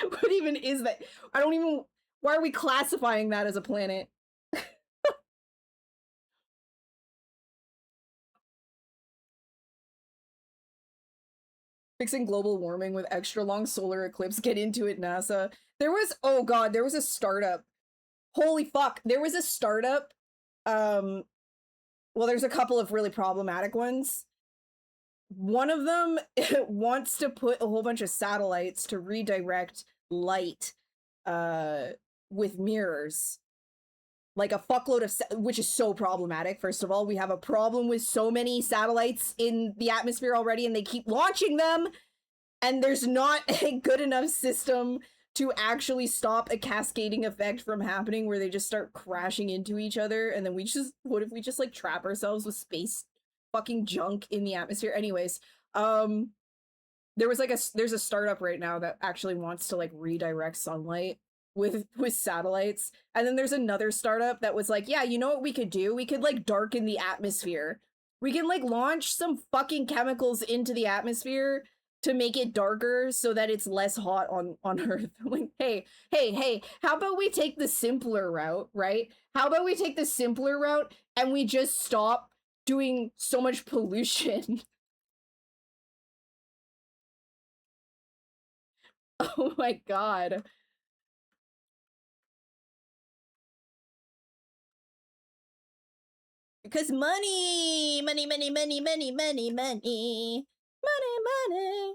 What even is that? I don't even, why are we classifying that as a planet? Fixing global warming with extra long solar eclipse. Get into it, NASA. There was, oh god, there was a startup. Holy fuck. There was a startup. Well, there's a couple of really problematic ones. One of them wants to put a whole bunch of satellites to redirect light with mirrors. Like a fuckload of, which is so problematic. First of all, we have a problem with so many satellites in the atmosphere already, and they keep launching them, and there's not a good enough system to actually stop a cascading effect from happening where they just start crashing into each other, and then we just, what if we just like trap ourselves with space fucking junk in the atmosphere? Anyways, there's a startup right now that actually wants to like redirect sunlight with satellites, and then there's another startup that was like, yeah, you know what we could do? We could like darken the atmosphere. We can like launch some fucking chemicals into the atmosphere to make it darker so that it's less hot on Earth. Like, hey, how about we take the simpler route, right? How about we take the simpler route and we just stop doing so much pollution? Oh my god. Because money, money, money, money, money, money, money, money,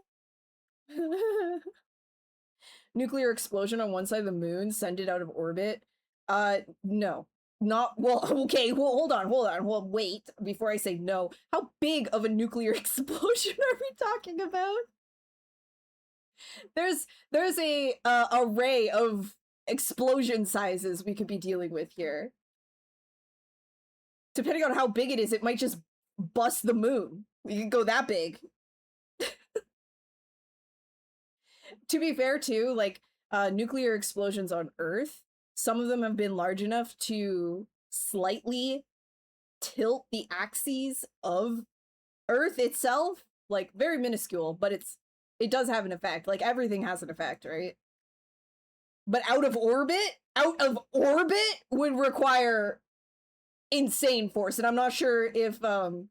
money. Nuclear explosion on one side of the moon, send it out of orbit. No. Not, well, okay, well, hold on, well, wait, before I say no. How big of a nuclear explosion are we talking about? There's a array of explosion sizes we could be dealing with here. Depending on how big it is, it might just bust the moon. We can go that big. To be fair, too, like, nuclear explosions on Earth, some of them have been large enough to slightly tilt the axes of Earth itself, like very minuscule, but it does have an effect. Like everything has an effect, right? But out of orbit would require insane force, and I'm not sure if the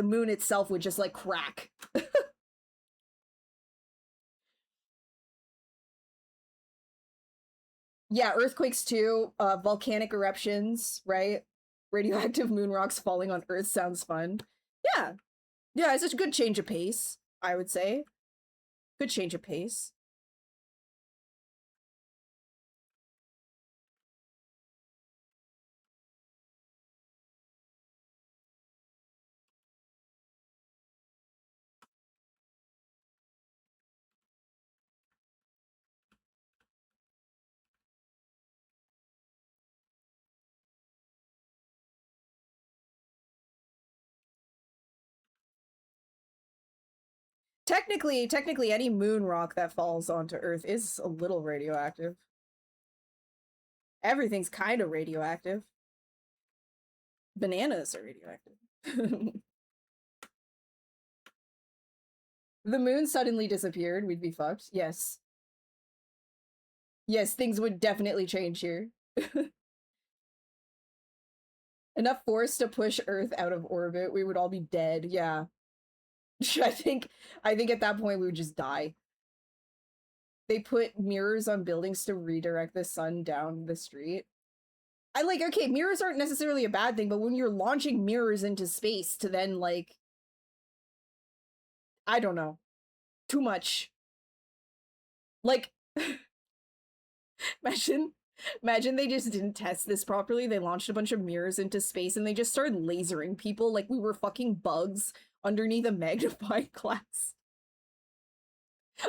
moon itself would just like crack. Yeah, earthquakes too, volcanic eruptions, right? Radioactive moon rocks falling on Earth sounds fun. Yeah. Yeah, it's just a good change of pace, I would say. Good change of pace. Technically, any moon rock that falls onto Earth is a little radioactive. Everything's kind of radioactive. Bananas are radioactive. The moon suddenly disappeared, we'd be fucked. Yes. Yes, things would definitely change here. Enough force to push Earth out of orbit, we would all be dead. Yeah. I think at that point we would just die. They put mirrors on buildings to redirect the sun down the street. I like, okay, mirrors aren't necessarily a bad thing, but when you're launching mirrors into space to then like, I don't know, too much. Like, imagine they just didn't test this properly. They launched a bunch of mirrors into space and they just started lasering people like we were fucking bugs underneath a magnifying glass.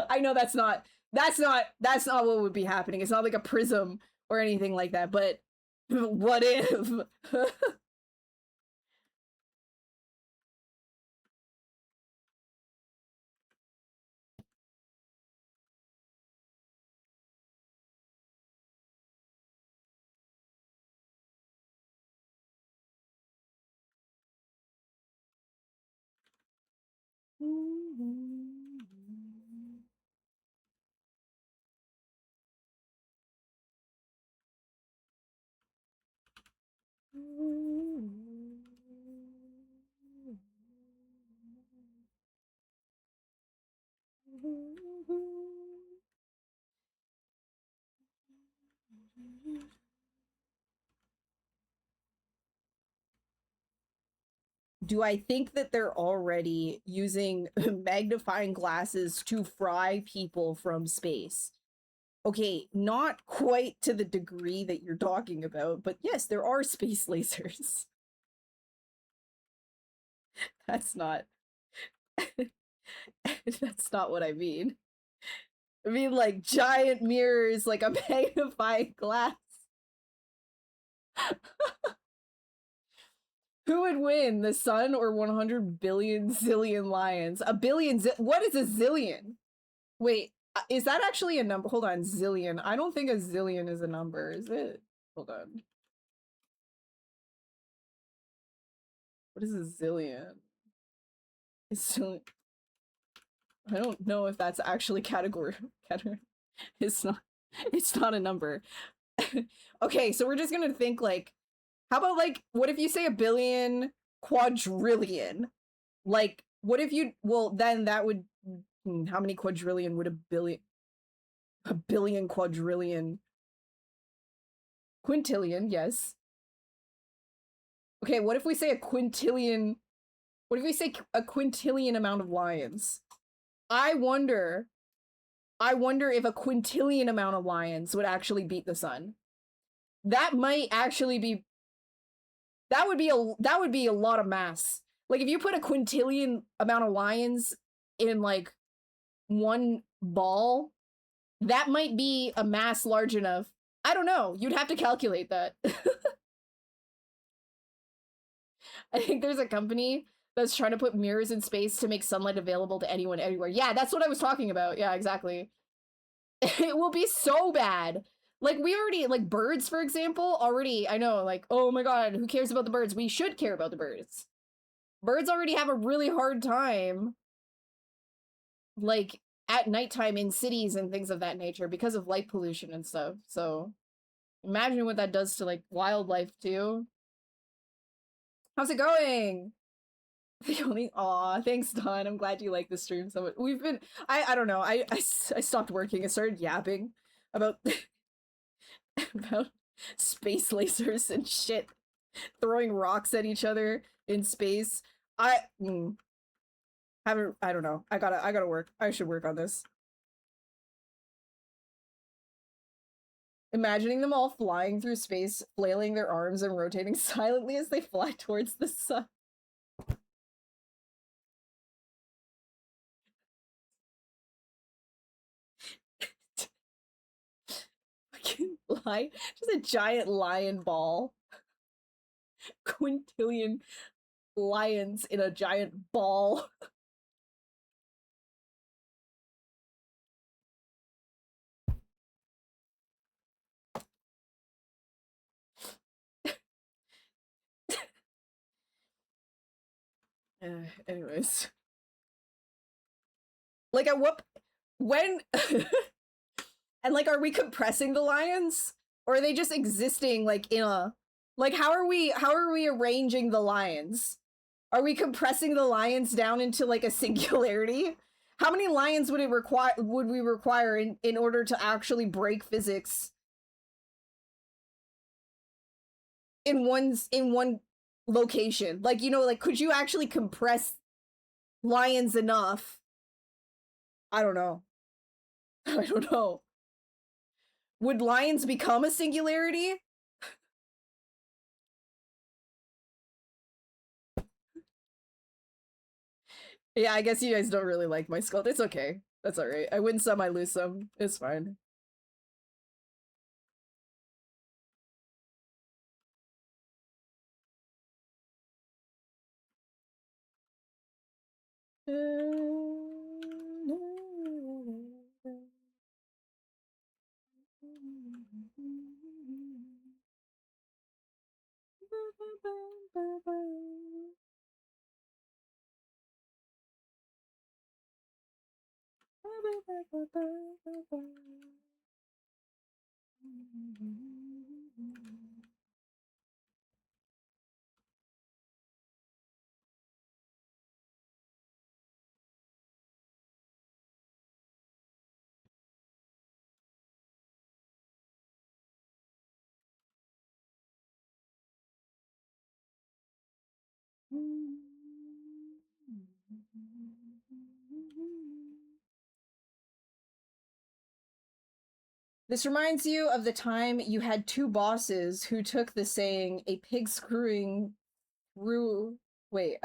I know that's not what would be happening. It's not like a prism or anything like that, but what if? Do I think that they're already using magnifying glasses to fry people from space? Okay, not quite to the degree that you're talking about, but yes, there are space lasers. That's not that's not what I mean. I mean like giant mirrors, like a magnifying glass. Who would win, the sun or 100 billion zillion lions? A billion what is a zillion? Wait, is that actually a number? Hold on, zillion. I don't think a zillion is a number, is it? Hold on. What is a zillion? It's I don't know if that's actually category. It's not a number. Okay, so we're just gonna think like, how about like, what if you say a billion quadrillion? Like, what if you, well, then that would, how many quadrillion would a billion quadrillion? Quintillion, yes. Okay, what if we say a quintillion? What if we say a quintillion amount of lions? I wonder if a quintillion amount of lions would actually beat the sun. That might actually be, that would be a lot of mass. Like if you put a quintillion amount of lions in like one ball, that might be a mass large enough. I don't know. You'd have to calculate that. I think there's a company that's trying to put mirrors in space to make sunlight available to anyone anywhere. Yeah, that's what I was talking about. Yeah, exactly. It will be so bad. Like, we already, like, birds, for example, already, I know, like, oh my god, who cares about the birds? We should care about the birds. Birds already have a really hard time, like, at nighttime in cities and things of that nature because of light pollution and stuff. So, imagine what that does to, like, wildlife, too. How's it going? The only aw, thanks, Don. I'm glad you like the stream so much. We've been I don't know. I stopped working. I started yapping about about space lasers and shit, throwing rocks at each other in space. Haven't, I don't know. I gotta work. I should work on this. Imagining them all flying through space, flailing their arms and rotating silently as they fly towards the sun. Just a giant lion ball. Quintillion lions in a giant ball. Anyways. Like, at what, when, and like, are we compressing the lions? Or are they just existing, like, in a, like, how are we arranging the lions? Are we compressing the lions down into, like, a singularity? How many lions would we require in order to actually break physics in one location? Like, you know, like, could you actually compress lions enough? I don't know. I don't know. Would lions become a singularity? Yeah, I guess you guys don't really like my sculpt. It's okay. That's alright. I win some, I lose some. It's fine. This reminds you of the time you had two bosses who took the saying, a pig screwing through a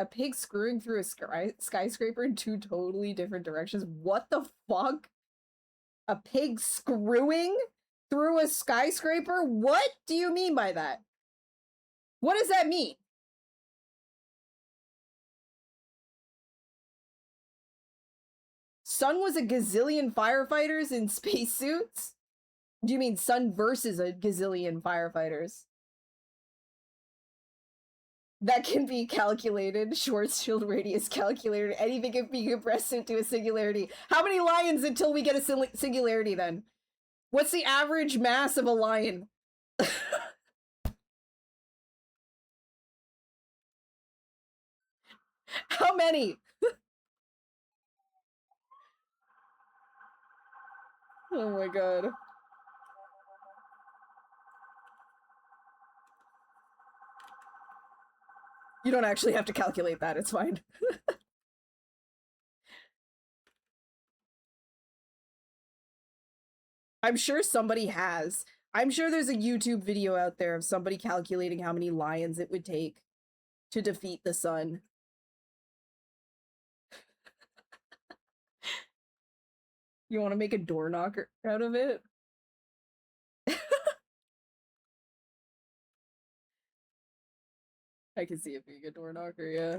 skyscraper in two totally different directions. What the fuck? A pig screwing through a skyscraper? What do you mean by that? What does that mean? Sun was a gazillion firefighters in spacesuits? Do you mean Sun versus a gazillion firefighters? That can be calculated. Schwarzschild radius calculated. Anything can be compressed into a singularity. How many lions until we get a singularity then? What's the average mass of a lion? How many? Oh my god. You don't actually have to calculate that, it's fine. I'm sure somebody has. I'm sure there's a YouTube video out there of somebody calculating how many lions it would take to defeat the sun. You want to make a door knocker out of it? I can see it being a door knocker, yeah.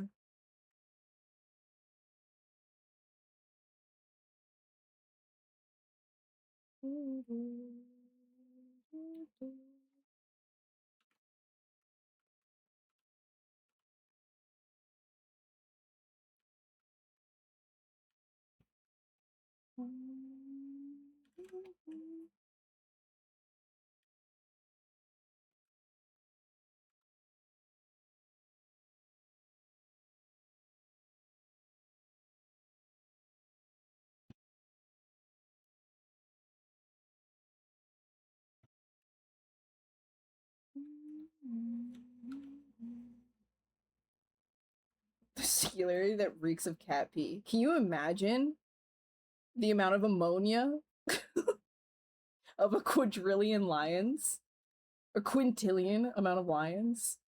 The singularity that reeks of cat pee. Can you imagine the amount of ammonia of a quadrillion lions? A quintillion amount of lions?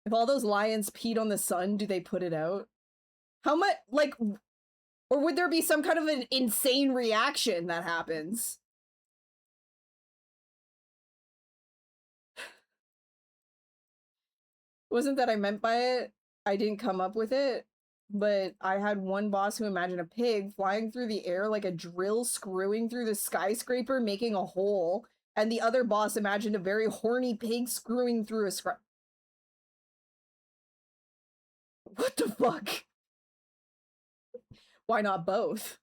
If all those lions peed on the sun, do they put it out? How much, like, or would there be some kind of an insane reaction that happens? Wasn't that I meant by it? I didn't come up with it, but I had one boss who imagined a pig flying through the air like a drill screwing through the skyscraper, making a hole, and the other boss imagined a very horny pig screwing through a What the fuck? Why not both?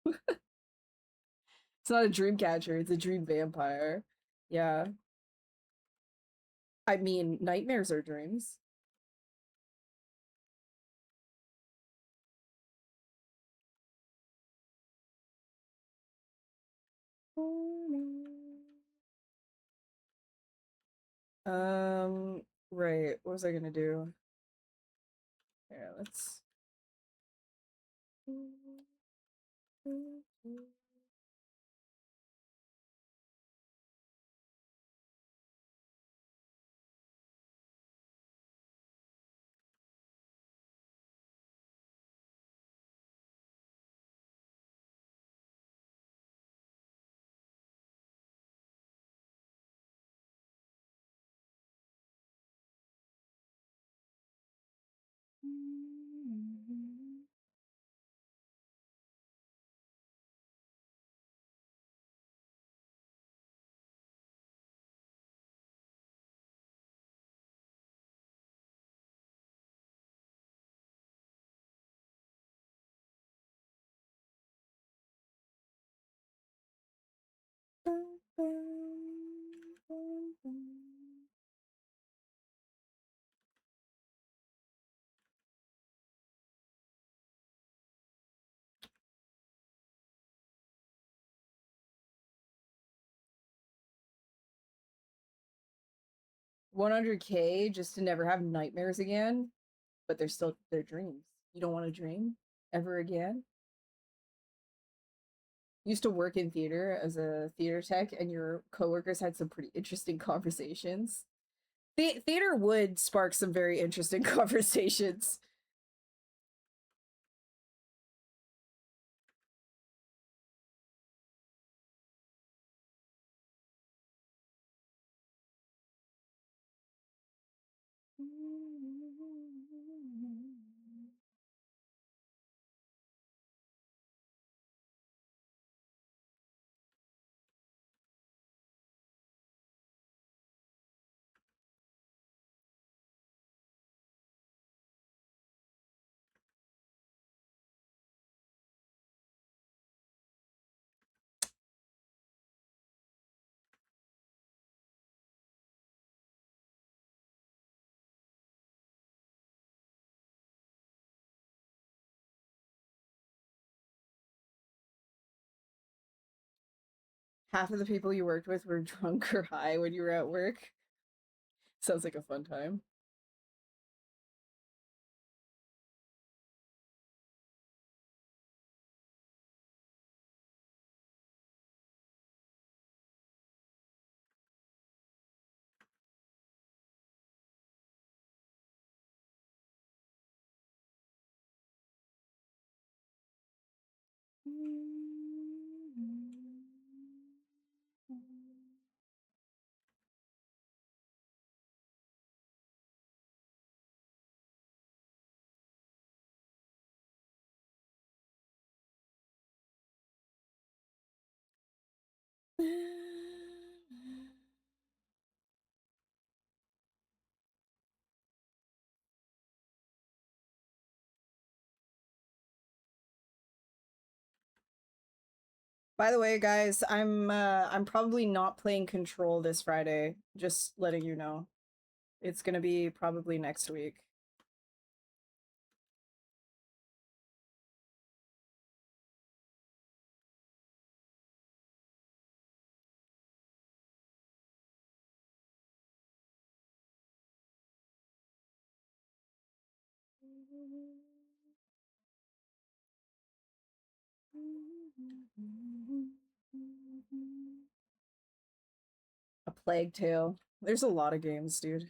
It's not a Dreamcatcher, it's a dream vampire. Yeah. I mean, nightmares are dreams. Right. What was I gonna do? Yeah, let's. 100K just to never have nightmares again, but they're still their dreams. You don't want to dream ever again. Used to work in theater as a theater tech, and your coworkers had some pretty interesting conversations. The theater would spark some very interesting conversations. Half of the people you worked with were drunk or high when you were at work. Sounds like a fun time. By the way, guys, I'm probably not playing Control this Friday. Just letting you know. It's gonna be probably next week. A Plague Tale. There's a lot of games, dude.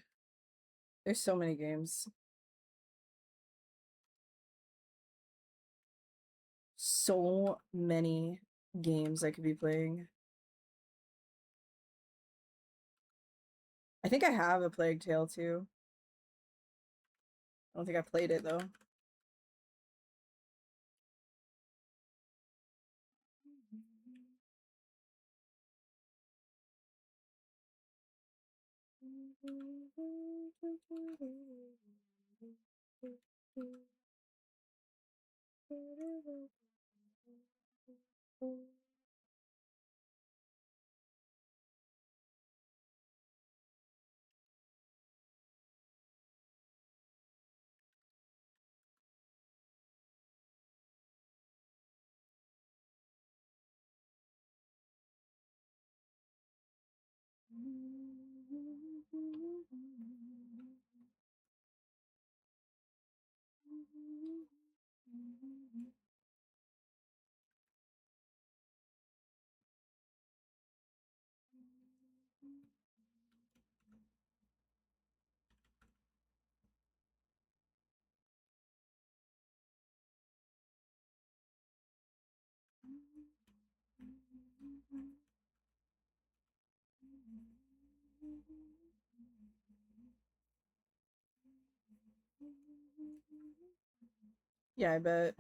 There's so many games. So many games I could be playing. I think I have a Plague Tale too. I don't think I played it though. Yeah, I bet.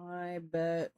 I bet.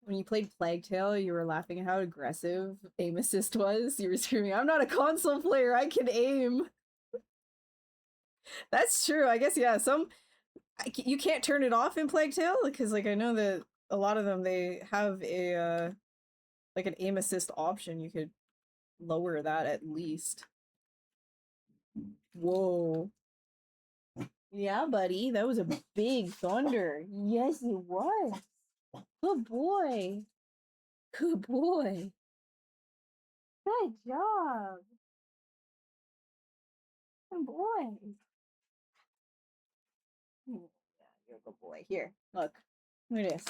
When you played Plague Tale, you were laughing at how aggressive aim assist was. You were screaming, "I'm not a console player, I can aim." That's true. I guess yeah, you can't turn it off in Plague Tale because like I know that a lot of them they have a like an aim assist option. You could lower that at least. Whoa. Yeah, buddy, that was a big thunder. Yes, it was. Good boy. Good boy. Good job. Good boy. Yeah, you're a good boy. Here, look. Look at this.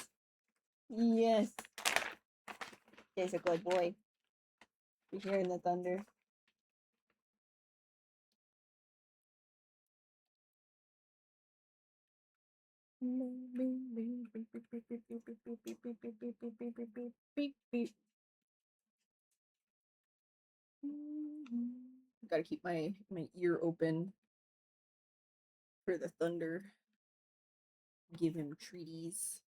Yes. He's a good boy. You're hearing the thunder. Gotta keep my ear open for the thunder. Give him treaties.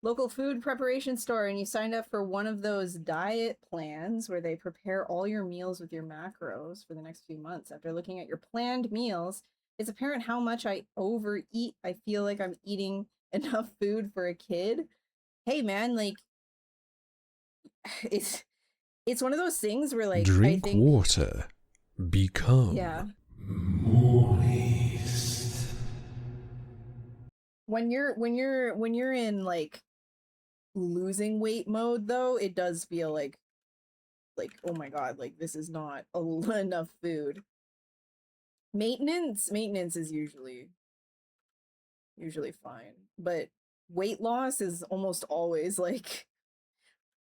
Local food preparation store, and you signed up for one of those diet plans where they prepare all your meals with your macros for the next few months. After looking at your planned meals, it's apparent how much I overeat. I feel like I'm eating enough food for a kid. Hey man, like it's one of those things where like I Drink think water. Become moist. when you're in like losing weight mode though, it does feel like oh my god, like this is not enough food. Maintenance is usually fine, but weight loss is almost always like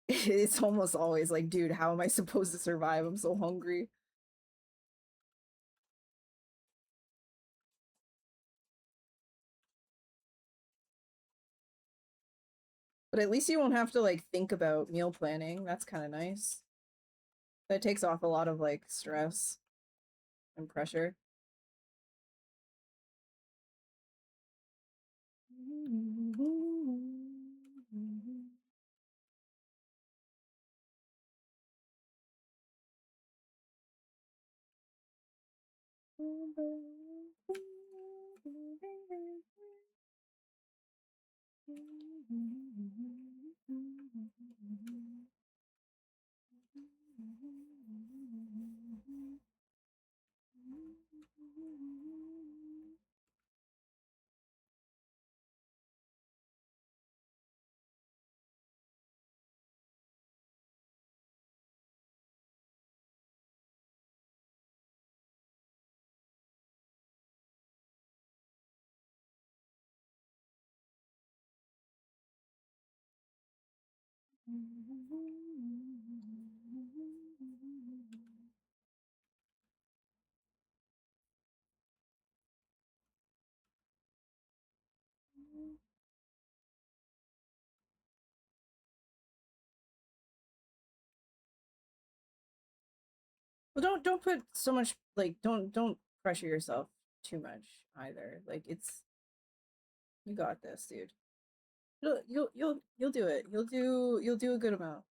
it's almost always like, dude, how am I supposed to survive? I'm so hungry. But at least you won't have to like think about meal planning. That's kind of nice. That takes off a lot of like stress and pressure. Well, don't put so much like don't pressure yourself too much either. Like it's you got this, dude. You'll do it. You'll do a good amount.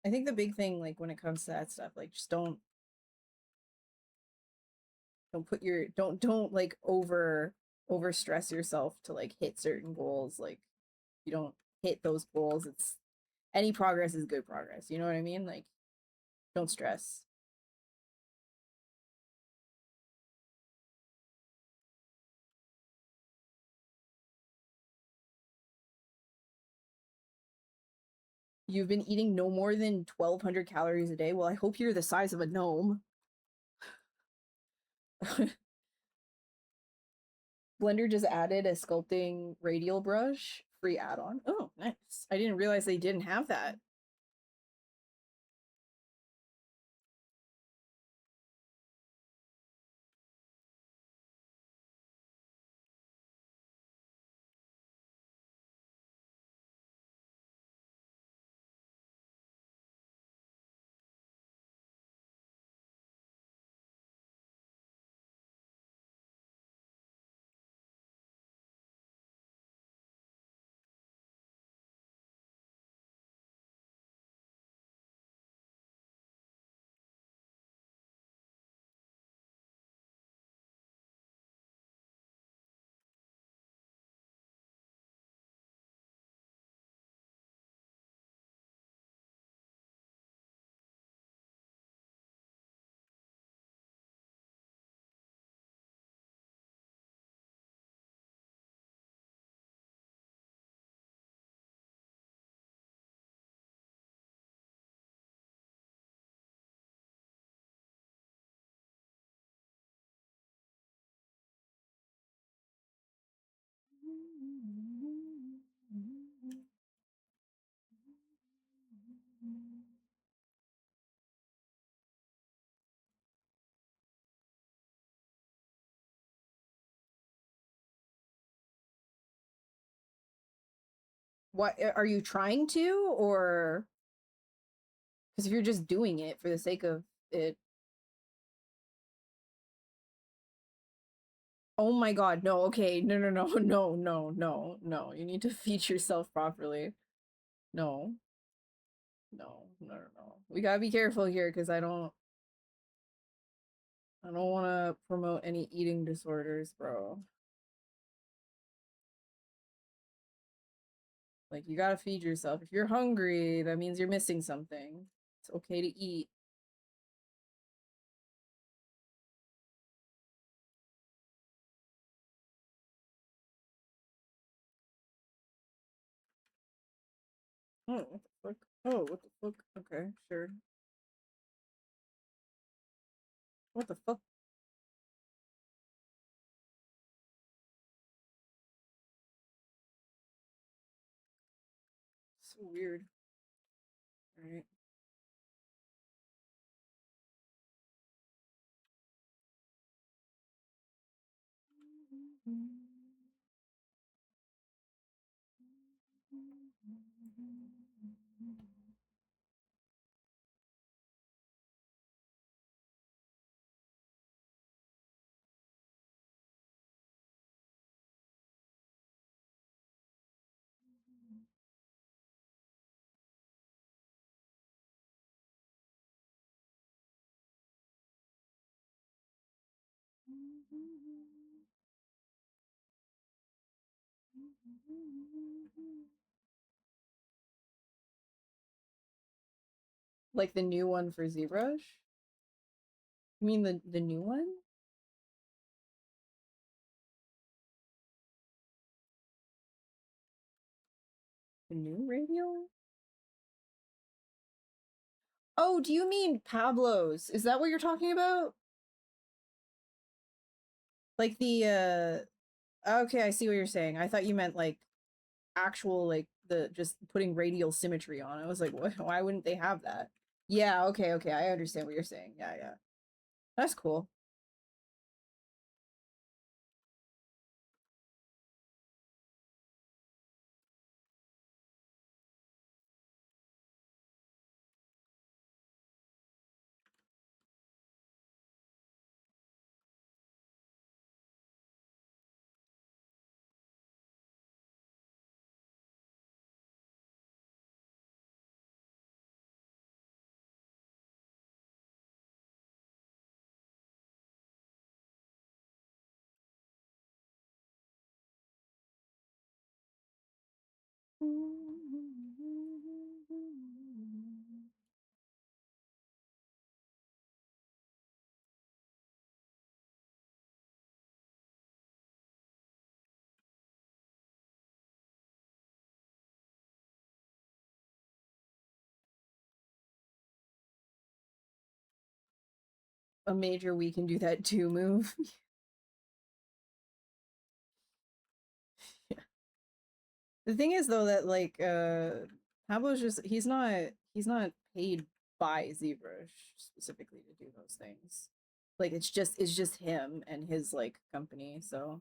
I think the big thing like when it comes to that stuff, like just don't put your don't like over stress yourself to like hit certain goals. Like you don't hit those goals, it's any progress is good progress. You know what I mean? Like don't stress. You've been eating no more than 1,200 calories a day. Well, I hope you're the size of a gnome. Blender just added a sculpting radial brush free add-on. Oh, nice. I didn't realize they didn't have that. What are you trying to or Because if you're just doing it for the sake of it. Oh my god, no, okay, no, no, no, no, no, no, no. You need to feed yourself properly. No. No, no, no, no. We gotta be careful here because I don't want to promote any eating disorders, bro. Like, you gotta feed yourself. If you're hungry, that means you're missing something. It's okay to eat. Oh, what the fuck? Oh, what the fuck? Okay, sure. What the fuck? So weird. Alright. Like the new one for ZBrush? You mean the new one? The new radial? Oh, do you mean Pablo's? Is that what you're talking about? Like the okay, I see what you're saying. I thought you meant like actual like the just putting radial symmetry on. I was like, what? Why wouldn't they have that? Yeah, okay, okay. I understand what you're saying. Yeah, yeah. That's cool. A major we can do that too move. Yeah. The thing is though that like Pablo's just he's not paid by ZBrush specifically to do those things. Like it's just him and his like company, so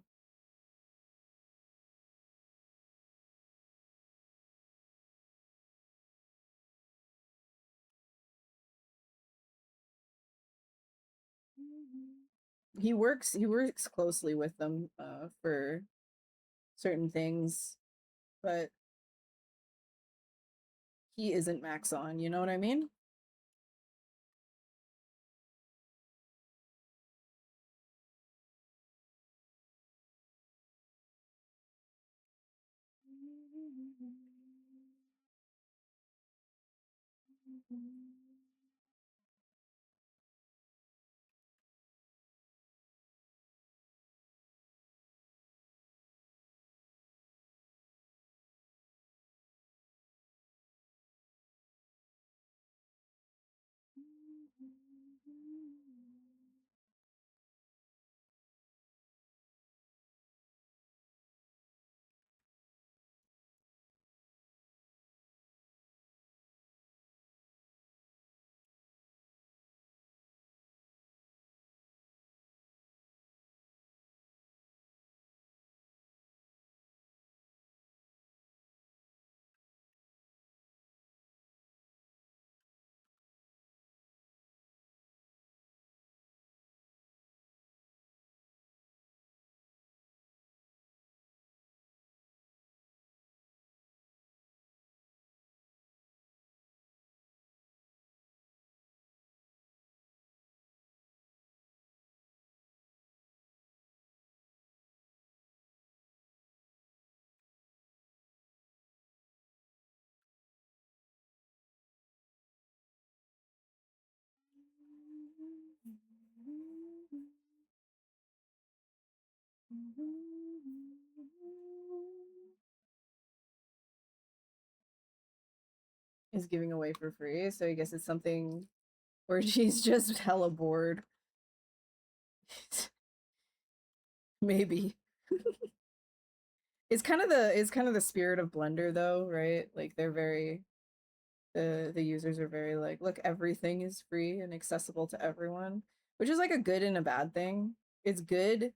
he works closely with them for certain things, but he isn't Maxon, you know what I mean? Is giving away for free, so I guess it's something where she's just hella bored. Maybe. It's kind of the spirit of Blender though, right? Like they're very the users are very like, look, everything is free and accessible to everyone, which is like a good and a bad thing. It's good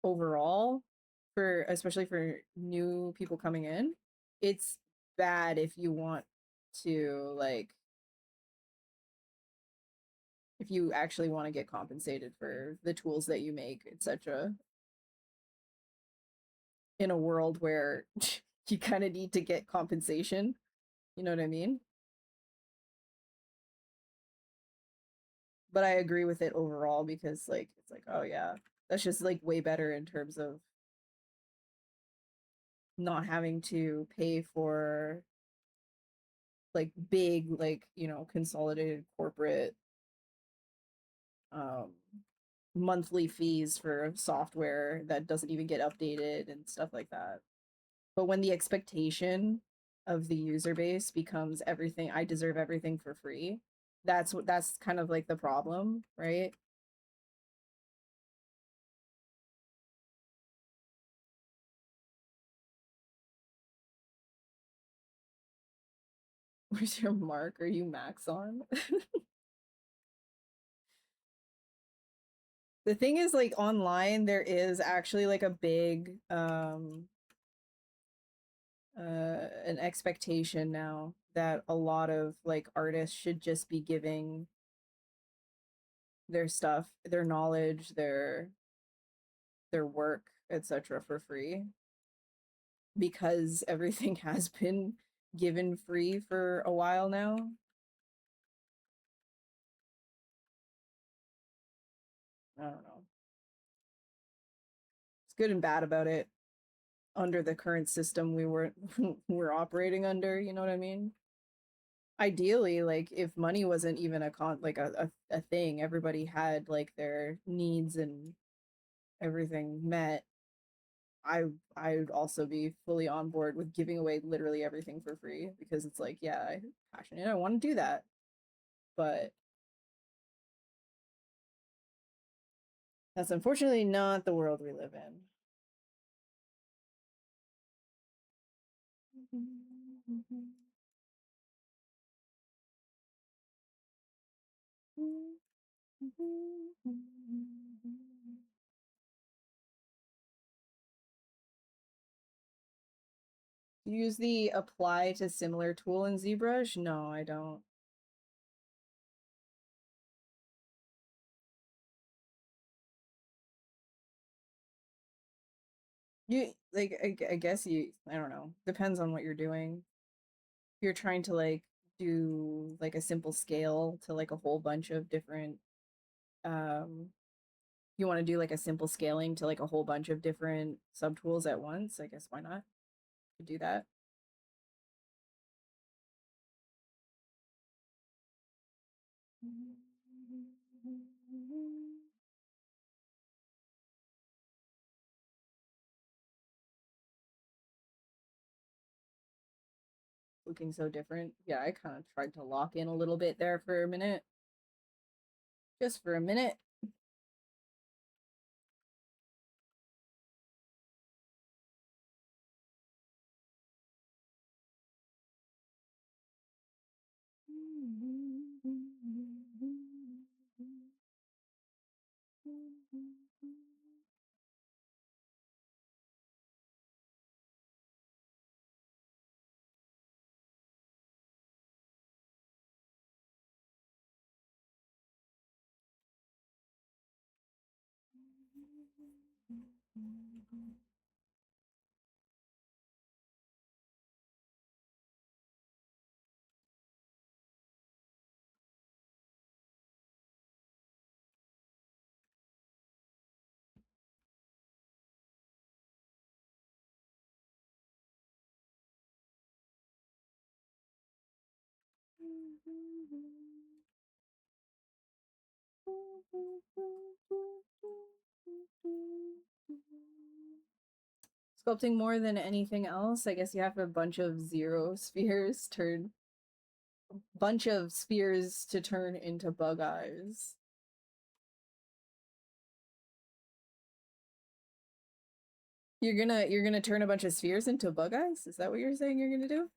overall for especially for new people coming in. It's bad if you want to like if you actually want to get compensated for the tools that you make, etc. In a world where you kind of need to get compensation. You know what I mean? But I agree with it overall because like it's like, oh yeah, that's just like way better in terms of not having to pay for like big like, you know, consolidated corporate um monthly fees for software that doesn't even get updated and stuff like that. But when the expectation of the user base becomes everything, I deserve everything for free, that's kind of like the problem, right? Where's your mark? Are you max on? The thing is like online there is actually like a big an expectation now that a lot of like artists should just be giving their stuff, their knowledge, their work, etc. for free because everything has been given free for a while now. I don't know. It's good and bad about it under the current system we're operating under, you know what I mean? Ideally, like if money wasn't even like a thing, everybody had like their needs and everything met, I would also be fully on board with giving away literally everything for free because it's like, yeah, I'm passionate, I want to do that. But that's unfortunately not the world we live in. Use the apply to similar tool in ZBrush? No, I don't. You like I guess you I don't know. Depends on what you're doing. If you're trying to like do like a simple scale to like a whole bunch of different you want to do like a simple scaling to like a whole bunch of different subtools at once, I guess why not? You do that. Looking so different. Yeah, I kind of tried to lock in a little bit there for a minute. Just for a minute. Sculpting more than anything else, I guess you have a bunch of zero spheres turn bunch of spheres to turn into bug eyes. You're gonna turn a bunch of spheres into bug eyes? Is that what you're saying you're gonna do?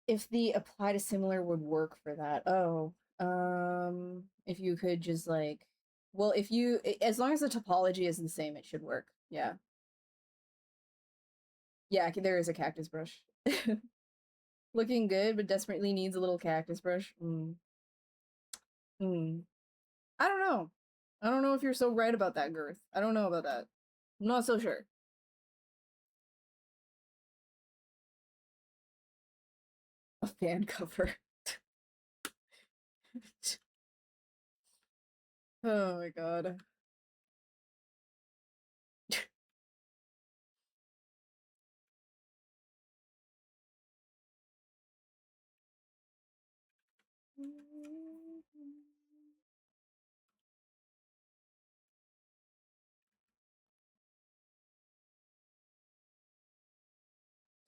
If the apply to similar would work for that. Oh, if you could just like, well, if you, as long as the topology is the same, it should work. Yeah. Yeah, there is a cactus brush. Looking good, but desperately needs a little cactus brush. I don't know. I don't know if you're so right about that, Girth. I don't know about that. I'm not so sure. A fan cover. Oh my god.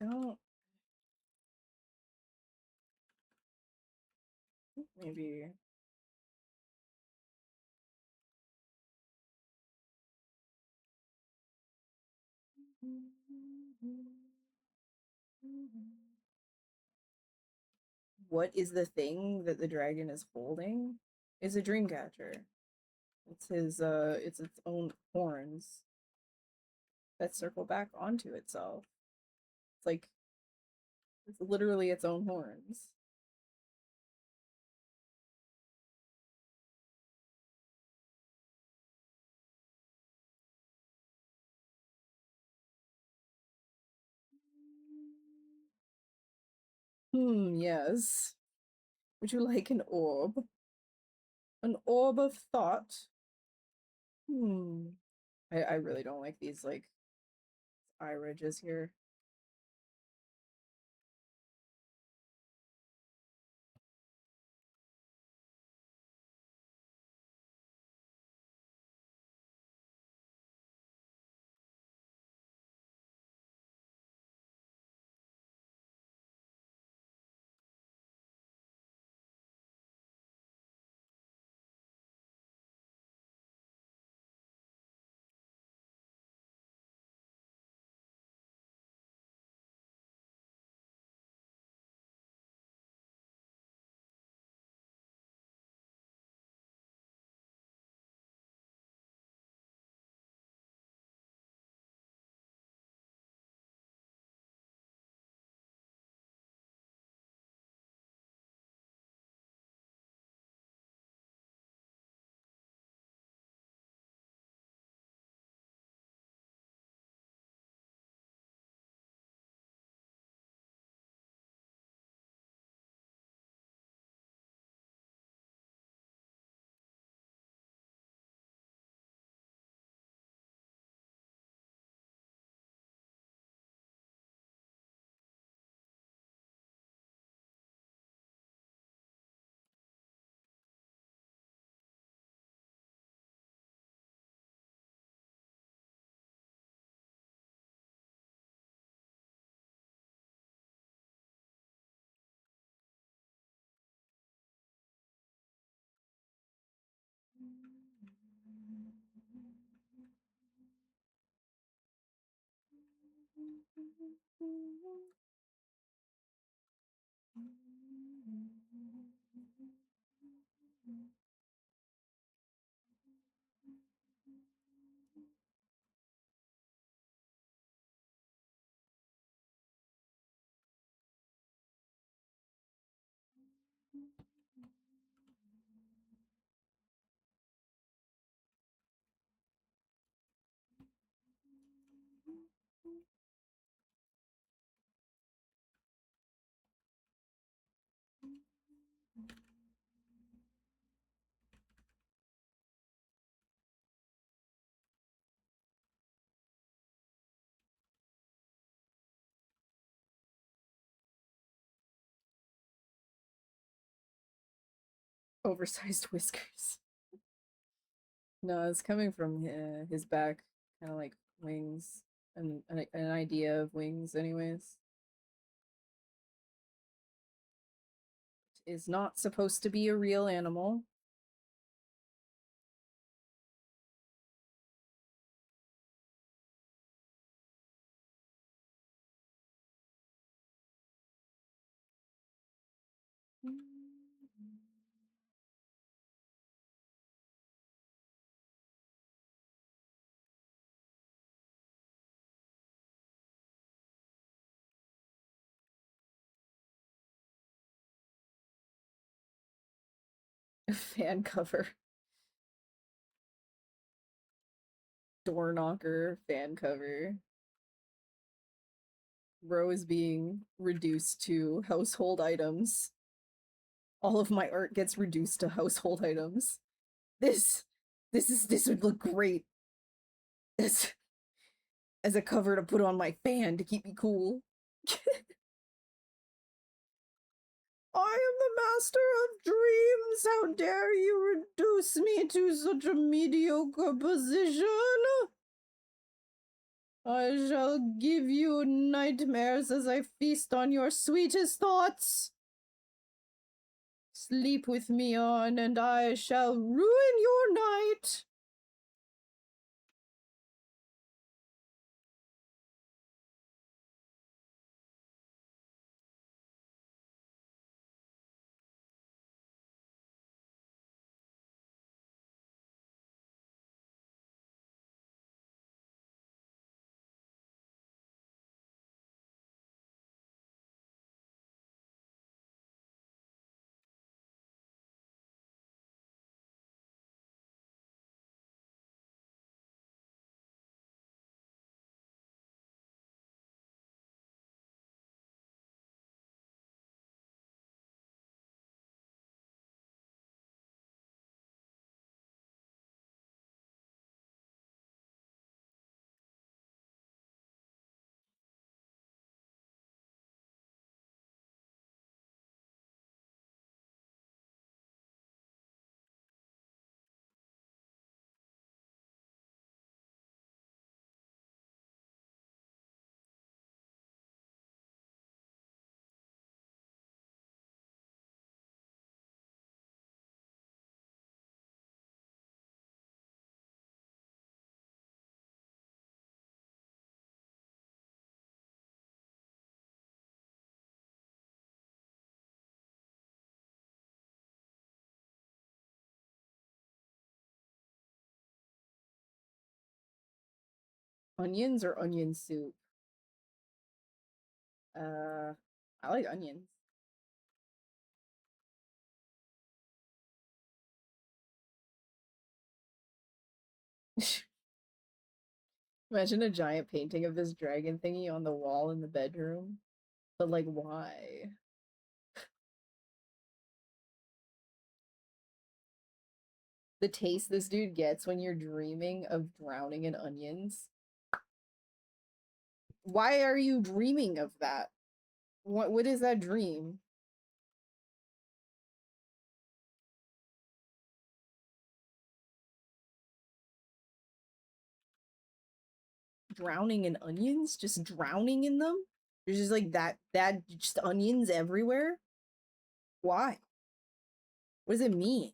Don't. Maybe. What is the thing that the dragon is holding? Is a Dreamcatcher. It's his it's its own horns that circle back onto itself. It's like it's literally its own horns. Yes. Would you like an orb? An orb of thought? I really don't like these like eye ridges here. Oversized whiskers. No, it's coming from his back, kind of like wings, and an idea of wings, anyways. It is not supposed to be a real animal. A fan cover. Door knocker, fan cover. Rose being reduced to household items. All of my art gets reduced to household items. This would look great as a cover to put on my fan to keep me cool. I am the master of dreams. How dare you reduce me to such a mediocre position? I shall give you nightmares as I feast on your sweetest thoughts. Sleep with me on, and I shall ruin your night. Onions or onion soup? I like onions. Imagine a giant painting of this dragon thingy on the wall in the bedroom. But like, why? The taste this dude gets when you're dreaming of drowning in onions. Why are you dreaming of that? What is that dream? Drowning in onions? Just drowning in them? There's just like that just onions everywhere? Why? What does it mean?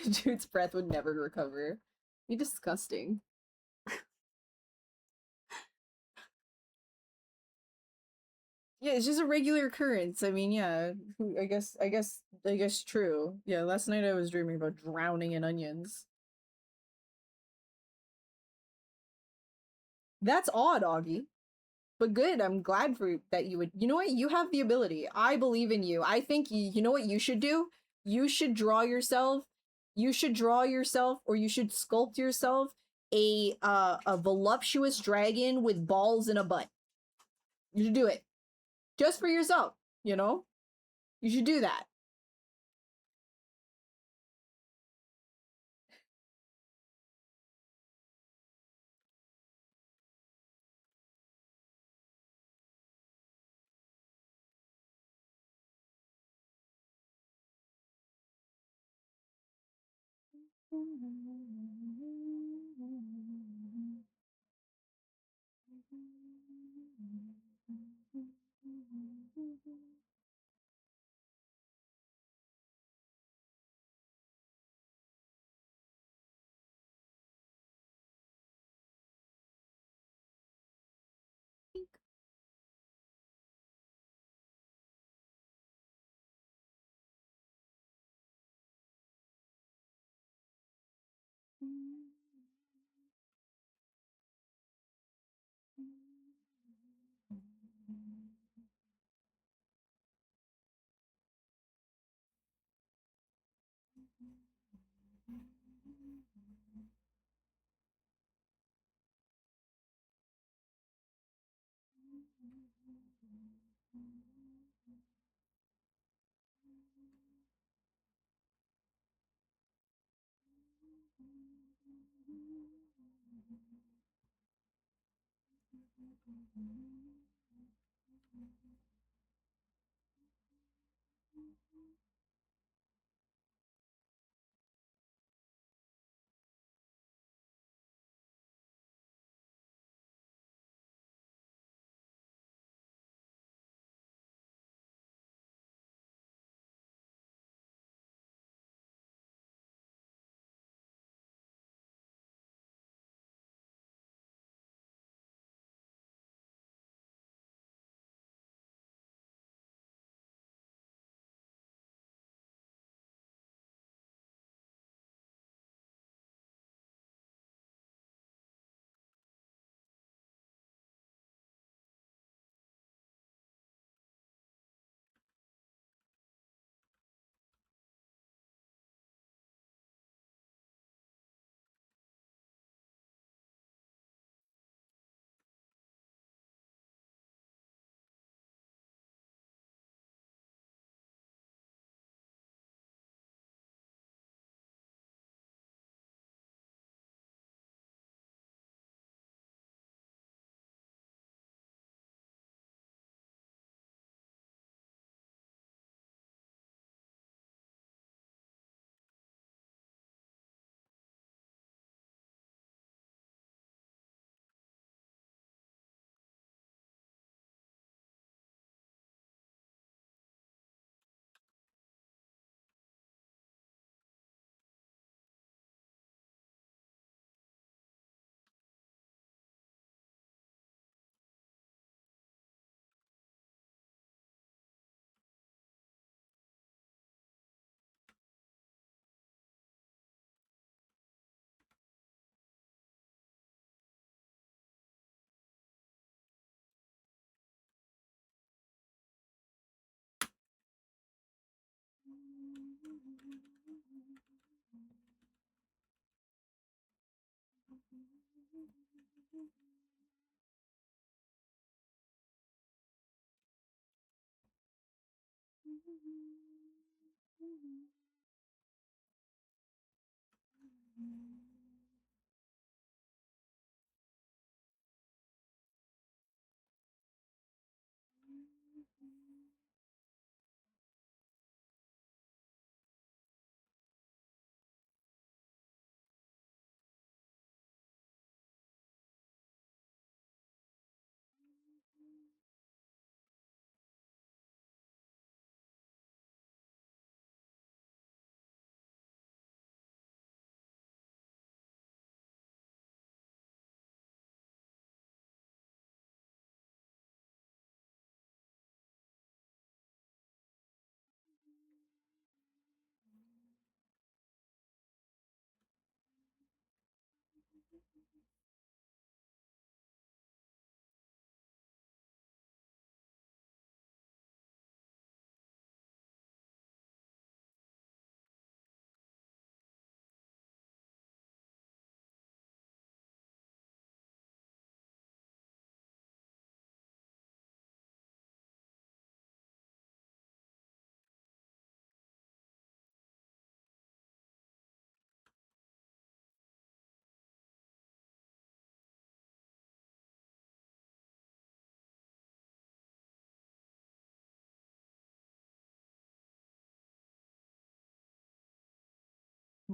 Dude's breath would never recover. Be disgusting. Yeah, it's just a regular occurrence. I mean, yeah, I guess true. Yeah, last night I was dreaming about drowning in onions. That's odd, Augie. But good. I'm glad for that you would. You know what? You have the ability. I believe in you. I think you know what you should do? You should draw yourself. You should draw yourself or you should sculpt yourself a voluptuous dragon with balls and a butt. You should do it. Just for yourself, you know? You should do that.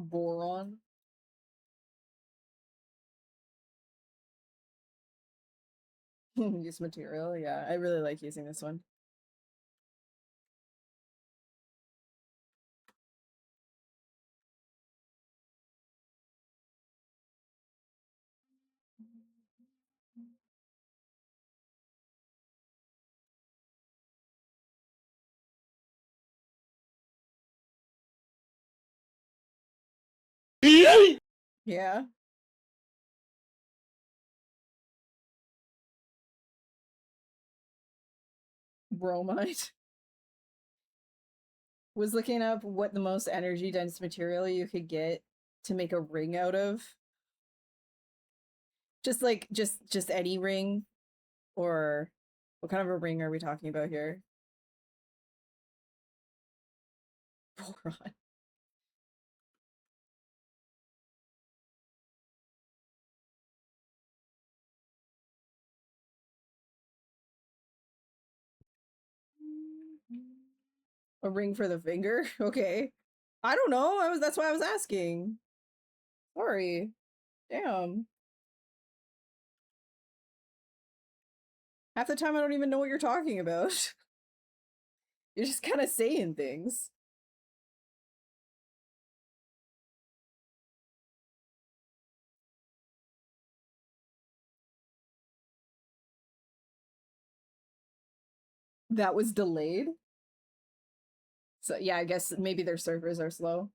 Boron. Use material, yeah. I really like using this one. Yeah. Bromide. Was looking up what the most energy dense material you could get to make a ring out of. Just like just any ring, or what kind of a ring are we talking about here? Boron. A ring for the finger? Okay. I don't know. That's why I was asking. Sorry. Damn. Half the time I don't even know what you're talking about. You're just kind of saying things. That was delayed. So yeah, I guess maybe their servers are slow.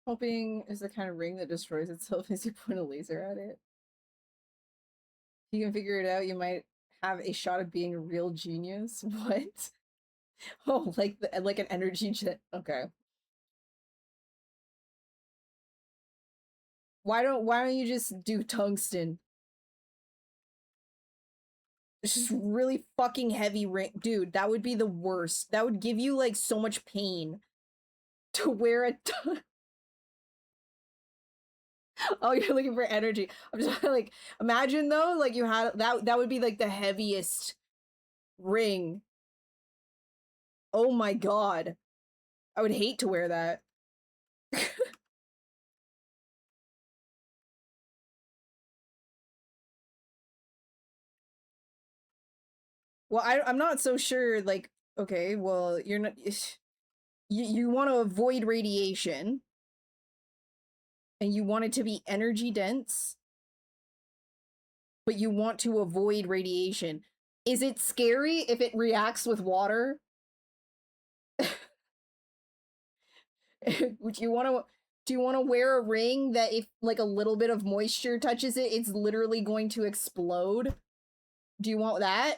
Hoping is the kind of ring that destroys itself as you point a laser at it. you can figure it out, you might have a shot of being a real genius. What? Oh, like an energy jet. Okay. Why don't you just do tungsten? It's just really fucking heavy ring. Dude, that would be the worst. That would give you like so much pain to wear a Oh, you're looking for energy. I'm just like, imagine though, like you had that would be like the heaviest ring. Oh my god. I would hate to wear that. Well, I'm not so sure, like, okay, well, you're not you want to avoid radiation and you want it to be energy dense, but you want to avoid radiation. Is it scary if it reacts with water? Would you want to do you want to wear a ring that if like a little bit of moisture touches it, it's literally going to explode? Do you want that?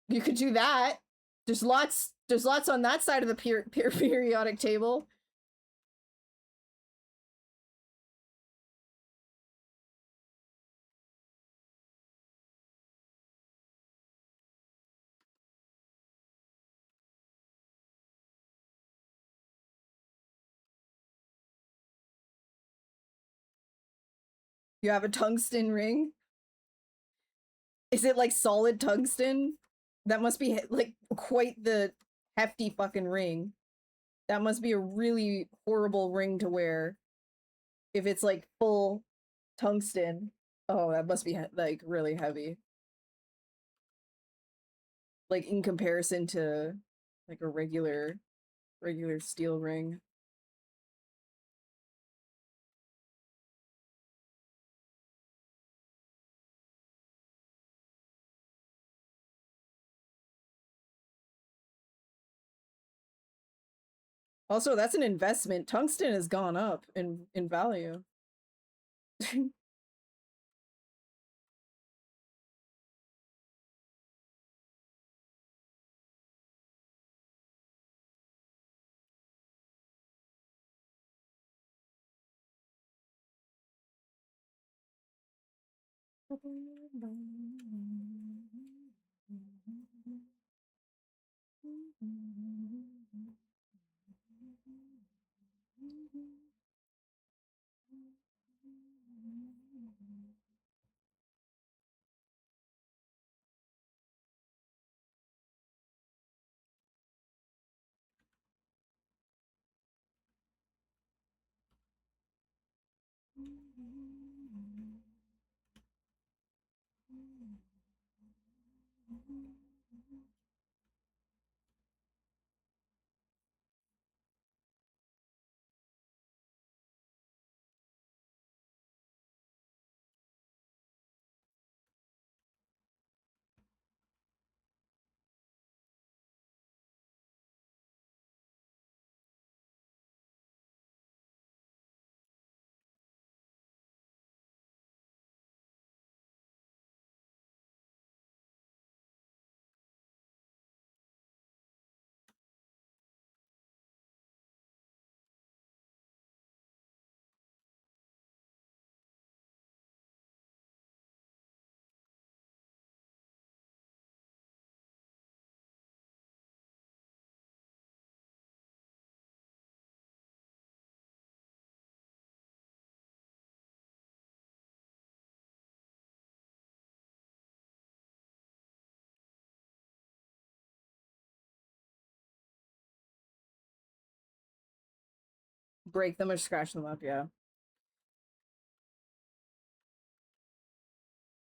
You could do that. There's lots on that side of the periodic table. You have a tungsten ring? Is it like solid tungsten? That must be like quite the hefty fucking ring. That must be a really horrible ring to wear if it's like full tungsten. Oh, that must be like really heavy. Like in comparison to like a regular steel ring. Also, that's an investment. Tungsten has gone up in value. Break them or scratch them up, yeah.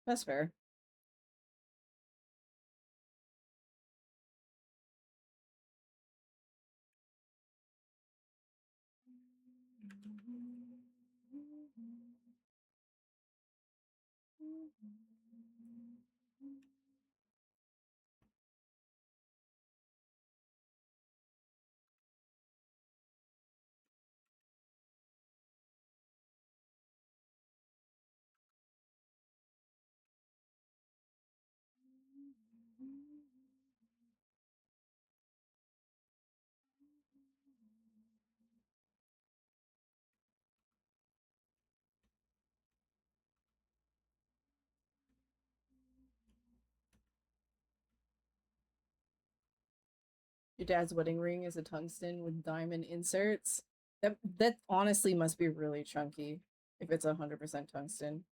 That's fair. Your dad's wedding ring is a tungsten with diamond inserts. That honestly must be really chunky if it's 100% tungsten.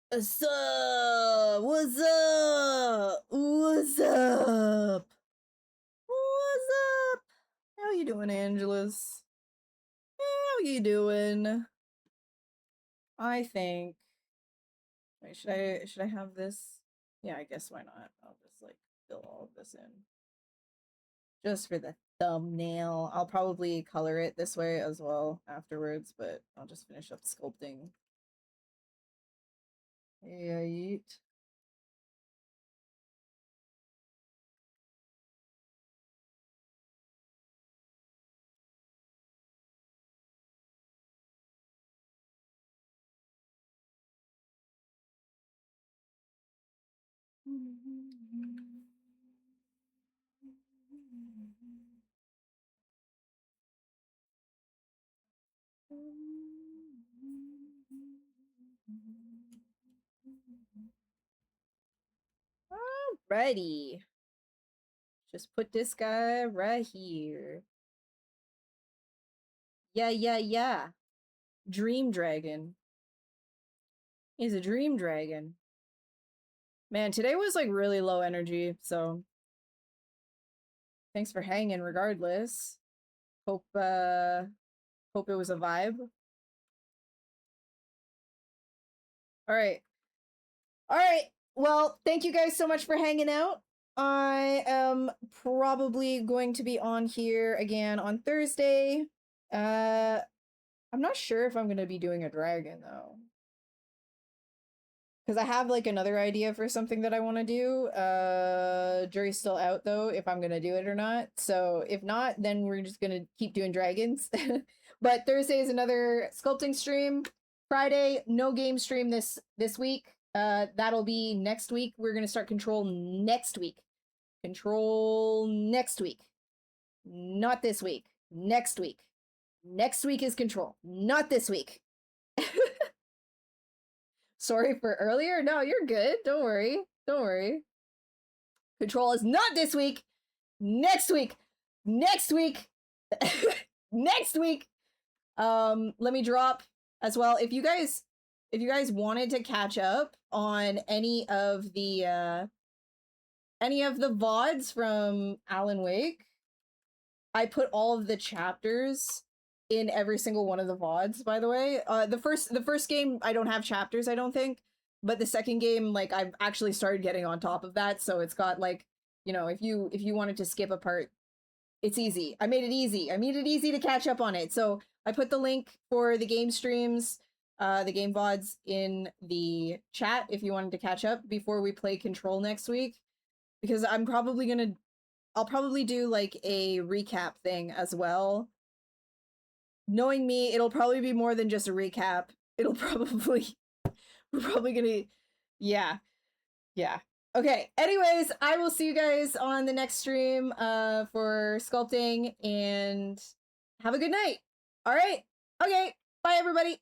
What's up? What's up? What's up? What's up? How you doing, Angelus? How you doing? I think. Wait, should I have this? Yeah, I guess why not? I'll just like fill all of this in. Just for the thumbnail. I'll probably color it this way as well afterwards, but I'll just finish up sculpting. Yeah, Alrighty. Just put this guy right here. Yeah. Dream Dragon. He's a dream dragon. Man, today was like really low energy, so thanks for hanging regardless. Hope hope it was a vibe. Alright. Alright. Well, thank you guys so much for hanging out. I am probably going to be on here again on Thursday. I'm not sure if I'm gonna be doing a dragon though. Because I have like another idea for something that I want to do. Jury's still out though, if I'm gonna do it or not. So if not, then we're just gonna keep doing dragons. But Thursday is another sculpting stream. Friday, no game stream this week. That'll be next week. We're gonna start Control next week. Control next week. Not this week. Next week. Next week is Control. Not this week. Sorry for earlier. No, you're good. Don't worry. Don't worry. Control is not this week. Next week. Next week. Next week. Let me drop as well. If you guys wanted to catch up on any of the VODs from Alan Wake, I put all of the chapters in every single one of the VODs, by the way. The first game, I don't have chapters, I don't think. but the second game, like, I've actually started getting on top of that, so it's got, like, you know, if you wanted to skip a part, it's easy. I made it easy. I made it easy to catch up on it. So I put the link for the game streams, the game VODs in the chat if you wanted to catch up before we play Control next week, because I'll probably do like a recap thing as well. Knowing me, it'll probably be more than just a recap. We're probably gonna, yeah. Okay, anyways, I will see you guys on the next stream for sculpting, and have a good night. All right, okay, bye everybody.